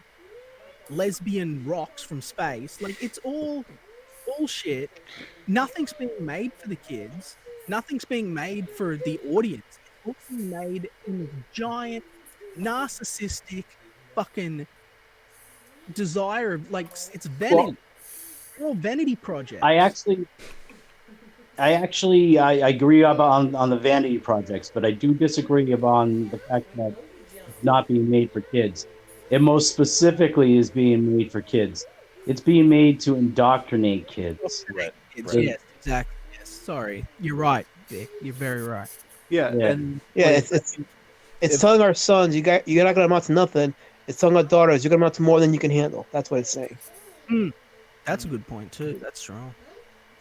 lesbian rocks from space. Like it's all bullshit. Nothing's being made for the kids. Nothing's being made for the audience. It's all being made in this giant narcissistic fucking desire of like it's vanity. Well, They're all vanity projects. I agree on the vanity projects, but I do disagree on the fact that it's not being made for kids. It most specifically is being made for kids. It's being made to indoctrinate kids. Right. Kids, Right. yes, exactly. Yes. Sorry. You're right, Vic. You're very right. Yeah, Yeah. and Yeah, like, it's if- telling our sons you're not gonna amount to nothing. It's telling our daughters you're gonna amount to more than you can handle. That's what it's saying. That's a good point too. That's strong.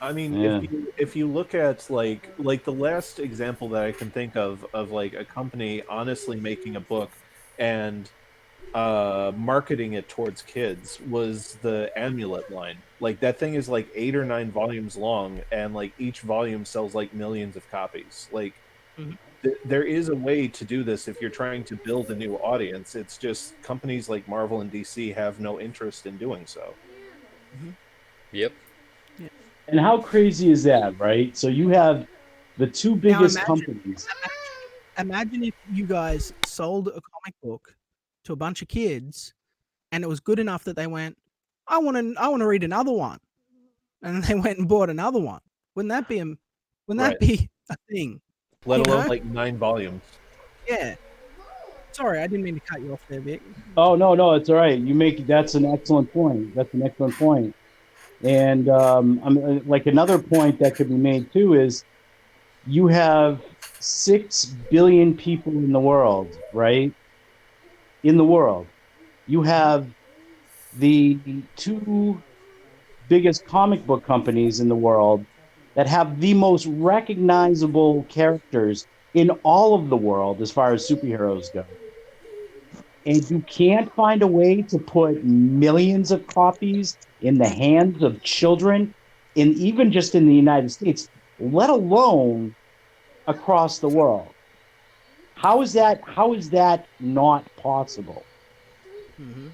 I mean, Yeah. if you look at like the last example that I can think of like a company honestly making a book and marketing it towards kids was the Amulet line. Like that thing is like 8 or 9 volumes long, and like each volume sells like millions of copies. Like Mhm. there is a way to do this if you're trying to build a new audience. It's just companies like Marvel and DC have no interest in doing so. Yep. And how crazy is that, right? So you have the two biggest companies. Imagine if you guys sold a comic book to a bunch of kids, and it was good enough that they went, I want to read another one, and they went and bought another one. Wouldn't that be Right. be a thing? Let You alone know? like 9 volumes. Yeah. Sorry, I didn't mean to cut you off there, Vic. Oh no, it's all right. That's an excellent point. That's an excellent point. And like another point that could be made too is you have 6 billion people in the world, right? In the world, you have the two biggest comic book companies in the world that have the most recognizable characters in all of the world as far as superheroes go. And you can't find a way to put millions of copies in the hands of children, in even just in the United States, let alone across the world. How is that not possible? Mm-hmm.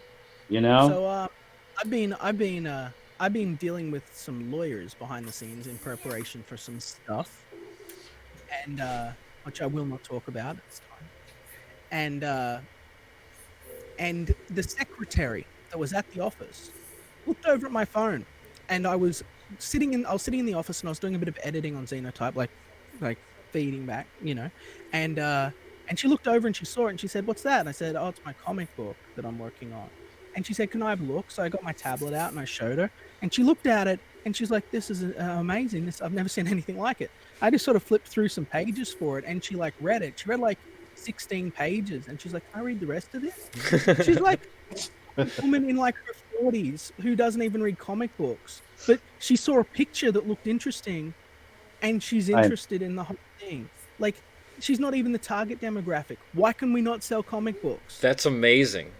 You know? So, I've been dealing with some lawyers behind the scenes in preparation for some stuff, and which I will not talk about at this time. And the secretary that was at the office looked over at my phone, and I was sitting in the office and I was doing a bit of editing on Xenotype, like feeding back, and she looked over and she saw it and she said, "What's that?" And I said, "Oh, it's my comic book that I'm working on." And she said, "Can I have a look?" So I got my tablet out and I showed her, and she looked at it and she's like, "This is amazing. This I've never seen anything like it." I just sort of flipped through some pages for it, and she like read it. She read like 16 pages, and she's like, "Can I read the rest of this?" She's like a woman in like her 40s who doesn't even read comic books, but she saw a picture that looked interesting and she's interested in the whole thing. Like, she's not even the target demographic. Why can we not sell comic books? That's amazing.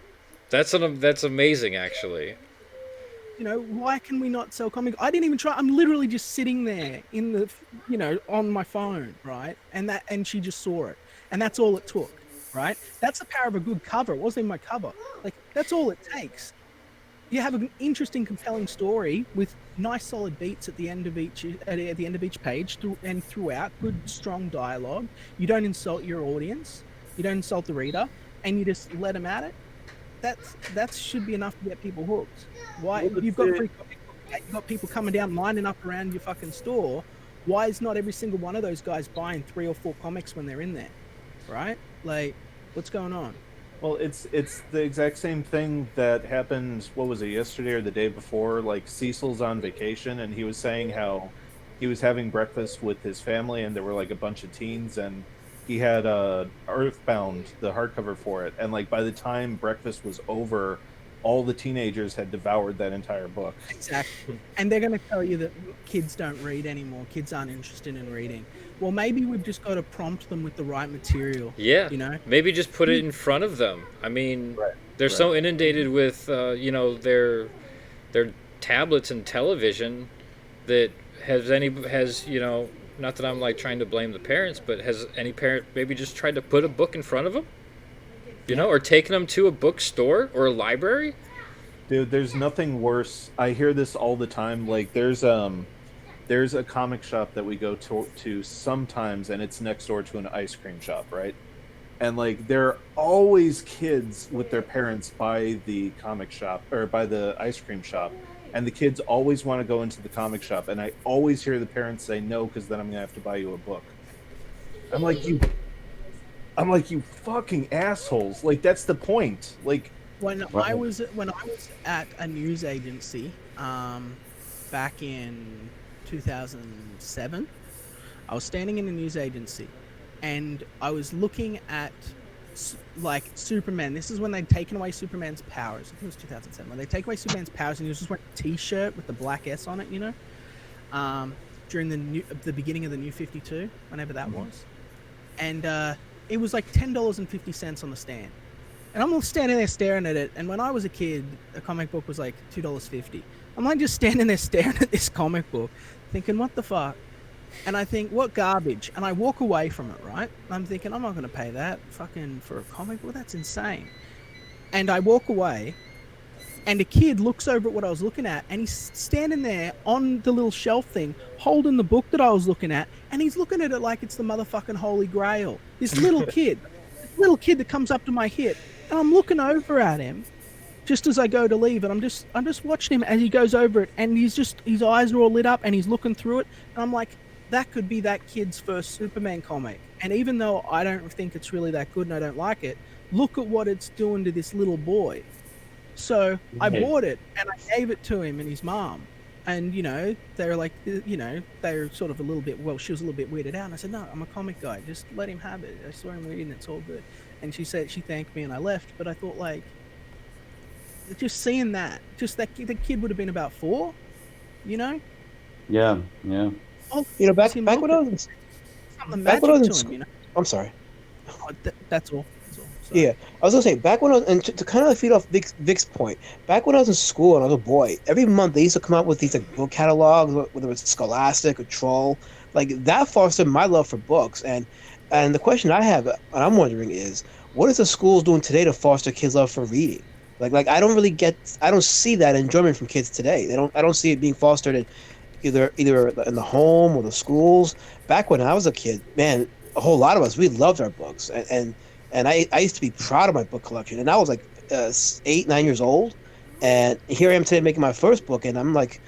That's amazing, actually. Why can we not sell comic? I didn't even try. I'm literally just sitting there in on my phone, right? And she just saw it, and that's all it took, right? That's the power of a good cover. It wasn't even my cover. Like, that's all it takes. You have an interesting, compelling story with nice, solid beats at the end of each page, and throughout, good, strong dialogue. You don't insult your audience, you don't insult the reader, and you just let them at it. That should be enough to get people hooked. Why you've got you've got people coming down, lining up around your fucking store. Why is not every single one of those guys buying 3 or 4 comics when they're in there, right? Like, what's going on? Well, it's the exact same thing that happened. What was it, yesterday or the day before? Like, Cecil's on vacation, and he was saying how he was having breakfast with his family, and there were like a bunch of teens, and he had Earthbound, the hardcover for it, and like by the time breakfast was over, all the teenagers had devoured that entire book. Exactly. And they're going to tell you that kids don't read anymore. Kids aren't interested in reading. Well, maybe we've just got to prompt them with the right material. Yeah. Maybe just put it in front of them. I mean, they're so inundated with their tablets and television that has not that I'm like trying to blame the parents, but has any parent maybe just tried to put a book in front of them? Or taking them to a bookstore or a library? Dude, there's nothing worse. I hear this all the time. Like, there's a comic shop that we go to sometimes, and it's next door to an ice cream shop, right? And like, there are always kids with their parents by the comic shop or by the ice cream shop, and the kids always want to go into the comic shop, and I always hear the parents say no, because then I'm gonna have to buy you a book. I'm like, you fucking assholes! Like, that's the point. Like, when I was at a news agency, back in 2007, I was standing in a news agency, and I was looking at like Superman. This is when they'd taken away Superman's powers. I think it was 2007. When they take away Superman's powers, and he was just wearing a T-shirt with the black S on it, during the beginning of the New 52, whenever that was, and it was like $10.50 on the stand. And I'm standing there staring at it. And when I was a kid, a comic book was like $2.50. I'm like just standing there staring at this comic book, thinking, what the fuck? And I think, what garbage? And I walk away from it, right? I'm thinking, I'm not going to pay that fucking for a comic book. That's insane. And I walk away, and a kid looks over at what I was looking at, and he's standing there on the little shelf thing, holding the book that I was looking at, and he's looking at it like it's the motherfucking Holy Grail. This little kid that comes up to my hip, and I'm looking over at him just as I go to leave, and I'm just watching him as he goes over it, and his eyes are all lit up, and he's looking through it, and I'm like, that could be that kid's first Superman comic. And even though I don't think it's really that good and I don't like it, look at what it's doing to this little boy. So I bought it, and I gave it to him and his mom. And, they were like, they're sort of a little bit, well, she was a little bit weirded out. And I said, no, I'm a comic guy. Just let him have it. I saw him reading, it's all good. And she thanked me, and I left. But I thought, like, just seeing that, the kid would have been about 4, Yeah. Oh, back when I was in school. I'm sorry. Oh, that's all. Yeah, I was gonna say, back when I was, and to kind of feed off Vic's point, back when I was in school and I was a boy, every month they used to come out with these like book catalogs, whether it's Scholastic or Troll, like that fostered my love for books. And the question I have, and I'm wondering is, what is the schools doing today to foster kids' love for reading? Like I don't see that enjoyment from kids today. I don't see it being fostered in either in the home or the schools. Back when I was a kid, man, a whole lot of us we loved our books, and I used to be proud of my book collection. And I was like 8, 9 years old, and here I am today making my first book, and I'm like,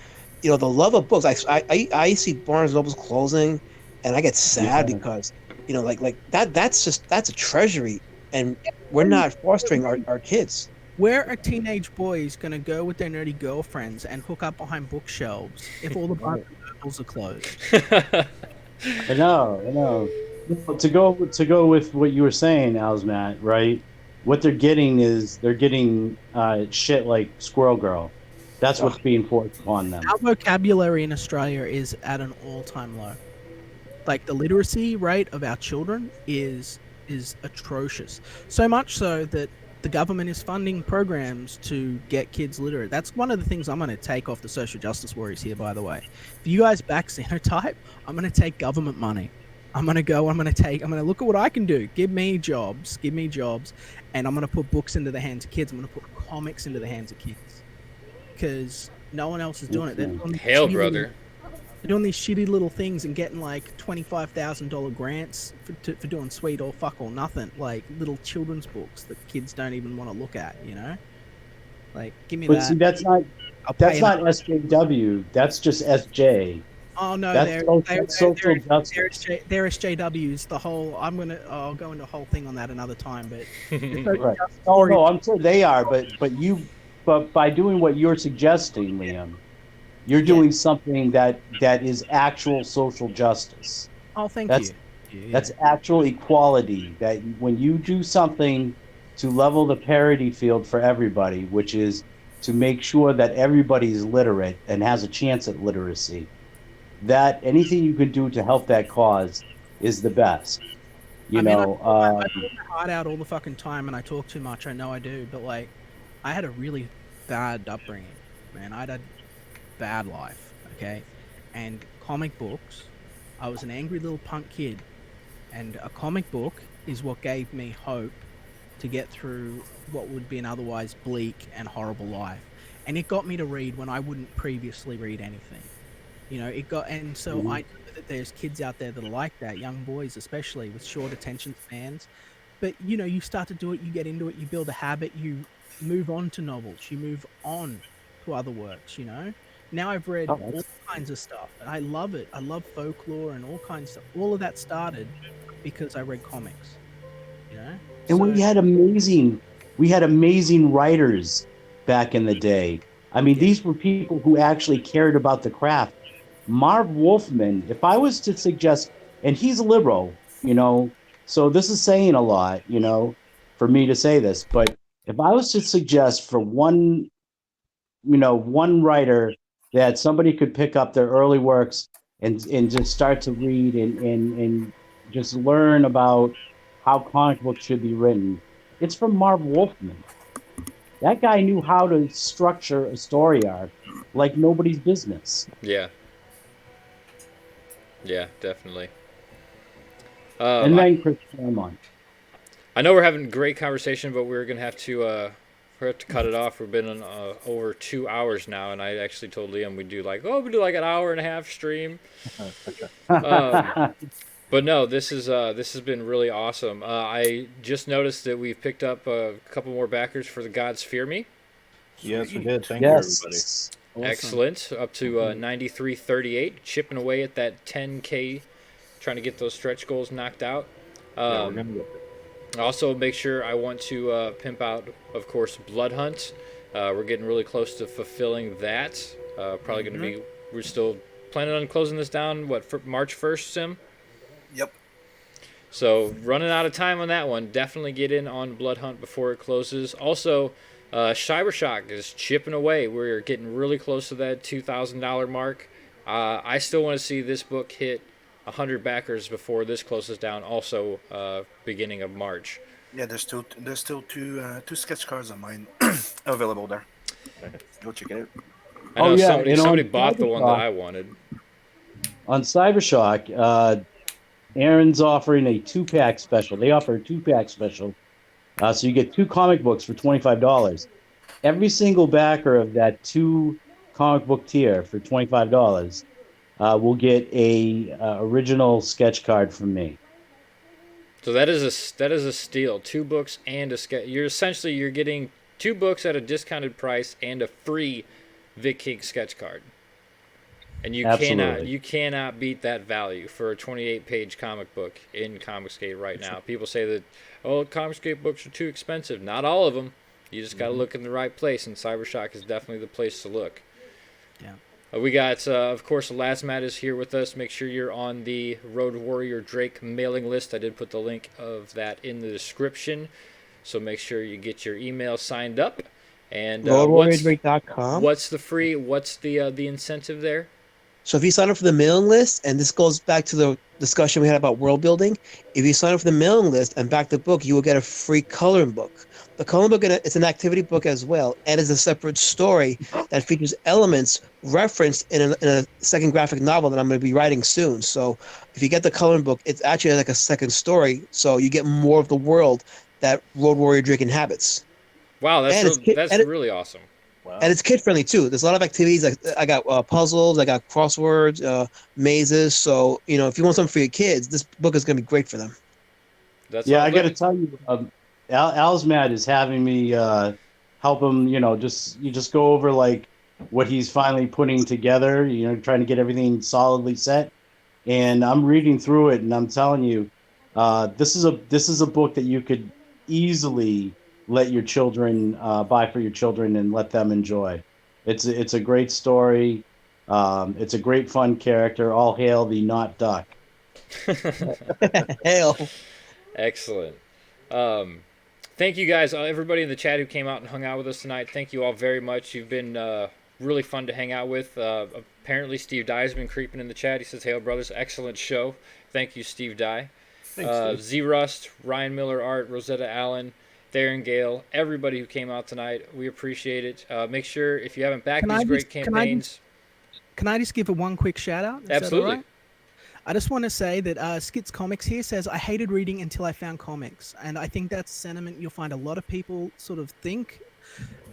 the love of books. I see Barnes and Noble's closing, and I get sad Yeah. because like that's a treasury, and we're not fostering our kids. Where are teenage boys going to go with their nerdy girlfriends and hook up behind bookshelves if all the Barnes and Nobles are closed? I know, I know. Well, to go with what you were saying, Alsmat, right? What they're getting is they're getting shit like Squirrel Girl. That's Ugh. what's being forced upon them. Our vocabulary in Australia is at an all-time low. Like the literacy rate of our children is atrocious. So much so that the government is funding programs to get kids literate. That's one of the things I'm going to take off the social justice warriors here, by the way. If you guys back Xenotype, I'm going to take government money. I'm going to look at what I can do. Give me jobs, and I'm going to put books into the hands of kids. I'm going to put comics into the hands of kids because no one else is doing it. Hail, brother. They're doing these shitty little things and getting like $25,000 grants for doing sweet or fuck or nothing, like little children's books that kids don't even want to look at. Like give me But that. see, that's not SJW. That's just SJ. Oh no, That's social justice. they're SJWs. I'll go into a whole thing on that another time. But Right. Oh no, I'm sure they are, but by doing what you're suggesting, Liam, you're doing something that is actual social justice. Oh, thank That's you. that's actual equality. That when you do something to level the parity field for everybody, which is to make sure that everybody is literate and has a chance at literacy, that anything you can do to help that cause is the best. I put my heart out all the fucking time, and I talk too much. I know I do, but like, I had a really bad upbringing, man. I had a bad life, okay? And comic books, I was an angry little punk kid, and a comic book is what gave me hope to get through what would be an otherwise bleak and horrible life. And it got me to read when I wouldn't previously read anything. I know that there's kids out there that are like that, young boys especially with short attention spans. But you start to do it, you get into it, you build a habit, you move on to novels, you move on to other works. Now I've read all kinds of stuff, and I love it. I love folklore and all kinds of stuff. All of that started because I read comics. And we had amazing writers back in the day. I mean, these were people who actually cared about the craft. Marv Wolfman, if I was to suggest, and he's a liberal, so this is saying a lot, for me to say this, but if I was to suggest for one writer that somebody could pick up their early works and just start to read and just learn about how comic books should be written, it's from Marv Wolfman. That guy knew how to structure a story arc like nobody's business. Yeah. Yeah, definitely. And then Chris Claremont. I know we're having a great conversation, but we're gonna have to cut it off. We've been on over 2 hours now, and I actually told Liam we do like an hour and a half stream. But no, this has been really awesome. I just noticed that we've picked up a couple more backers for the Gods Fear Me. Yes, we did. Thank you, everybody. Awesome. Excellent. Up to 93.38, chipping away at that 10K, trying to get those stretch goals knocked out. Yeah, we're gonna get there. Also, make sure I want to pimp out, of course, Blood Hunt. We're getting really close to fulfilling that. Probably going to be. We're still planning on closing this down. For March 1st, Sim? Yep. So running out of time on that one. Definitely get in on Blood Hunt before it closes. Also, Cybershock is chipping away. We're getting really close to that $2,000 mark. I still want to see this book hit 100 backers before this closes down. Also, beginning of March. Yeah, there's still two sketch cards of mine available there. Go check it out. I know and somebody on bought the one that Cybershock- I wanted. On Cybershock, Aaron's offering a 2-pack special. They offer a 2-pack special. So you get 2 comic books for $25. every single backer of that 2 comic book tier for $25 will get a original sketch card from me. So that is a steal. 2 books and a sketch. You're getting 2 books at a discounted price and a free Vic King sketch card. And Absolutely. you cannot beat that value for a 28-page comic book in Comicsgate right now. People say that Comicsgate books are too expensive. Not all of them. You just got to look in the right place, and Cybershock is definitely the place to look. Yeah. We got, of course, Lasmat is here with us. Make sure you're on the Road Warrior Drake mailing list. I did put the link of that in the description, so make sure you get your email signed up. And RoadWarriorDrake.com. what's the incentive there? So if you sign up for the mailing list, and this goes back to the discussion we had about world building, if you sign up for the mailing list and back the book, you will get a free coloring book. The coloring book it's an activity book as well, and is a separate story that features elements referenced in a second graphic novel that I'm going to be writing soon. So if you get the coloring book, it's actually like a second story, so you get more of the world that Road Warrior Drake inhabits. Wow, And it's that's really awesome. Wow. and it's kid friendly too. There's a lot of activities. I got puzzles, I got crosswords, mazes. So if you want something for your kids, this book is going to be great for them. That's Yeah, all. I got to tell you, Alsmat is having me help him. You just go over like what he's finally putting together. Trying to get everything solidly set. And I'm reading through it, and I'm telling you, this is a book that you could easily let your children buy for your children and let them enjoy. It's a great story. It's a great fun character. All hail the not duck. Hell, Excellent. Thank you guys, everybody in the chat who came out and hung out with us tonight. Thank you all very much. You've been really fun to hang out with. Apparently, Steve Dye has been creeping in the chat. He says, "Hail, brothers, excellent show." Thank you, Steve Dye. Thanks, Steve. Z Rust, Ryan Miller Art, Rosetta Allen, Theron Gale, everybody who came out tonight. We appreciate it. Make sure, if you haven't backed Can these I great just- campaigns, Can I just give one quick shout out? Is that all absolutely. right? I just want to say that Skits Comics here says, I hated reading until I found comics. And I think that's a sentiment you'll find a lot of people sort of think.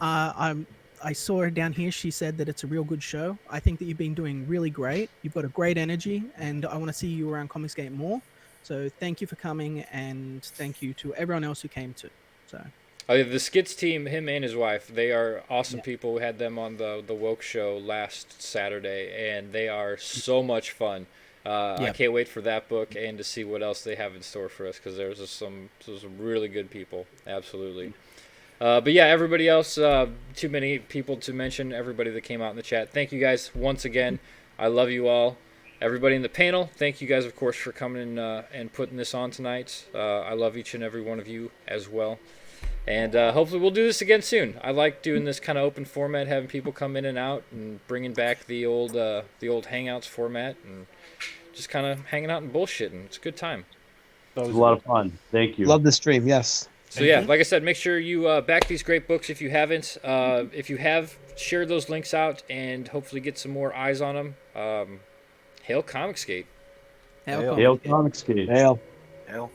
I saw her down here. She said that it's a real good show. I think that you've been doing really great. You've got a great energy, and I want to see you around Comicsgate more. So thank you for coming, and thank you to everyone else who came too. So The Skits team, him and his wife, they are awesome people. We had them on the Woke Show last Saturday, and they are so much fun. I can't wait for that book and to see what else they have in store for us, because there's some really good people. Absolutely. But yeah, everybody else, too many people to mention, everybody that came out in the chat. Thank you guys once again. I love you all. Everybody in the panel, thank you guys, of course, for coming and putting this on tonight. I love each and every one of you as well. And hopefully we'll do this again soon. I like doing this kind of open format, having people come in and out, and bringing back the old Hangouts format, and just kind of hanging out and bullshitting. It's a good time. It was a lot of fun. Thank you. love the stream. Yes. So yeah, like I said, make sure you back these great books if you haven't. If you have, share those links out and hopefully get some more eyes on them. Hail Comicsgate. Hail Hail Comicsgate. Hail. Hell.